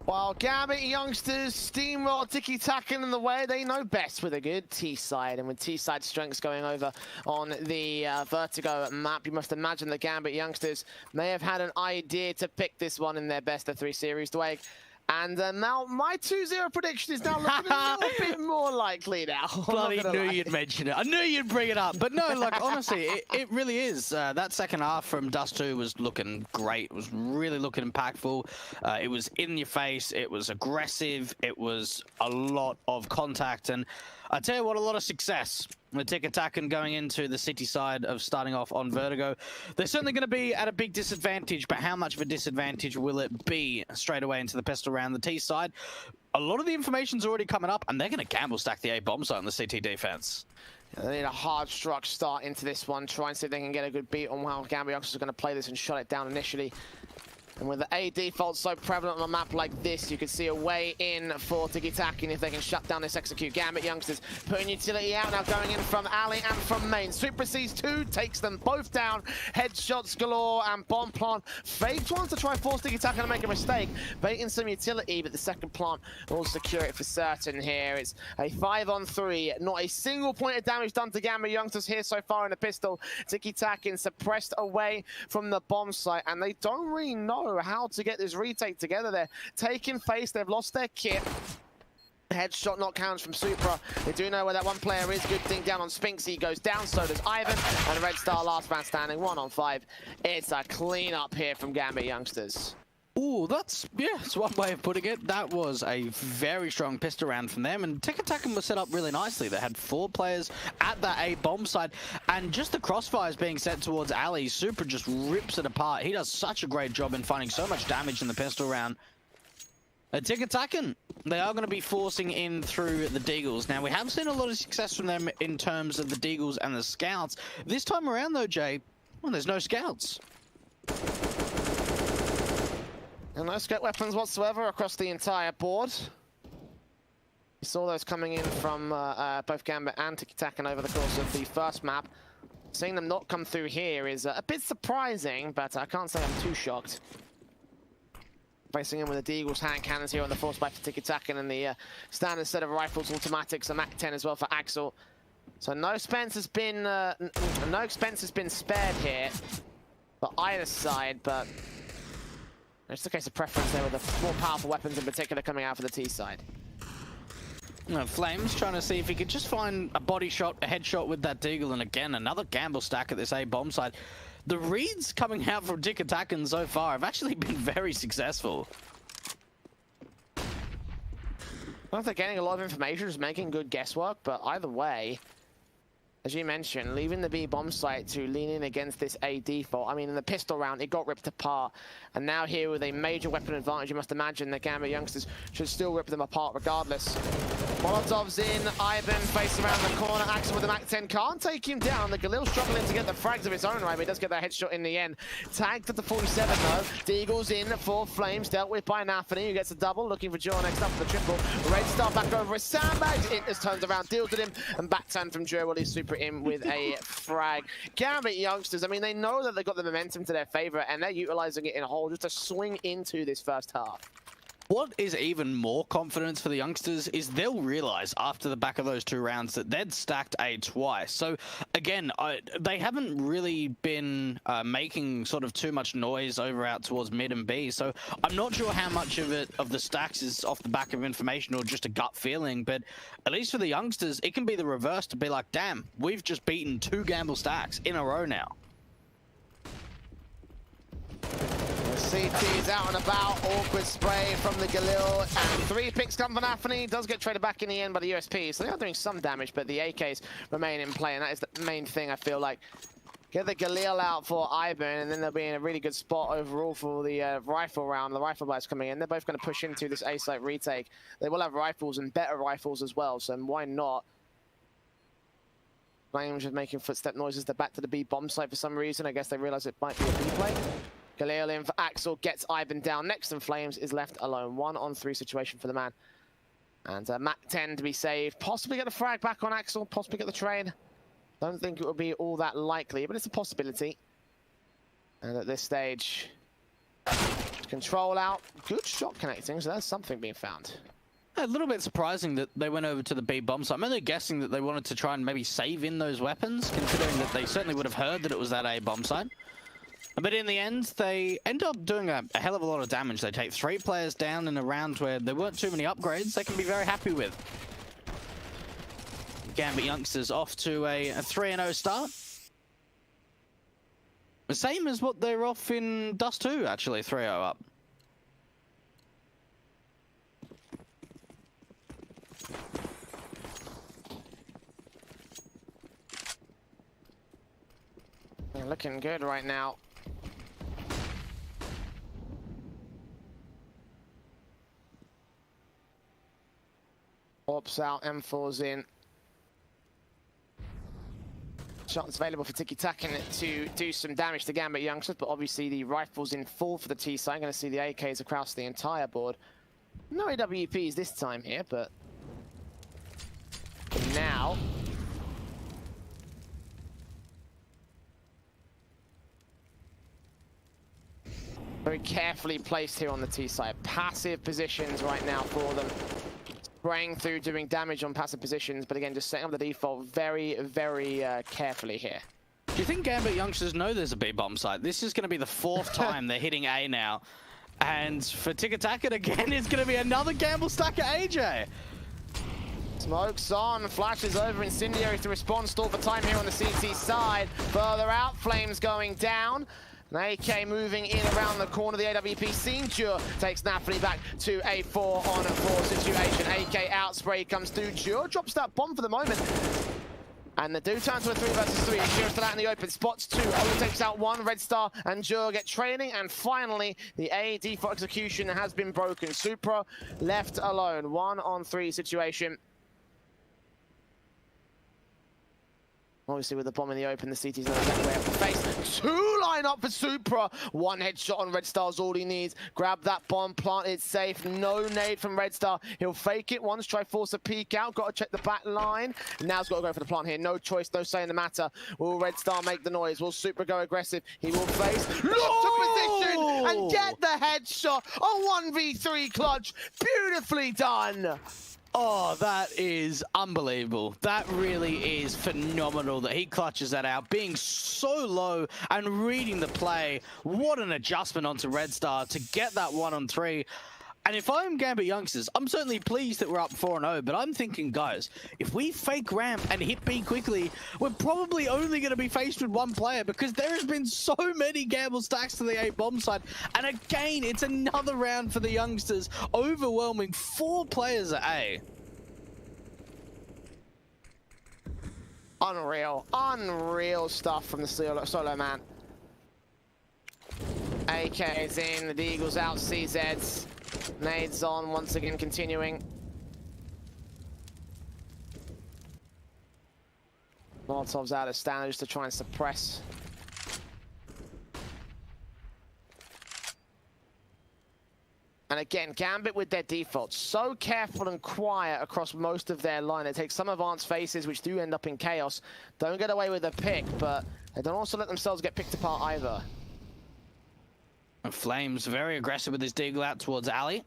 While Gambit youngsters steamroll Tikitakan in the way they know best with a good T-side. And with T-side strengths going over on the Vertigo map, you must imagine the Gambit youngsters may have had an idea to pick this one in their best of 3 series, Dwayne. And now my 2-0 prediction is now looking a little bit more likely now. Bloody knew you'd mention it. I knew you'd bring it up. But no, like, honestly, it really is. That second half from Dust 2 was looking great. It was really looking impactful. It was in your face. It was aggressive. It was a lot of contact. And I tell you what, a lot of success. The Tikitakan going into the city side of starting off on Vertigo. They're certainly going to be at a big disadvantage, but how much of a disadvantage will it be straight away into the pistol round? The T side, a lot of the information's already coming up, and they're going to gamble stack the A bomb site on the CT defense. Yeah, they need a hard struck start into this one, try and see if they can get a good beat on how Gambit youngsters are going to play this and shut it down initially. And with the A default so prevalent on a map like this, you can see a way in for Tikitakan if they can shut down this execute. Gambit youngsters putting utility out now, going in from alley and from main. Super Seas 2 takes them both down. Headshots galore and bomb plant faked one to try and force Tikitakan to make a mistake. Baiting some utility, but the second plant will secure it for certain here. It's a 5-on-3. Not a single point of damage done to Gambit youngsters here so far in the pistol. Tikitakan suppressed away from the bomb site, and they don't really know how to get this retake together. They're taking face, they've lost their kit. Headshot knockdowns from Supra. They do know where that one player is. Good thing down on Spinks. He goes down, so does Ivan. And Red Star last man standing, 1-on-5. It's a clean up here from Gambit youngsters. Ooh, that's one way of putting it. That was a very strong pistol round from them, and Tikitakan was set up really nicely. They had 4 players at that A bomb side, and just the crossfires being set towards Ali. Super just rips it apart. He does such a great job in finding so much damage in the pistol round. Tikitakan, they are going to be forcing in through the Deagles. Now, we have seen a lot of success from them in terms of the Deagles and the Scouts. This time around, though, Jay, well, there's no Scouts. And no scout weapons whatsoever across the entire board. You saw those coming in from both Gambit and Tikitakan over the course of the first map. Seeing them not come through here is a bit surprising, but I can't say I'm too shocked. Facing in with the Deagles hand cannons here on the force by for Tikitakan, and the standard set of rifles, automatics, a MAC-10 as well for Axel. So no expense has been spared here for either side, but it's a case of preference there with the more powerful weapons in particular coming out for the T side. Flames trying to see if he could just find a body shot, a headshot with that Deagle, and again, another gamble stack at this A bomb side. The reads coming out from Tikitakan so far have actually been very successful. I don't know if they're getting a lot of information, just making good guesswork, but either way, as you mentioned, leaving the B bomb site to lean in against this A default. I mean, in the pistol round, it got ripped apart. And now here with a major weapon advantage, you must imagine the Gambit youngsters should still rip them apart regardless. Molotov's in, Ivan facing around the corner, Axel with the MAC-10 can't take him down. The Galil struggling to get the frags of his own right, but he does get that headshot in the end. Tagged at the 47 though. Deagle's in for Flames, dealt with by Nafany, who gets a double, looking for Joe next up for the triple. Red Star back over his sandbags, it just turns around, deals with him, and back turn from Joe while he's super in with a frag. Gambit youngsters, I mean, they know that they've got the momentum to their favor, and they're utilizing it in a hole just to swing into this first half. What is even more confidence for the youngsters is they'll realize after the back of those 2 rounds that they'd stacked A twice. So again, they haven't really been making sort of too much noise over out towards mid and B. So I'm not sure how much of the stacks is off the back of information or just a gut feeling. But at least for the youngsters, it can be the reverse to be like, damn, we've just beaten 2 gamble stacks in a row now. CT's out and about, awkward spray from the Galil, and 3 picks come from Nafany. Does get traded back in the end by the USP, so they are doing some damage, but the AKs remain in play, and that is the main thing I feel like. Get the Galil out for Ivan, and then they'll be in a really good spot overall for the rifle round. The rifle blast coming in. They're both going to push into this A site retake. They will have rifles and better rifles as well, so why not? Flames just making footstep noises. They're back to the B bomb site for some reason. I guess they realize it might be a B play. Galil in for Axel, gets Ivan down next, and Flames is left alone. 1-on-3 situation for the man. And MAC-10 to be saved. Possibly get the frag back on Axel, possibly get the trade. Don't think it would be all that likely, but it's a possibility. And at this stage, Control out. Good shot connecting, so there's something being found. A little bit surprising that they went over to the B bomb, so I'm only guessing that they wanted to try and maybe save in those weapons, considering that they certainly would have heard that it was that A bomb site. But in the end, they end up doing a hell of a lot of damage. They take 3 players down in a round where there weren't too many upgrades they can be very happy with. Gambit youngsters off to a 3-0 start. The same as what they're off in Dust 2, actually, 3-0 up. They're looking good right now. Ops out, M4's in. Shots available for Tikitakan to do some damage to Gambit youngsters, but obviously the rifle's in full for the T side. Going to see the AKs across the entire board. No AWPs this time here, but now very carefully placed here on the T side. Passive positions right now for them. Spraying through, doing damage on passive positions, but again, just setting up the default very, very carefully here. Do you think Gambit youngsters know there's a B bomb site? This is going to be the 4th time they're hitting A now. And for Tikitakan again, it's going to be another gamble stack at AJ. Smokes on, flashes over, incendiary to respond, stall for time here on the CT side. Further out, flames going down. An AK moving in around the corner, the AWP scene. Jure takes Napoli back to a 4-on-4 situation. AK out, spray comes through. Jure drops that bomb for the moment. And the do turn to a 3 versus 3. Jure still out in the open, spots 2. Only takes out 1. Red Star and Jure get trailing. And finally, the A default execution has been broken. Supra left alone. 1-on-3 situation. Obviously, with the bomb in the open, the CT's not exactly way up the face. 2 line up for Supra. 1 headshot on Red Star's all he needs. Grab that bomb, plant it safe. No nade from Red Star. He'll fake it once, try force a peek out. Got to check the back line. Now he's got to go for the plant here. No choice, no say in the matter. Will Red Star make the noise? Will Supra go aggressive? He will face. Lock to position and get the headshot. A 1v3 clutch. Beautifully done. Oh, that is unbelievable. That really is phenomenal that he clutches that out. Being so low and reading the play. What an adjustment onto Red Star to get that 1-on-3. And if I'm Gambit youngsters, I'm certainly pleased that we're up 4-0, but I'm thinking, guys, if we fake ramp and hit B quickly, we're probably only going to be faced with 1 player because there has been so many gamble stacks to the A bomb side. And again, it's another round for the youngsters, overwhelming 4 players at A. Unreal, unreal stuff from the solo man. AK is in, the Eagles out, CZs. Nades on, once again continuing. Molotov's out of standards to try and suppress. And again, Gambit with their default, so careful and quiet across most of their line. It takes some advanced faces, which do end up in chaos. Don't get away with a pick, but they don't also let themselves get picked apart either. Flames very aggressive with his deagle out towards Ali.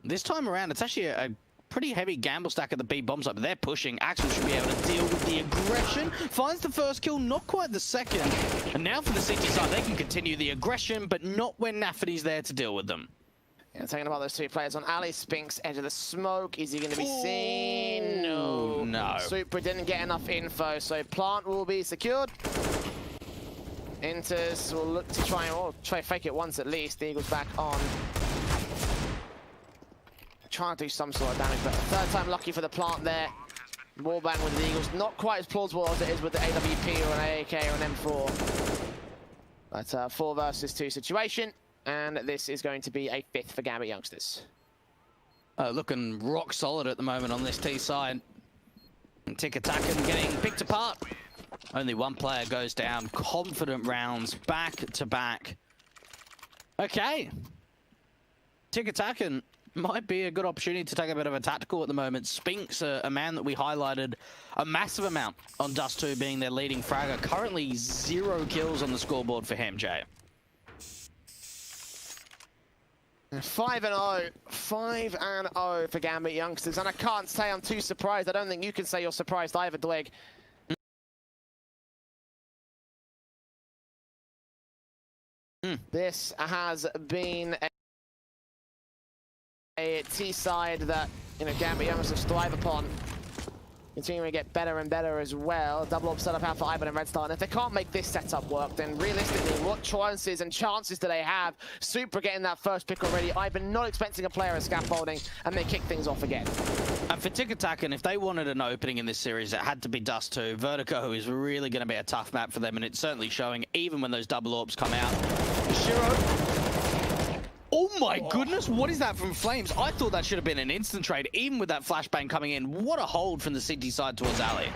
This time around, it's actually a pretty heavy gamble stack at the B bomb site, but they're pushing. Axel should be able to deal with the aggression. Finds the first kill, not quite the second. And now for the CT side, they can continue the aggression, but not when Nafferty's there to deal with them. Yeah, talking about those 2 players on Ali. Spinks, edge of the smoke. Is he going to be seen? No. No. Supra didn't get enough info, so plant will be secured. Inters will look to try fake it once at least. The Eagles back on. Trying to do some sort of damage, but 3rd time lucky for the plant there. Wallbang with the Eagles. Not quite as plausible as it is with the AWP or an AK or an M4. But 4 versus 2 situation. And this is going to be a 5th for Gambit youngsters. Looking rock solid at the moment on this T side. And Tikitakan getting picked apart. Only 1 player goes down. Confident rounds back to back. Okay. Tikitakan might be a good opportunity to take a bit of a tactical at the moment. Spinks, a man that we highlighted a massive amount on Dust 2 being their leading fragger. Currently 0 kills on the scoreboard for him, Jay. 5-0. 5-0 for Gambit youngsters. And I can't say I'm too surprised. I don't think you can say you're surprised either, Dweg. This has been a T-side that, Gambit youngsters thrive upon. Continuing to get better and better as well. Double up setup out for Ivan and Red Star. And if they can't make this setup work, then realistically, what chances do they have? Super getting that first pick already. Ivan not expecting a player as scaffolding, and they kick things off again. And for Tikitakan, if they wanted an opening in this series, it had to be Dust 2. Vertigo is really going to be a tough map for them, and it's certainly showing even when those double orbs come out. Shiro. Oh my goodness, what is that from Flames? I thought that should have been an instant trade, even with that flashbang coming in. What a hold from the CT side towards Ali.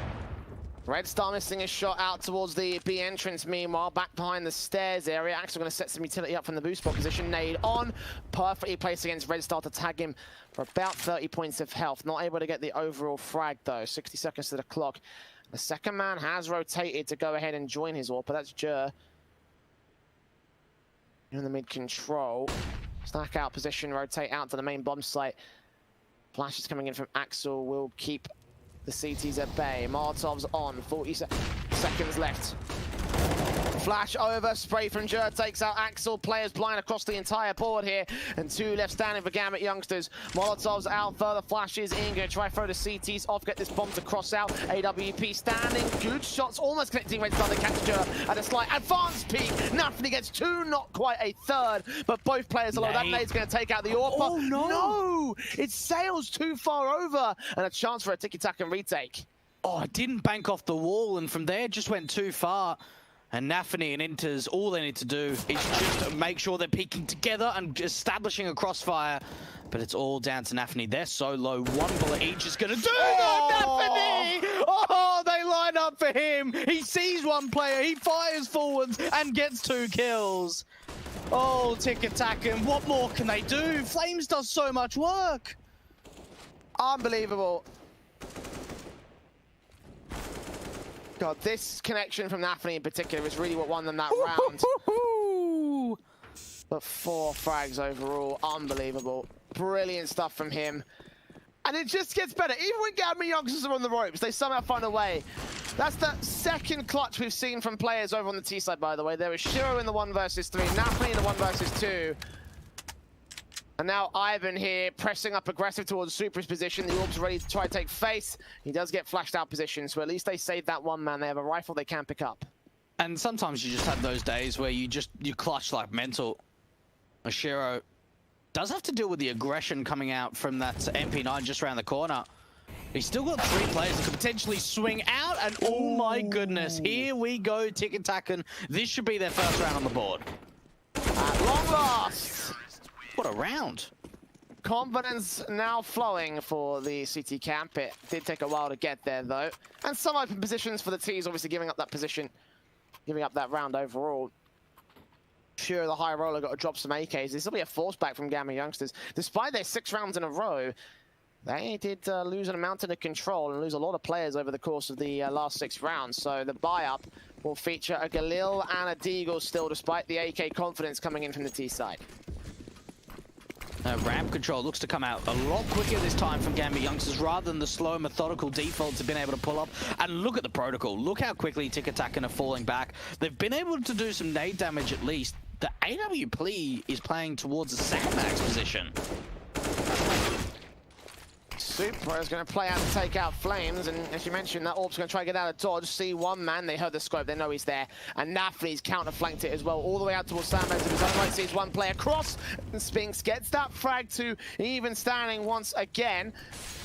Red Star missing a shot out towards the B entrance. Meanwhile, back behind the stairs area. Axel going to set some utility up from the boost spot position. Nade on. Perfectly placed against Red Star to tag him for about 30 points of health. Not able to get the overall frag, though. 60 seconds to the clock. The second man has rotated to go ahead and join his AWP, but that's Jer. In the mid control. Stack out position, rotate out to the main bomb site. Flashes coming in from Axel will keep the CTs at bay. Molotov's on, 40 seconds left. Flash over, spray from Jer takes out Axel. Players blind across the entire board here. And 2 left standing for Gambit youngsters. Molotov's out, further flashes in. Gonna try throw the CTs off, get this bomb to cross out. AWP standing, good shots, almost connecting Red Star to catch Jer at a slight advanced peak. Nothing gets 2, not quite a third. But both players alone. That nade's gonna take out the AWP. Oh no! No! It sails too far over. And a chance for a Tikitakan retake. Oh, it didn't bank off the wall, and from there just went too far. And Nafany and Inters, all they need to do is just make sure they're peeking together and establishing a crossfire. But it's all down to Nafany. They're so low. 1 bullet each is going to do that, Nafany! Oh, they line up for him. He sees one player. He fires forwards and gets 2 kills. Oh, Tikitakan, what more can they do? Flames does so much work. Unbelievable. God, this connection from Nafany in particular is really what won them that round. But 4 frags overall, unbelievable. Brilliant stuff from him. And it just gets better. Even when Gambit youngsters are on the ropes, they somehow find a way. That's the second clutch we've seen from players over on the T side, by the way. There was Shiro in the 1 versus 3, Nafany in the 1 versus 2. And now Ivan here, pressing up aggressive towards Supra's position. The Orb's ready to try to take face. He does get flashed out position, so at least they save that 1 man. They have a rifle they can pick up. And sometimes you just have those days where you clutch like mental. Ashiro does have to deal with the aggression coming out from that MP9 just around the corner. He's still got 3 players that could potentially swing out, and oh my goodness, here we go, Tikitakan. This should be their first round on the board. At long last. What a round. Confidence now flowing for the CT camp. It did take a while to get there, though. And some open positions for the T's, obviously giving up that position, giving up that round overall. Sure, the high roller got to drop some AKs. This will be a force back from Gambit youngsters. Despite their 6 rounds in a row, they did lose an amount of control and lose a lot of players over the course of the last 6 rounds. So the buy-up will feature a Galil and a Deagle still, despite the AK confidence coming in from the T side. Ramp control looks to come out a lot quicker this time from Gambit youngsters rather than the slow methodical defaults have been able to pull up. And look at the protocol. Look how quickly Tikitakan are falling back. They've been able to do some nade damage at least. The AWP is playing towards the Sandmax position. Super is going to play out to take out Flames, and as you mentioned, that Orb's going to try to get out of dodge. See 1 man, they heard the scope, they know he's there. And Nafany's counter-flanked it as well, all the way out towards Sandmax. To his own right, sees 1 player cross, and Spinks gets that frag to even standing once again.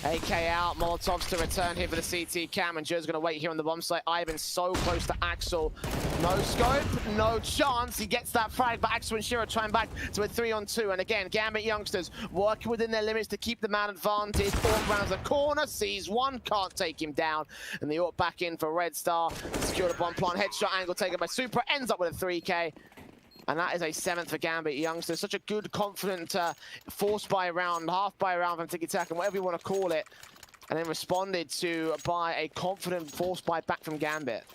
AK out, Molotovs to return here for the CT cam, and Joe's going to wait here on the bomb site. Ivan so close to Axel. No scope, no chance. He gets that frag, but Axel and Shiro trying back to a 3-on-2. And again, Gambit youngsters working within their limits to keep the man advantage. Orb rounds the corner, sees 1, can't take him down. And the Orb back in for Red Star. Secured a bomb plant, headshot angle taken by Super, ends up with a 3K. And that is a 7th for Gambit youngsters. Such a good, confident force buy round, half buy round from Tikitakan, whatever you want to call it. And then responded to by a confident force buy back from Gambit.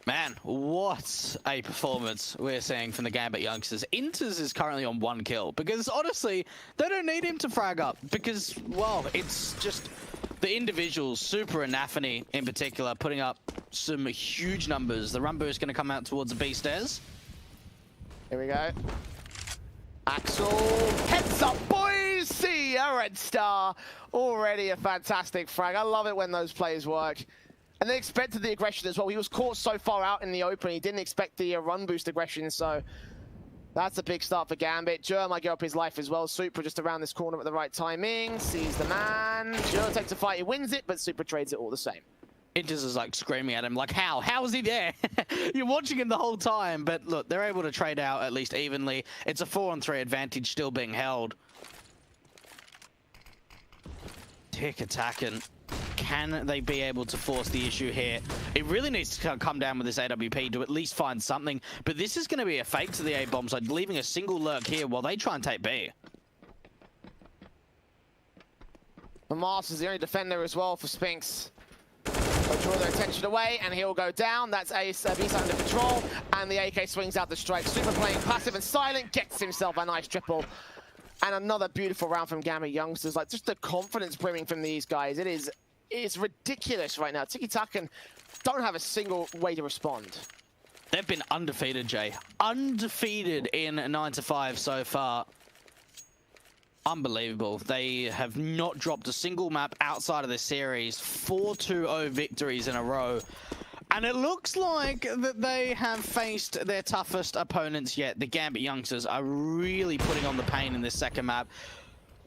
Man, what a performance we're seeing from the Gambit youngsters. Inters is currently on 1 kill because honestly, they don't need him to frag up because, well, it's just the individuals, Super and Nafany in particular, putting up some huge numbers. The Rumbo is going to come out towards the B stairs. Here we go. Axel, heads up, boys! See a red star. Already a fantastic frag. I love it when those plays work. And they expected the aggression as well. He was caught so far out in the open, he didn't expect the run boost aggression, so that's a big start for Gambit. Jur might give up his life as well. Super just around this corner at the right timing, sees the man. Jur takes a fight, he wins it, but Super trades it all the same. Inters is like screaming at him, like, how? How is he there? You're watching him the whole time, but look, they're able to trade out at least evenly. It's a 4-on-3 advantage still being held. Tikitakan. Can they be able to force the issue here? It really needs to come down with this AWP to at least find something. But this is going to be a fake to the A bomb side, leaving a single lurk here while they try and take B. Mars is the only defender as well for Spinks. They'll draw their attention away, and he'll go down. That's Ace Beast under control, and the AK swings out the strike. Super playing passive and silent, gets himself a nice triple. And another beautiful round from Gambit youngsters. Like, just the confidence brimming from these guys. It's ridiculous right now. Tikitakan don't have a single way to respond. They've been undefeated, Jay. Undefeated in 9-5 so far. Unbelievable. They have not dropped a single map outside of this series. 4-2-0 victories in a row. And it looks like that they have faced their toughest opponents yet. The Gambit youngsters are really putting on the pain in this second map.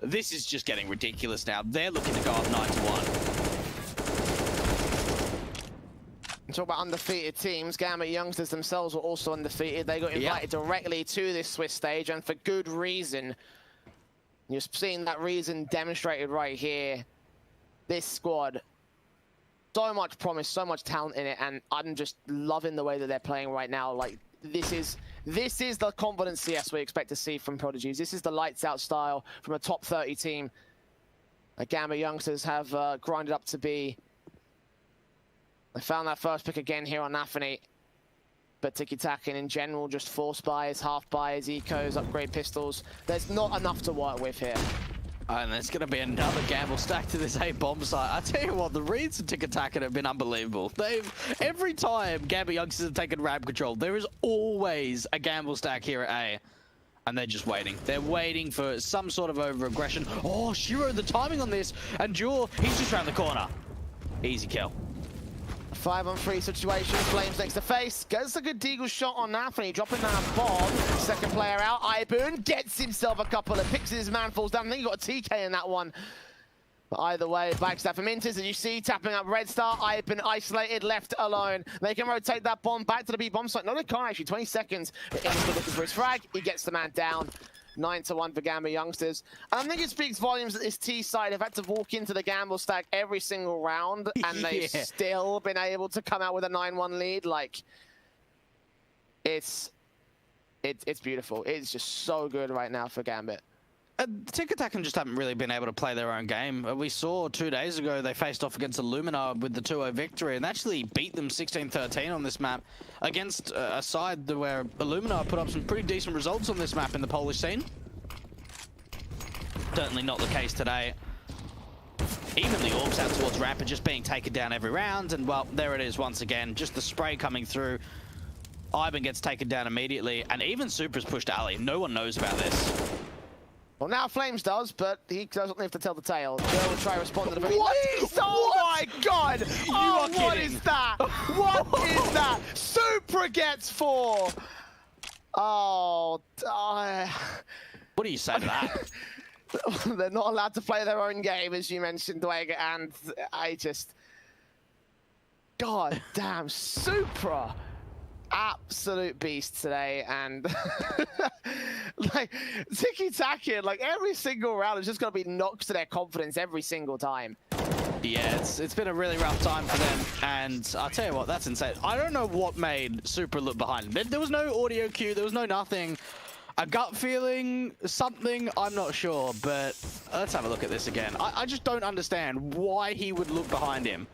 This is just getting ridiculous now. They're looking to go up 9-1. Talk about undefeated teams. Gambit youngsters themselves were also undefeated. They got invited directly to this Swiss stage, and for good reason. You're seeing that reason demonstrated right here. This squad, so much promise, so much talent in it, and I'm just loving the way that they're playing right now. Like, this is the confidence CS we expect to see from Prodigies. This is the lights out style from a top 30 team that Gambit youngsters have grinded up to be. They found that first pick again here on Nafany. But Tikitakan in general, just force buys, half buys, ecos, upgrade pistols. There's not enough to work with here. And there's going to be another gamble stack to this A bomb site. I tell you what, the reads of Tikitakan have been unbelievable. Every time Gambit youngsters have taken ramp control, there is always a gamble stack here at A. And they're just waiting. They're waiting for some sort of over-aggression. Oh, Shiro, the timing on this. And Jewel, he's just around the corner. Easy kill. 5-on-3 situation, Flames next to face. Gets a good deagle shot on Nafany, dropping down a bomb. Second player out, Ibun gets himself a couple of picks. His man falls down. I think he got a TK in that one. But either way, backstab from Inters, as you see, tapping up Red Star. Ibun isolated, left alone. They can rotate that bomb back to the B bomb site. No, they can't actually. 20 seconds. Inters looking for his frag. He gets the man down. 9-1 for Gambit youngsters. And I think it speaks volumes that this T side have had to walk into the gamble stack every single round, and they've still been able to come out with a 9-1 lead. Like, it's beautiful. It's just so good right now for Gambit. Tikitakan just haven't really been able to play their own game. We saw 2 days ago they faced off against Illumina with the 2-0 victory and actually beat them 16-13 on this map against a side where Illumina put up some pretty decent results on this map in the Polish scene. Certainly not the case today. Even the Orcs out towards ramp are just being taken down every round, and well, there it is once again. Just the spray coming through. Ivan gets taken down immediately, and even Supra's pushed Ali. No one knows about this. Well, now Flames does, but he doesn't live to tell the tale. Joe will try to respond to the very... Oh my god! Oh, what is that? What is that? Supra gets 4! Oh, what do you say to that? They're not allowed to play their own game, as you mentioned, Dwayne, and I just... God damn, Supra! Absolute beast today, and like Tikitakan, like every single round is just going to be knocks to their confidence every single time. Yeah, it's been a really rough time for them, and I'll tell you what, that's insane. I don't know what made Super look behind him. There was no audio cue, there was no nothing. A gut feeling, something, I'm not sure, but let's have a look at this again. I just don't understand why he would look behind him.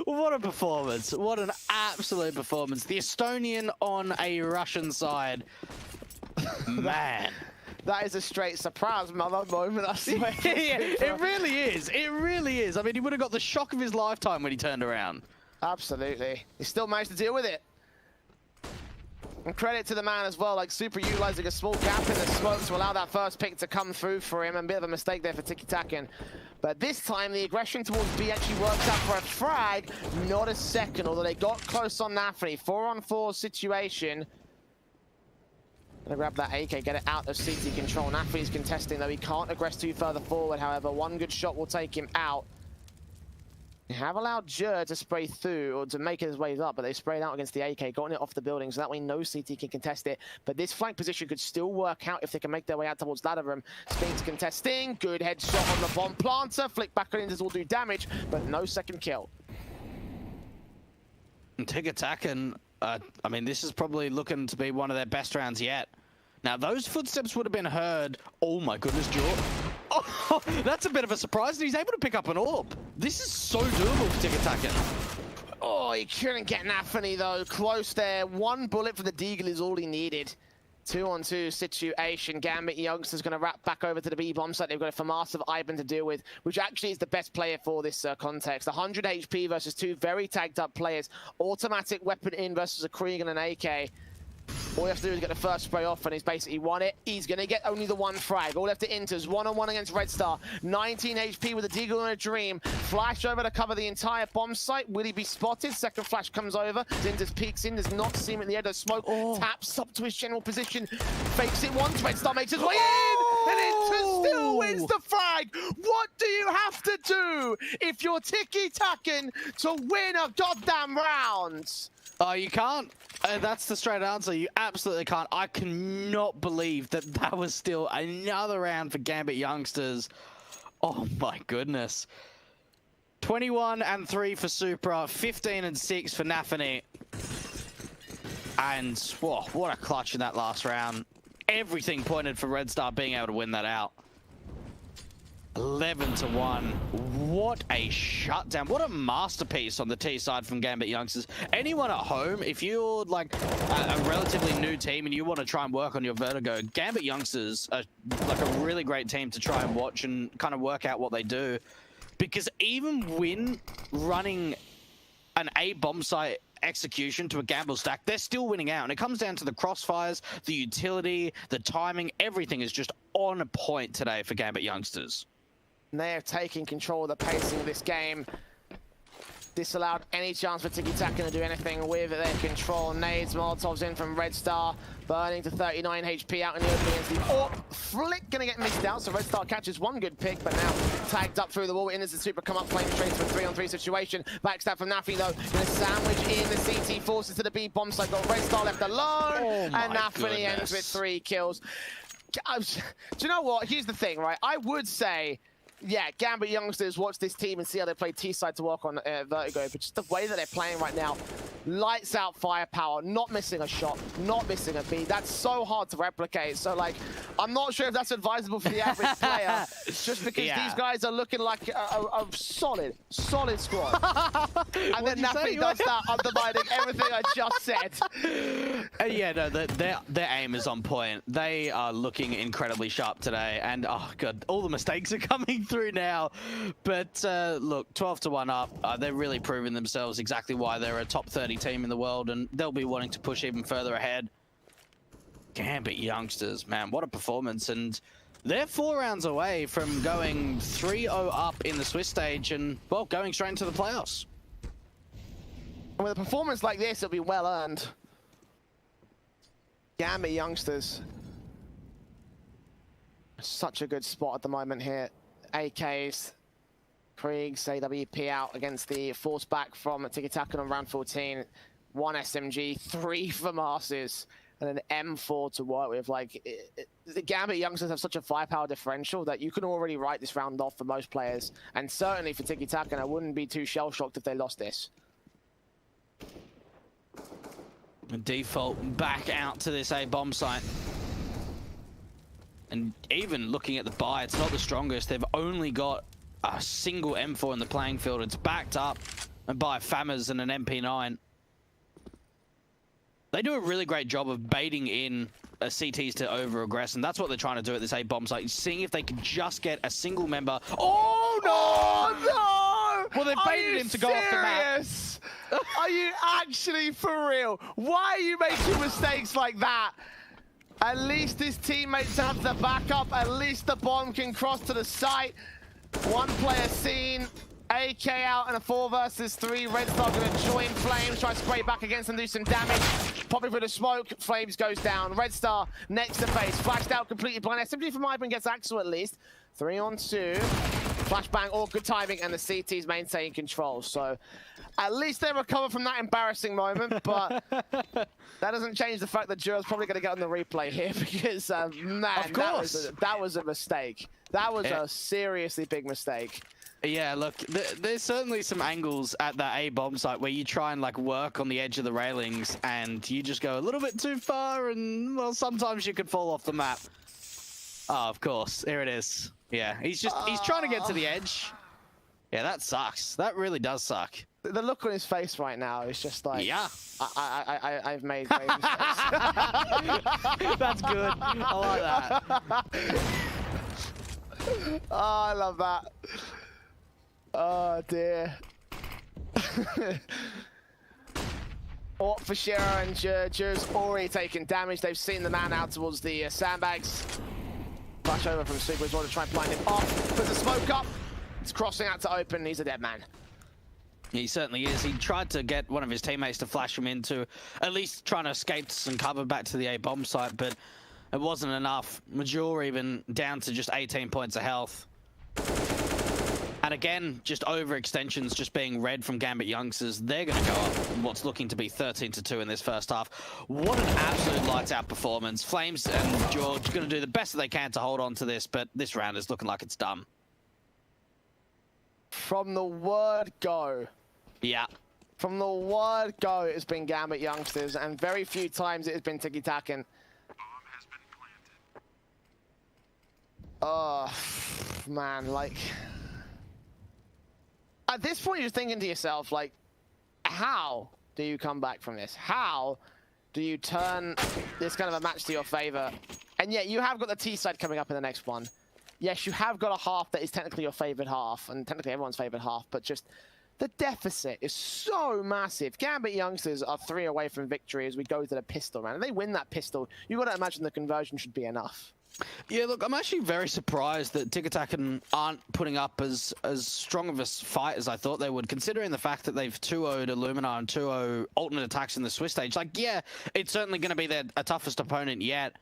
What a performance. What an absolute performance. The Estonian on a Russian side. Man. That is a straight surprise moment, I swear. Yeah, it really is. It really is. I mean, he would have got the shock of his lifetime when he turned around. Absolutely. He still managed to deal with it. And credit to the man as well, like super utilizing a small gap in the smoke to allow that first pick to come through for him. A bit of a mistake there for Tikitakan. But this time, the aggression towards B actually works out for a frag, not a second, although they got close on Nafri. 4-on-4 situation. Gonna grab that AK, get it out of CT control. Nafri's contesting, though he can't aggress too further forward. However, one good shot will take him out. They have allowed Jer to spray through, or to make his ways up, but they sprayed out against the AK, gotten it off the building, so that way no CT can contest it. But this flank position could still work out if they can make their way out towards ladder room. Spinks contesting, good headshot on the bomb planter, flick back on this will do damage, but no second kill. Tikitakan, I mean, this is probably looking to be one of their best rounds yet. Now, those footsteps would have been heard. Oh my goodness, Jor. Oh, that's a bit of a surprise, and he's able to pick up an orb. This is so doable for Tikitakan. Oh, he couldn't get Nafani though. Close there. One bullet for the Deagle is all he needed. 2-on-2 situation. Gambit youngster's going to wrap back over to the B bomb site. They've got a massive Ivan to deal with, which actually is the best player for this context. 100 HP versus two very tagged up players. Automatic weapon in versus a Krieg and an AK. All you have to do is get the first spray off, and he's basically won it. He's going to get only the one frag. All left to Inters, one-on-one against Red Star. 19 HP with a Deagle and a Dream. Flash over to cover the entire bomb site. Will he be spotted? Second flash comes over. Inters peeks in, does not see him at the edge of smoke. Taps up to his general position. Fakes it once. Red Star makes his way in, and Inters still wins the frag. What do you have to do if you're Tikitakan to win a goddamn round? Oh, you can't. That's the straight answer. You absolutely can't. I cannot believe that that was still another round for Gambit youngsters. Oh my goodness. 21-3 for Supra, 15-6 for Nafani. And whoa, what a clutch in that last round. Everything pointed for Red Star being able to win that out. 11-1. What a shutdown. What a masterpiece on the T side from Gambit youngsters. Anyone at home, if you're like a relatively new team and you want to try and work on your vertigo, Gambit youngsters are like a really great team to try and watch and kind of work out what they do. Because even when running an A bomb site execution to a gamble stack, they're still winning out. And it comes down to the crossfires, the utility, the timing. Everything is just on point today for Gambit youngsters. And they have taken control of the pacing of this game. Disallowed any chance for Tikitakan to do anything with their control. Nades, Molotovs in from Red Star. Burning to 39 HP out in the opening against the AWP. Flick gonna get missed out, so Red Star catches one good pick, but now tagged up through the wall. Inners and Super come up playing straight to a 3-on-3 situation. Backstab from Nafi though. Gonna sandwich in the CT forces to the B bomb site. Got Red Star left alone. And Nafi ends with 3 kills. Do you know what? Here's the thing, right? I would say, yeah, Gambit youngsters watch this team and see how they play T-side to work on Vertigo, but just the way that they're playing right now, lights out firepower, not missing a shot, not missing a beat. That's so hard to replicate. So, like, I'm not sure if that's advisable for the average player, just because these guys are looking like a solid squad. And then Nafi does that, undermining everything I just said. Yeah, no, their aim is on point. They are looking incredibly sharp today, and oh god, all the mistakes are coming through now. But look, 12-1 up. They're really proving themselves exactly why they're a top 30 team in the world, and they'll be wanting to push even further ahead. Gambit youngsters, man, what a performance. And they're 4 rounds away from going 3-0 up in the Swiss stage and, well, going straight into the playoffs. And with a performance like this, it'll be well earned. Gambit youngsters. Such a good spot at the moment here. AKs, Kriegs, AWP out against the force back from Tikitakan on round 14. 1 SMG, 3 for Masters, and an M4 to work with. Like, the Gambit youngsters have such a firepower differential that you can already write this round off for most players. And certainly for Tikitakan, I wouldn't be too shell-shocked if they lost this. Default back out to this A bomb site. And even looking at the buy, it's not the strongest. They've only got a single M4 in the playing field. It's backed up. and buy FAMAs and an MP9. They do a really great job of baiting in CTs to over-aggress, and that's what they're trying to do at this A bomb site, seeing if they can just get a single member. Oh, no! Well, they baited him to go off the map. Are you actually for real? Why are you making mistakes like that? At least his teammates have the backup. At least the bomb can cross to the site. One player seen. AK out in a 4 versus 3. Red Star going to join Flames, try to spray back against them, do some damage. Popping through the smoke, Flames goes down. Red Star next to face, flashed out, completely blind. Simply from Ivan gets Axel at least. 3 on 2. Flashbang, all good timing, and the CT's maintaining control. So at least they recover from that embarrassing moment, but that doesn't change the fact that Jura's probably going to get on the replay here because, man, that was a mistake. That was a seriously big mistake. Yeah, look, there's certainly some angles at that A bomb site where you try and like work on the edge of the railings and you just go a little bit too far and, well, sometimes you could fall off the map. Oh, of course, here it is. Yeah, he's trying to get to the edge. Yeah, that sucks. That really does suck. The look on his face right now is just like, yeah, I've made grave mistakes. That's good. I like that. Oh, I love that. Oh dear. Orc for Shiro and Jur's already taken damage. They've seen the man out towards the sandbags. Flash over from Super as well to try and blind him off. Puts the smoke up. It's crossing out to open. He's a dead man. He certainly is. He tried to get one of his teammates to flash him into at least trying to escape some cover back to the A bomb site, but it wasn't enough. Major even down to just 18 points of health. And again, just overextensions just being read from Gambit youngsters. They're going to go up what's looking to be 13-2 in this first half. What an absolute lights-out performance. Flames and George going to do the best that they can to hold on to this, but this round is looking like it's done. From the word go. Yeah. From the word go, it's been Gambit youngsters, and very few times it has been Tikitakan. Oh, man, like... At this point, you're thinking to yourself, like, how do you come back from this? How do you turn this kind of a match to your favor? And yet, you have got the T side coming up in the next one. Yes, you have got a half that is technically your favorite half, and technically everyone's favorite half, but just the deficit is so massive. Gambit youngsters are 3 away from victory as we go to the pistol round. And they win that pistol, you've got to imagine the conversion should be enough. Yeah, look, I'm actually very surprised that Tikitakan aren't putting up as strong of a fight as I thought they would, considering the fact that they've 2-0'd Illumina and 2-0 alternate attacks in the Swiss stage. Like, yeah, it's certainly going to be their toughest opponent yet,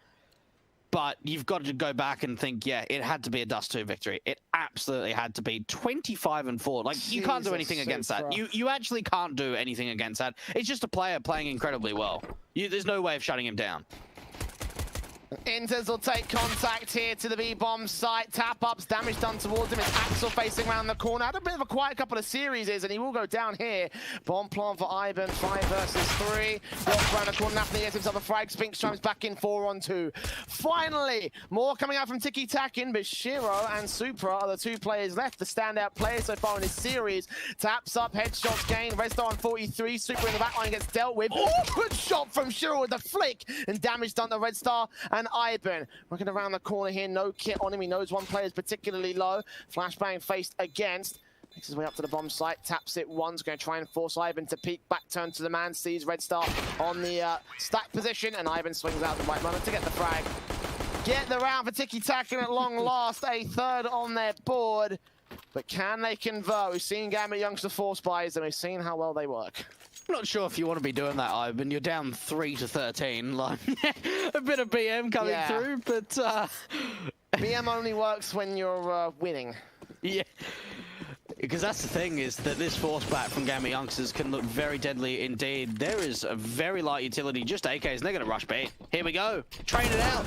but you've got to go back and think, yeah, it had to be a Dust 2 victory. It absolutely had to be 25-4. Like, Jesus, you can't do anything against that. You actually can't do anything against that. It's just a player playing incredibly well. There's no way of shutting him down. Inters will take contact here to the B-bomb site. Tap-ups, damage done towards him. It's Axel facing around the corner. Had a bit of a quiet couple of series, and he will go down here. Bomb plant for Ivan, 5 versus 3. Walks around the corner, Nathan gets himself a frag. Spinks chimes back in 4 on 2. Finally, more coming out from Tikitakan, but Shiro and Supra are the 2 players left. The standout players so far in this series. Taps up, headshots gained. Red Star on 43. Supra in the backline gets dealt with. Oh, good shot from Shiro with the flick, and damage done to Red Star and Ivan. Looking around the corner here, no kit on him. He knows one player is particularly low. Flashbang faced against. Makes his way up to the bomb site, taps it once, going to try and force Ivan to peek, back turn to the man, sees Red Star on the stack position, and Ivan swings out the right moment to get the frag. Get the round for Tikitakan at long last, a 3rd on their board. But can they convert? We've seen Gambit youngster force buys, and we've seen how well they work. I'm not sure if you want to be doing that, Ivan. You're down 3-13. Like, a bit of BM coming through, but... BM only works when you're winning. Yeah. Because that's the thing, is that this force back from Gambit youngsters can look very deadly indeed. There is a very light utility, just AKs, and they're going to rush B. Here we go. Train it out.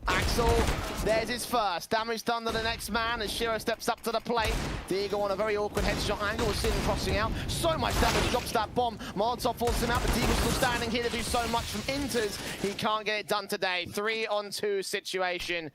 Axel, there's his first. Damage done to the next man as Shiro steps up to the plate. Deagle on a very awkward headshot angle. We'll see him crossing out. So much damage, drops that bomb. Molotov forces him out, but Deagle's still standing here to do so much from Inters. He can't get it done today. 3 on 2 situation.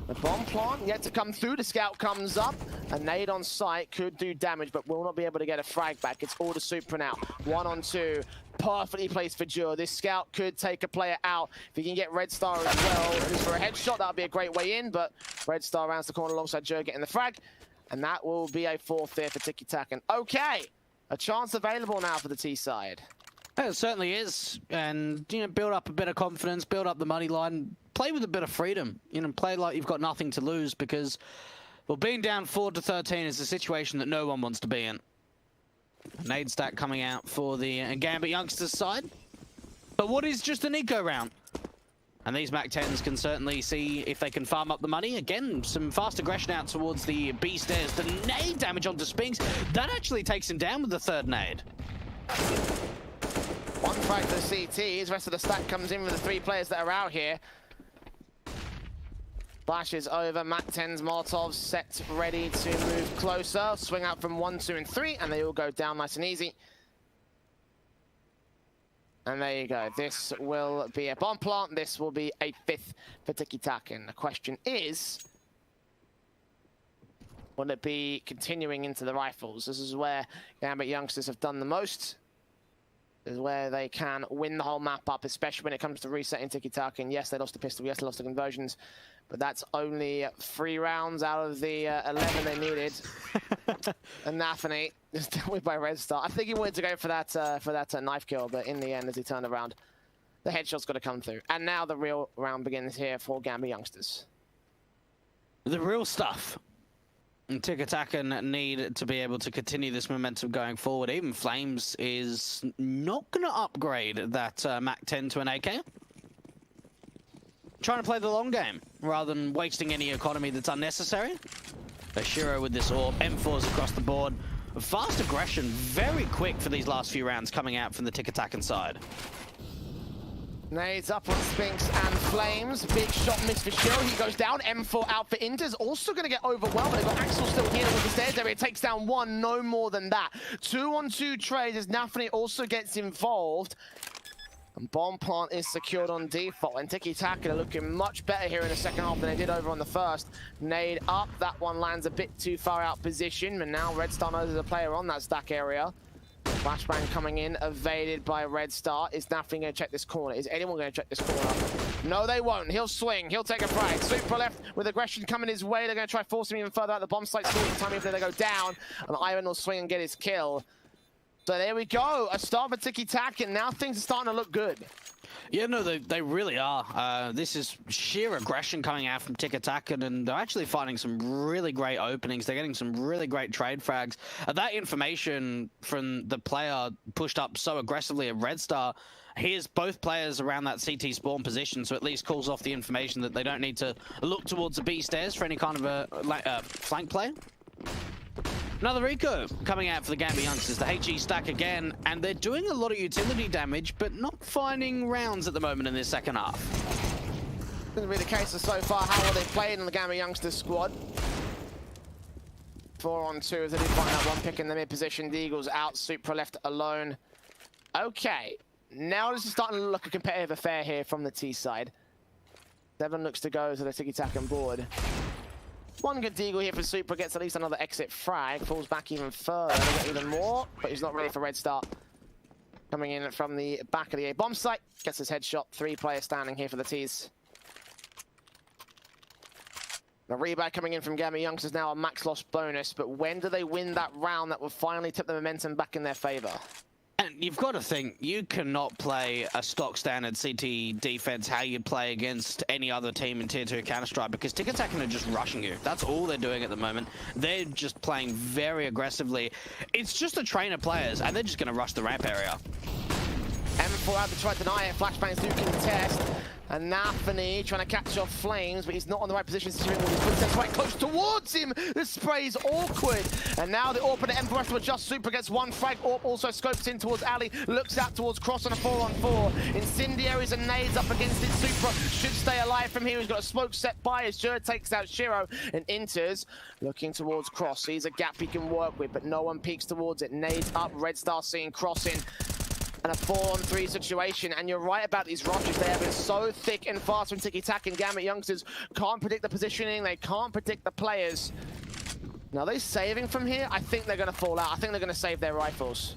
The bomb plant yet to come through. The scout comes up. A nade on site could do damage, but will not be able to get a frag back. It's all the Supra now. 1-on-2. Perfectly placed for Jure. This scout could take a player out. If he can get Red Star as well, just for a headshot, that would be a great way in, but Red Star rounds the corner alongside Jure getting the frag. And that will be a 4th there for Tikitakan. Okay, a chance available now for the T side. It certainly is, and build up a bit of confidence, build up the money line, play with a bit of freedom. Play like you've got nothing to lose because, well, being down 4-13 is a situation that no one wants to be in. Nade stack coming out for the Gambit youngsters side, but what is just an eco round? And these MAC-10s can certainly see if they can farm up the money. Again, some fast aggression out towards the B stairs. The nade damage onto Spinks, that actually takes him down with the 3rd nade. One frag to the CTs, rest of the stack comes in with the 3 players that are out here. Flashes over, MAC-10s, Molotovs set ready to move closer. Swing out from 1, 2, and 3, and they all go down nice and easy. And there you go. This will be a bomb plant. This will be a 5th for Tikitakan. The question is, will it be continuing into the rifles? This is where Gambit youngsters have done the most. This is where they can win the whole map up, especially when it comes to resetting Tikitakan. Yes, they lost the pistol. Yes, they lost the conversions. But that's only 3 rounds out of the 11 they needed. And Nathany is dealt with by Red Star. I think he wanted to go for that knife kill, but in the end, as he turned around, the headshot's got to come through. And now the real round begins here for Gambit youngsters. The real stuff. And Tikitakan need to be able to continue this momentum going forward. Even Flames is not going to upgrade that MAC-10 to an AK. Trying to play the long game rather than wasting any economy that's unnecessary. Shiro with this orb, M4s across the board. Fast aggression, very quick for these last few rounds coming out from the Tikitakan side. Nades up on Spinks and Flames. Big shot missed for Shiro. He goes down. M4 out for Inters. Also going to get overwhelmed. They've got Axel still here with the stairs area. It takes down 1, no more than that. 2-on-2 trades as Nathany also gets involved. And bomb plant is secured on default. And Tikitakan are looking much better here in the second half than they did over on the first. Nade up. That one lands a bit too far out position. And now Red Star knows there's a player on that stack area. Flashbang coming in, evaded by Red Star. Is Nathany going to check this corner? Is anyone going to check this corner? No, they won't. He'll swing. He'll take a frag. Super left with aggression coming his way. They're going to try to force him even further out the bomb site. Time even they go down. And Iron will swing and get his kill. So there we go. A start for Tikitakan. Now things are starting to look good. Yeah, no, they really are. This is sheer aggression coming out from Tikitakan, and they're actually finding some really great openings. They're getting some really great trade frags. That information from the player pushed up so aggressively at Red Star, here's both players around that CT spawn position, so at least calls off the information that they don't need to look towards the B stairs for any kind of a flank play. Another eco coming out for the Gambit youngsters, the HE stack again, and they're doing a lot of utility damage, but not finding rounds at the moment in this second half. Doesn't be the case of so far how well they've played in the Gambit youngsters squad. 4-on-2 as they did find that one pick in the mid position. The Eagles out, Supra left alone. Okay, now this is starting to look a competitive affair here from the T side. 7 looks to go to the Tikitakan board. One good deagle here for Supra, gets at least another exit frag, falls back even further, get even more, but he's not ready for Red Star. Coming in from the back of the A bomb site, gets his headshot. 3 players standing here for the T's. The rebound coming in from Gambit youngsters now a max loss bonus, but when do they win that round that will finally tip the momentum back in their favor? And you've got to think, you cannot play a stock standard CT defense how you play against any other team in Tier 2 Counter-Strike, because Tikitakan are just rushing you. That's all they're doing at the moment. They're just playing very aggressively. It's just a train of players, and they're just going to rush the ramp area. M4 out to try to deny it. Flashbangs do contest. And Nathany trying to catch off Flames, but he's not on the right position. Steering with his footsteps right close towards him. The spray's awkward. And now the AWP and the M4 has to adjust. Super gets 1 frag. AWP also scopes in towards Ali. Looks out towards Cross on a 4-on-4. Incendiaries and nades up against it. Supra should stay alive from here. He's got a smoke set by as Jure takes out Shiro and enters. Looking towards Cross. Sees a gap he can work with, but no one peeks towards it. Nades up. Red Star seeing Cross in. and a 4-on-3 situation. And you're right about these rushes. They have been so thick and fast from Tikitakan. Gambit youngsters can't predict the positioning. They can't predict the players. Now, are they saving from here? I think they're going to fall out. I think they're going to save their rifles.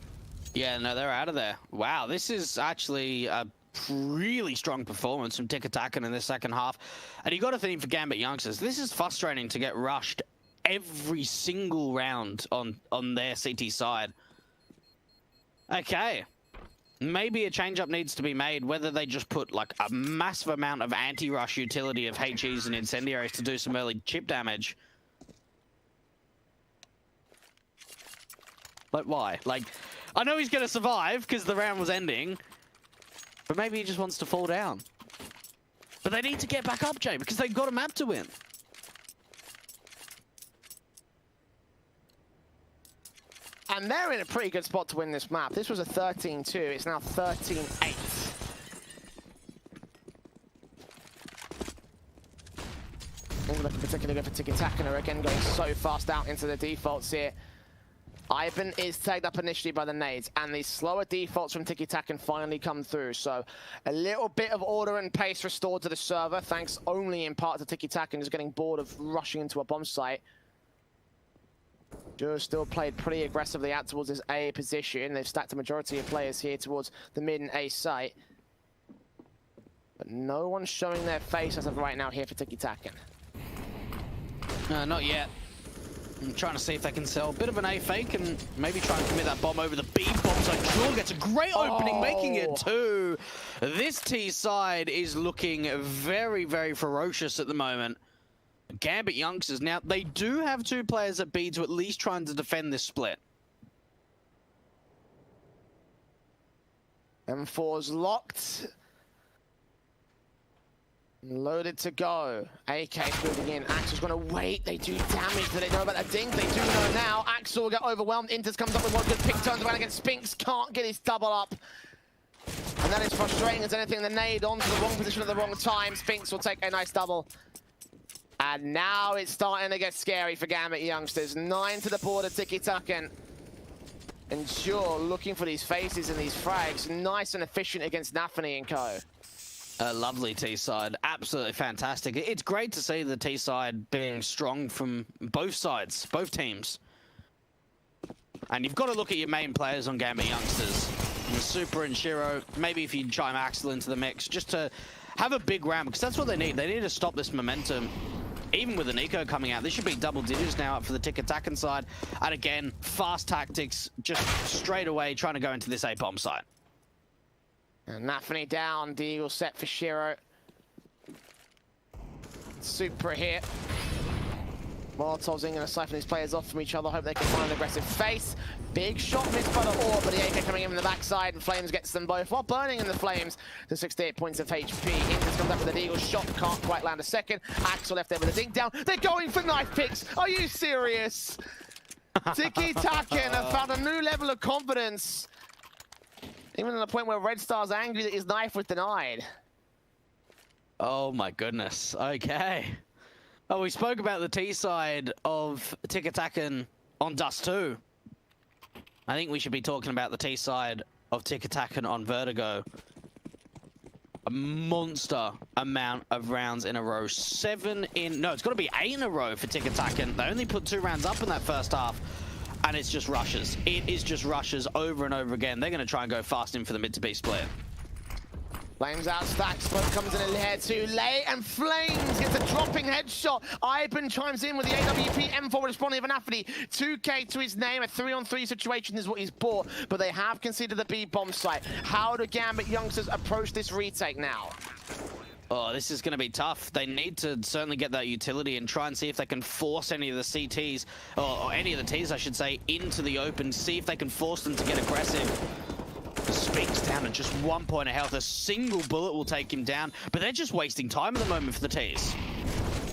Yeah, no, they're out of there. Wow, this is actually a really strong performance from Tikitakan in the second half. And you got to think for Gambit youngsters, this is frustrating to get rushed every single round on their CT side. Okay. Maybe a change-up needs to be made, whether they just put like a massive amount of anti-rush utility of HEs and incendiaries to do some early chip damage. Like, why? Like, I know he's going to survive because the round was ending, but maybe he just wants to fall down. But they need to get back up, Jay, because they've got a map to win. And they're in a pretty good spot to win this map. This was a 13-2. It's now 13-8. Things looking particularly good for Tikitakan, are again going so fast out into the defaults here. Ivan is tagged up initially by the nades, and the slower defaults from Tikitakan finally come through. So a little bit of order and pace restored to the server, thanks only in part to Tikitakan, who's getting bored of rushing into a bomb site. Duo still played pretty aggressively out towards his A position. They've stacked a majority of players here towards the mid and A site. But no one's showing their face as of right now here for Tikitakan. Not yet. I'm trying to see if they can sell a bit of an A fake and maybe try and commit that bomb over the B bomb zone. Jewel gets a great opening, making it 2. This T side is looking very, very ferocious at the moment. Gambit youngsters, now they do have 2 players at B to at least trying to defend this split. M4's locked. Loaded to go. AK's moving in. Axel's going to wait. They do damage. Do they know about that dink? They do know now. Axel will get overwhelmed. Inters comes up with one good pick. Turns around against Spinks. Can't get his double up. And that is frustrating as anything. The nade onto the wrong position at the wrong time. Spinks will take a nice double. And now it's starting to get scary for Gambit youngsters. 9 to the board of Tikitakan. And Jewel looking for these faces and these frags. Nice and efficient against Nafany and co. A lovely T-side, absolutely fantastic. It's great to see the T-side being strong from both sides, both teams. And you've got to look at your main players on Gambit youngsters. The Super and Shiro, maybe if you chime Axel into the mix, just to have a big round, because that's what they need. They need to stop this momentum. Even with an eco coming out, this should be double digits now up for the Tikitakan side. And again, fast tactics, just straight away trying to go into this A-bomb site. And Nafany down, Deagle set for Shiro. Super hit. Molotov's going to siphon these players off from each other. Hope they can find an aggressive face. Big shot missed by the orb, but the AK coming in from the backside, and Flames gets them both while burning in the Flames to 68 points of HP. Inters comes up with a Deagle shot, can't quite land a second. Axel left there with a dink down. They're going for knife picks. Are you serious? Tikitakan have found a new level of confidence. Even to the point where Red Star's angry that his knife was denied. Oh my goodness. Okay. Oh, we spoke about the T side of Tikitakan on Dust 2. I think we should be talking about the T side of Tikitakan on Vertigo. A monster amount of rounds in a row. 7 in... No, it's got to be 8 in a row for Tikitakan. They only put 2 rounds up in that first half. And it's just rushes. It is just rushes over and over again. They're going to try and go fast in for the mid to B split. Flames out, stack, smoke comes in here too late, and Flames gets a dropping headshot. Ivan chimes in with the AWP, M4 responding of Nafany. 2K to his name, a 3-on-3 situation is what he's bought, but they have conceded the B bomb site. How do Gambit youngsters approach this retake now? Oh, this is going to be tough. They need to certainly get that utility and try and see if they can force any of the CTs, or any of the Ts, I should say, into the open. See if they can force them to get aggressive. Speaks down at just 1 point of health. A single bullet will take him down, but they're just wasting time at the moment for the Ts.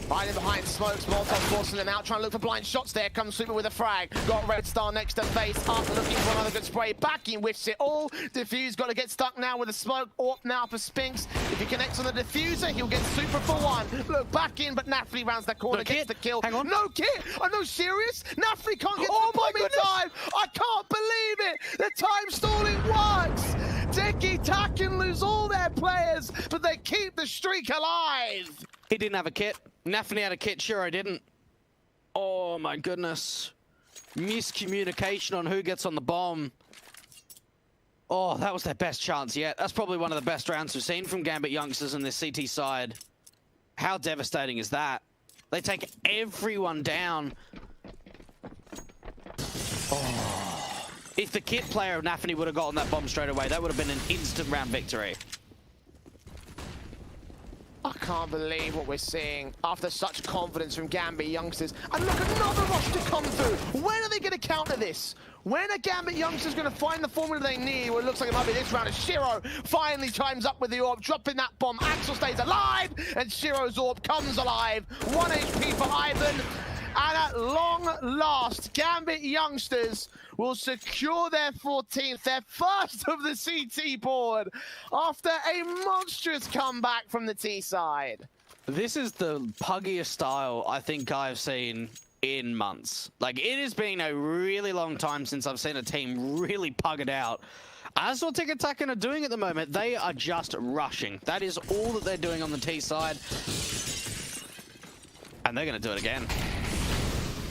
Hiding behind smokes, Molotov forcing them out, trying to look for blind shots there. Comes Super with a frag. Got Red Star next to face up, looking for another good spray. Backing, whiffs it all. Diffuse got to get stuck now with the smoke. Orp now for Spinks. If he connects on the diffuser, he'll get Super for 1. Look, back in, but Nafany rounds that corner, gets the kill. Hang on. No kit! Are no serious? Nafany can't get the bomb in time! I can't believe it! The time stalling works! Tikitakan lose all their players, but they keep the streak alive. He didn't have a kit. Nafany had a kit, sure I didn't. Oh my goodness. Miscommunication on who gets on the bomb. Oh, that was their best chance yet. That's probably one of the best rounds we've seen from Gambit youngsters on this CT side. How devastating is that? They take everyone down. Oh. If the kit player of Nafany would have gotten that bomb straight away, that would have been an instant round victory. I can't believe what we're seeing after such confidence from Gambit youngsters. And look, another rush to come through. When are they going to counter this? When are Gambit youngsters going to find the formula they need? Well, it looks like it might be this round as Shiro finally chimes up with the orb, dropping that bomb. Axel stays alive, and Shiro's orb comes alive. 1 HP for Ivan. And at long last, Gambit youngsters will secure their 14th, their first of the CT board, after a monstrous comeback from the T side. This is the puggiest style I think I've seen in months. Like, it has been a really long time since I've seen a team really pug it out. As what Tikitakan are doing at the moment, they are just rushing. That is all that they're doing on the T side. And they're going to do it again.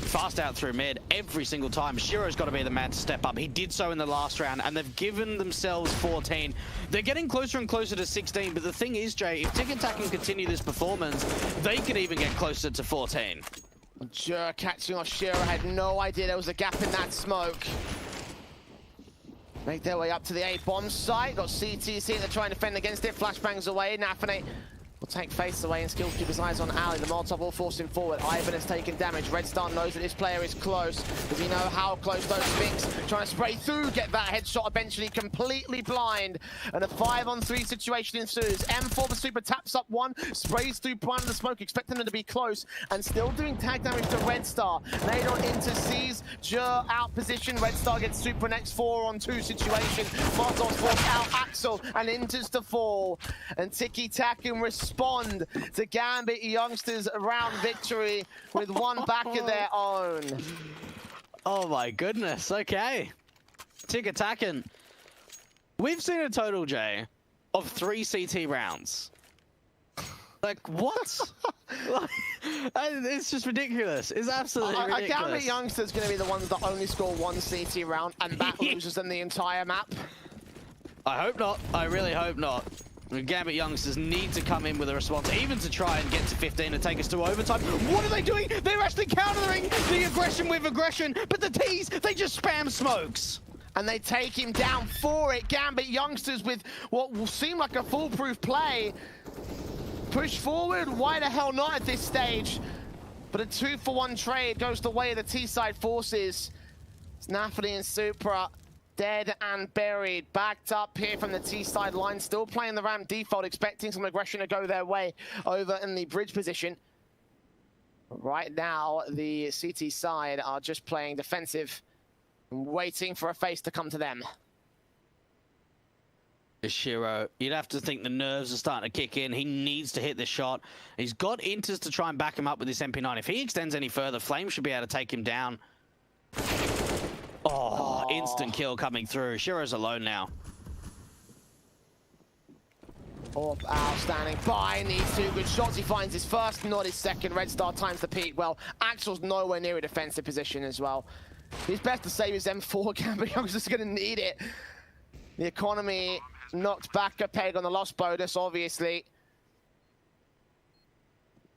Fast out through mid every single time. Shiro's got to be the man to step up. He did so in the last round, and they've given themselves 14. They're getting closer and closer to 16, but the thing is, Jay, if Tikitakan continue this performance, they could even get closer to 14. Jur catching off Shiro, had no idea there was a gap in that smoke. Make their way up to the A bomb site. Got CTC, they're trying to defend against it. Flashbangs away. Nafany will take face away and still keep his eyes on Ali. The Molotov will force him forward. Ivan has taken damage. Red Star knows that this player is close. Does he know how close those Sphinx? Trying to spray through, get that headshot eventually, completely blind. And a 5-on-3 situation ensues. M4 the super taps up one, sprays through prime of the smoke, expecting them to be close, and still doing tag damage to Red Star. Nadon into C's, Jur out position. Red Star gets super next 4-on-2 situation. Martov's forced out Axel and enters to fall. And Tikitakan respond to Gambit youngsters round victory with one back of their own. Oh my goodness, okay. Tikitakan. We've seen a total, Jay, of 3 CT rounds. Like, what? It's just ridiculous. It's absolutely ridiculous. Gambit youngsters going to be the ones that only score 1 CT round, and that loses them the entire map. I hope not. I really hope not. The Gambit youngsters need to come in with a response, even to try and get to 15 and take us to overtime. What are they doing? They're actually countering the aggression with aggression, but the T's, they just spam smokes. And they take him down for it. Gambit youngsters with what will seem like a foolproof play. Push forward, why the hell not at this stage? But a 2-for-1 trade goes the way of the T-side forces. It's Nafany and Supra. Dead and buried, backed up here from the T-side line, still playing the ramp default, expecting some aggression to go their way over in the bridge position. Right now, the CT side are just playing defensive, waiting for a face to come to them. Shiro, you'd have to think the nerves are starting to kick in. He needs to hit the shot. He's got Inters to try and back him up with this MP9. If he extends any further, Flame should be able to take him down. Oh, instant kill coming through. Shiro's alone now. Orb out, standing by, needs 2 good shots. He finds his first, not his second. Red Star times the peak. Well, Axel's nowhere near a defensive position as well. He's best to save his M4. Gambit youngsters going to need it. The economy knocked back a peg on the loss bonus, obviously.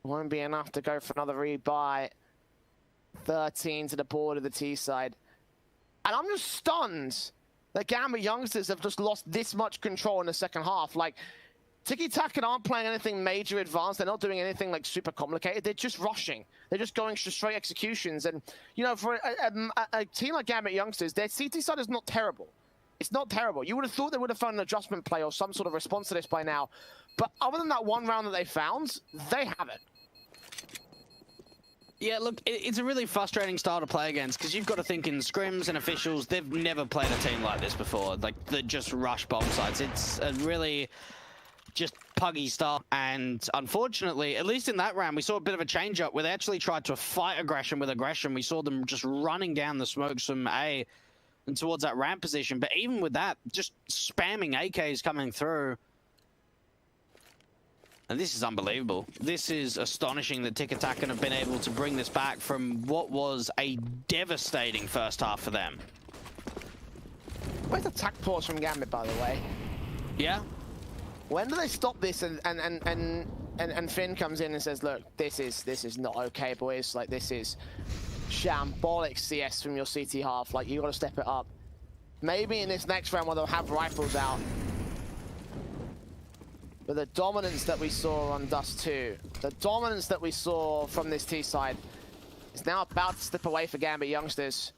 Won't be enough to go for another rebuy. 13 to the board of the T side. And I'm just stunned that Gambit youngsters have just lost this much control in the second half. Like, Tikitakan aren't playing anything major advanced. They're not doing anything like super complicated. They're just rushing. They're just going straight executions. And, you know, for a team like Gambit youngsters, their CT side is not terrible. It's not terrible. You would have thought they would have found an adjustment play or some sort of response to this by now. But other than that one round that they found, they haven't. Yeah, look, it's a really frustrating style to play against because you've got to think in scrims and officials, they've never played a team like this before. Like, they just rush bomb sites. It's a really just puggy style. And unfortunately, at least in that round, we saw a bit of a change up where they actually tried to fight aggression with aggression. We saw them just running down the smokes from A. and towards that ramp position. But even with that, just spamming AKs coming through. And this is unbelievable. This is astonishing that Tikitakan have been able to bring this back from what was a devastating first half for them. Where's the attack pause from Gambit, by the way? Yeah. When do they stop this and Finn comes in and says, look, this is not okay, boys. Like, this is shambolic CS from your CT half. Like, you got to step it up. Maybe in this next round where they'll have rifles out. But the dominance that we saw on Dust 2, the dominance that we saw from this T side is now about to slip away for Gambit youngsters.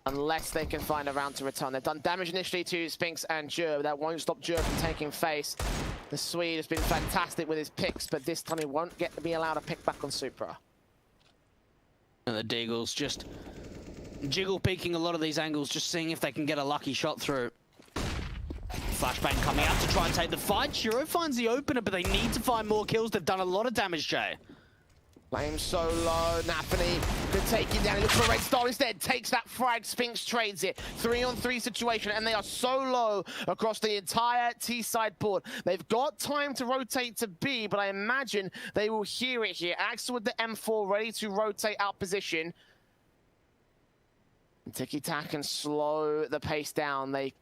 Unless they can find a round to return. They've done damage initially to Spinks and Jur, but that won't stop Jur from taking face. The Swede has been fantastic with his picks, but this time he won't be allowed to pick back on Supra. And the Deagles just jiggle peeking a lot of these angles, just seeing if they can get a lucky shot through. Flashbang coming out to try and take the fight. Shiro finds the opener, but they need to find more kills. They've done a lot of damage, Jay. Flame so low, Nafany could take him down. He looks for a red star instead, takes that frag, Spinks trades it. 3-on-3 situation, and they are so low across the entire T-side board. They've got time to rotate to B, but I imagine they will hear it here. Axel with the M4 ready to rotate out position. Tikitakan can slow the pace down. They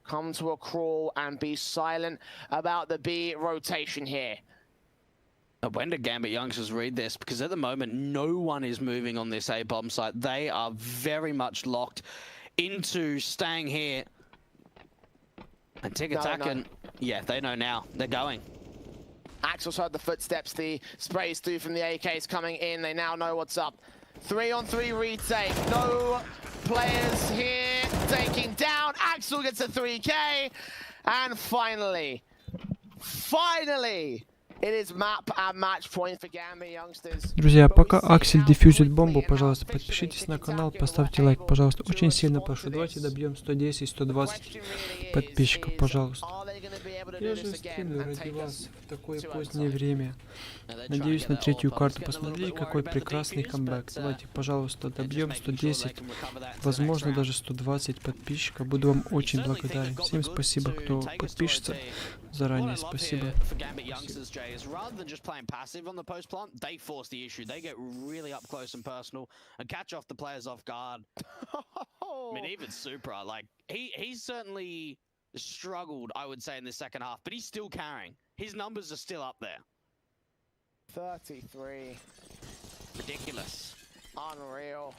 come to a crawl and be silent about the B rotation here. When do Gambit youngsters read this? Because at the moment, no one is moving on this A-bomb site. They are very much locked into staying here. And Tikitakan, yeah, they know now. They're going. Axel's heard the footsteps, the sprays through from the AKs coming in. They now know what's up. 3-on-3 retake. No players here taking down. Axel gets a 3K. And finally, it is map and match point for Gambit youngsters. Друзья, пока Аксель дефьюзит бомбу, пожалуйста, подпишитесь на канал, поставьте лайк, пожалуйста. Очень сильно прошу. Давайте добьем 110-120 подписчиков, пожалуйста. Я же стримлю ради вас в такое позднее время. Надеюсь на третью карту. Посмотрите, какой прекрасный камбэк. Давайте, пожалуйста, добьем 110, возможно, даже 120 подписчиков. Буду вам очень благодарен. Всем спасибо, кто подпишется. Заранее спасибо. Rather than just playing passive on the post plant, they force the issue. They get really up close and personal and catch off the players off guard. I mean, even Supra, like, he's certainly struggled, I would say, in the second half, but he's still carrying. His numbers are still up there. 33. Ridiculous. Unreal.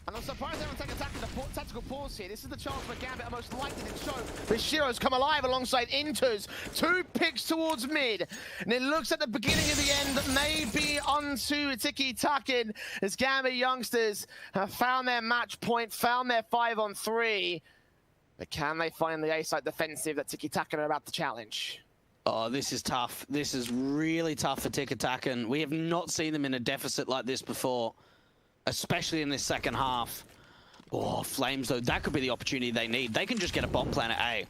And I'm surprised they haven't taken a tactical pause here. This is the chance for Gambit are most likely to choke. But Shiro's come alive alongside Inters. 2 picks towards mid. And it looks at the beginning of the end that maybe onto Tikitakan as Gambit youngsters have found their match point, found their 5-on-3. But can they find the A-side defensive that Tikitakan are about to challenge? Oh, this is tough. This is really tough for Tikitakan. We have not seen them in a deficit like this before. Especially in this second half. Oh, Flames, though, that could be the opportunity they need. They can just get a bomb plan at A.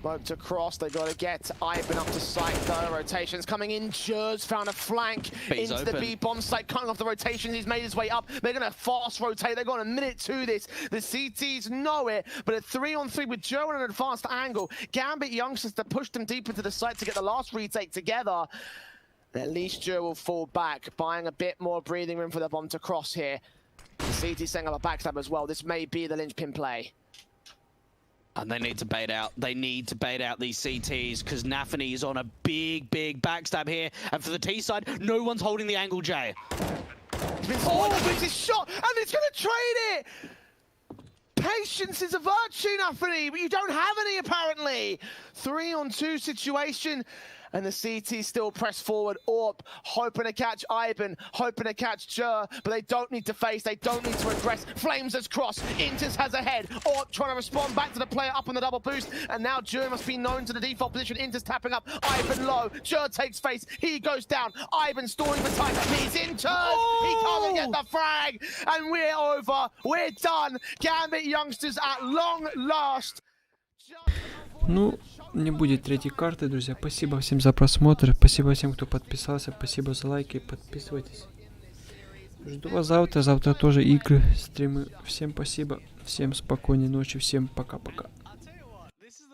Smoked across, they got to get Ivan up to sight though. Rotations coming in. Jur's found a flank B's into open. the B bomb site, cutting off the rotations. He's made his way up. They're going to fast rotate. They've got a minute to this. The CTs know it, but at 3-on-3 with Jur on an advanced angle, Gambit youngsters to push them deep into the site to get the last retake together. At least Jur will fall back, buying a bit more breathing room for the bomb to cross here. The CT setting up a backstab as well. This may be the linchpin play. And they need to bait out. They need to bait out these CTs because Nafany is on a big backstab here. And for the T side, no one's holding the angle, Jay. He's been but he's shot, and he's going to trade it! Patience is a virtue, Nafany, but you don't have any, apparently. 3-on-2 situation. And the CT still press forward. Orp hoping to catch Ivan, hoping to catch Jur, but they don't need to face, they don't need to aggress. Flames has crossed, Inters has a head. Orp trying to respond back to the player up on the double boost, and now Jur must be known to the default position. Inters tapping up, Ivan low, Jur takes face, he goes down. Ivan stalling for time, he's in turn, he can't get the frag, and we're over, we're done. Gambit youngsters at long last. Ну, не будет третьей карты, друзья. Спасибо всем за просмотр. Спасибо всем, кто подписался. Спасибо за лайки. Подписывайтесь Жду вас завтра. Завтра тоже игры, стримы. Всем спасибо. Всем спокойной ночи. Всем пока-пока.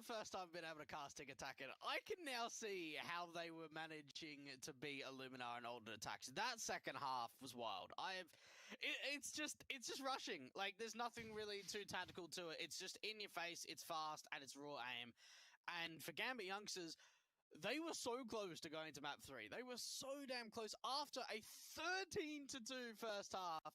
First time I've been able to cast Tikitakan, I can now see how they were managing to beat Illuminar and Olden attacks. That second half was wild. It's just rushing. Like, there's nothing really too tactical to it. It's just in your face, it's fast, and it's raw aim. And for Gambit youngsters, they were so close to going to map 3. They were so damn close after a 13-2 first half.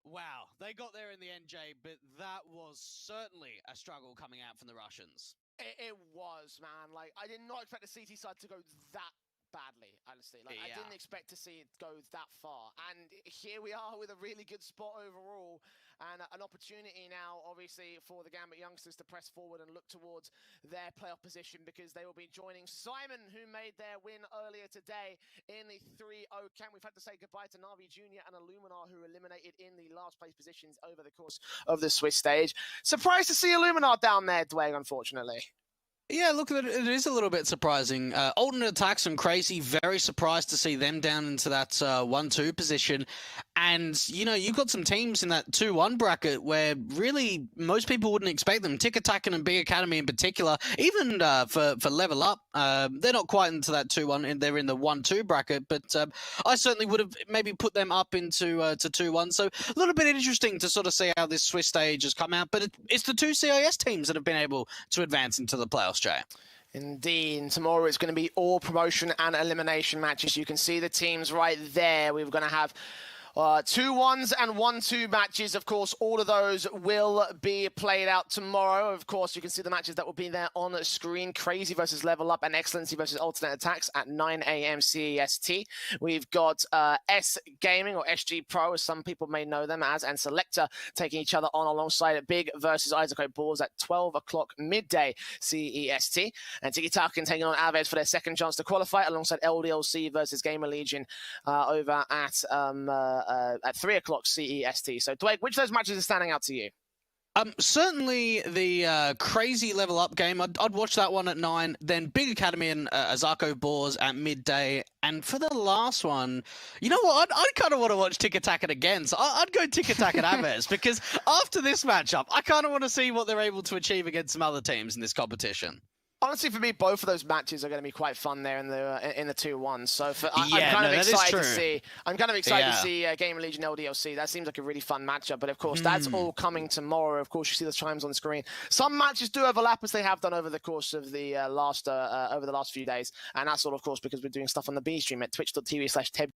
Wow, they got there in the end, Jay, but that was certainly a struggle coming out from the Russians. It was, man. Like, I did not expect the CT side to go that badly, honestly. Like, I didn't expect to see it go that far. And here we are with a really good spot overall, and an opportunity now, obviously, for the Gambit youngsters to press forward and look towards their playoff position, because they will be joining Simon, who made their win earlier today in the 3-0 camp. We've had to say goodbye to Navi Jr. and Illuminar, who were eliminated in the last place positions over the course of the Swiss stage. Surprised to see Illuminar down there, Dwayne, unfortunately. Yeah, look, it is a little bit surprising. Olden attacks and Crazy, very surprised to see them down into that 1-2 position. And, you know, you've got some teams in that 2-1 bracket where really most people wouldn't expect them. Tikitakan and Big Academy in particular, even for Level Up, they're not quite into that 2-1, and they're in the 1-2 bracket. But I certainly would have maybe put them up into to 2-1. So a little bit interesting to sort of see how this Swiss stage has come out. But it's the two CIS teams that have been able to advance into the playoffs, Jay. Indeed. Tomorrow it's going to be all promotion and elimination matches. You can see the teams right there. We're going to have 2-1s and 1-2 matches. Of course, all of those will be played out tomorrow. Of course, you can see the matches that will be there on the screen. Crazy versus Level Up and Excellency versus Alternate Attacks at 9 a.m. CEST. We've got S Gaming, or SG Pro, as some people may know them as, and Selector taking each other on alongside Big versus Isaac Balls at 12 o'clock midday CEST. And Tikitakan taking on Aves for their second chance to qualify alongside LDLC versus Gamer Legion over at 3 o'clock CEST. So, Dwayne, which of those matches are standing out to you? Certainly the Crazy Level Up game. I'd watch that one at 9. Then Big Academy and Azarko Boars at midday. And for the last one, you know what? I kind of want to watch Tikitakan again. So I'd go Tikitakan Aves, because after this matchup, I kind of want to see what they're able to achieve against some other teams in this competition. Honestly, for me, both of those matches are going to be quite fun there in the 2-1s. So I'm Yeah, kind no, of that is excited to true. see. I'm kind of excited Yeah. to see Gamer Legion LDLC. That seems like a really fun matchup. But of course, that's all coming tomorrow. Of course, you see the chimes on the screen. Some matches do overlap, as they have done over the course of the last few days, and that's all, of course, because we're doing stuff on the B stream at twitch.tv/Teb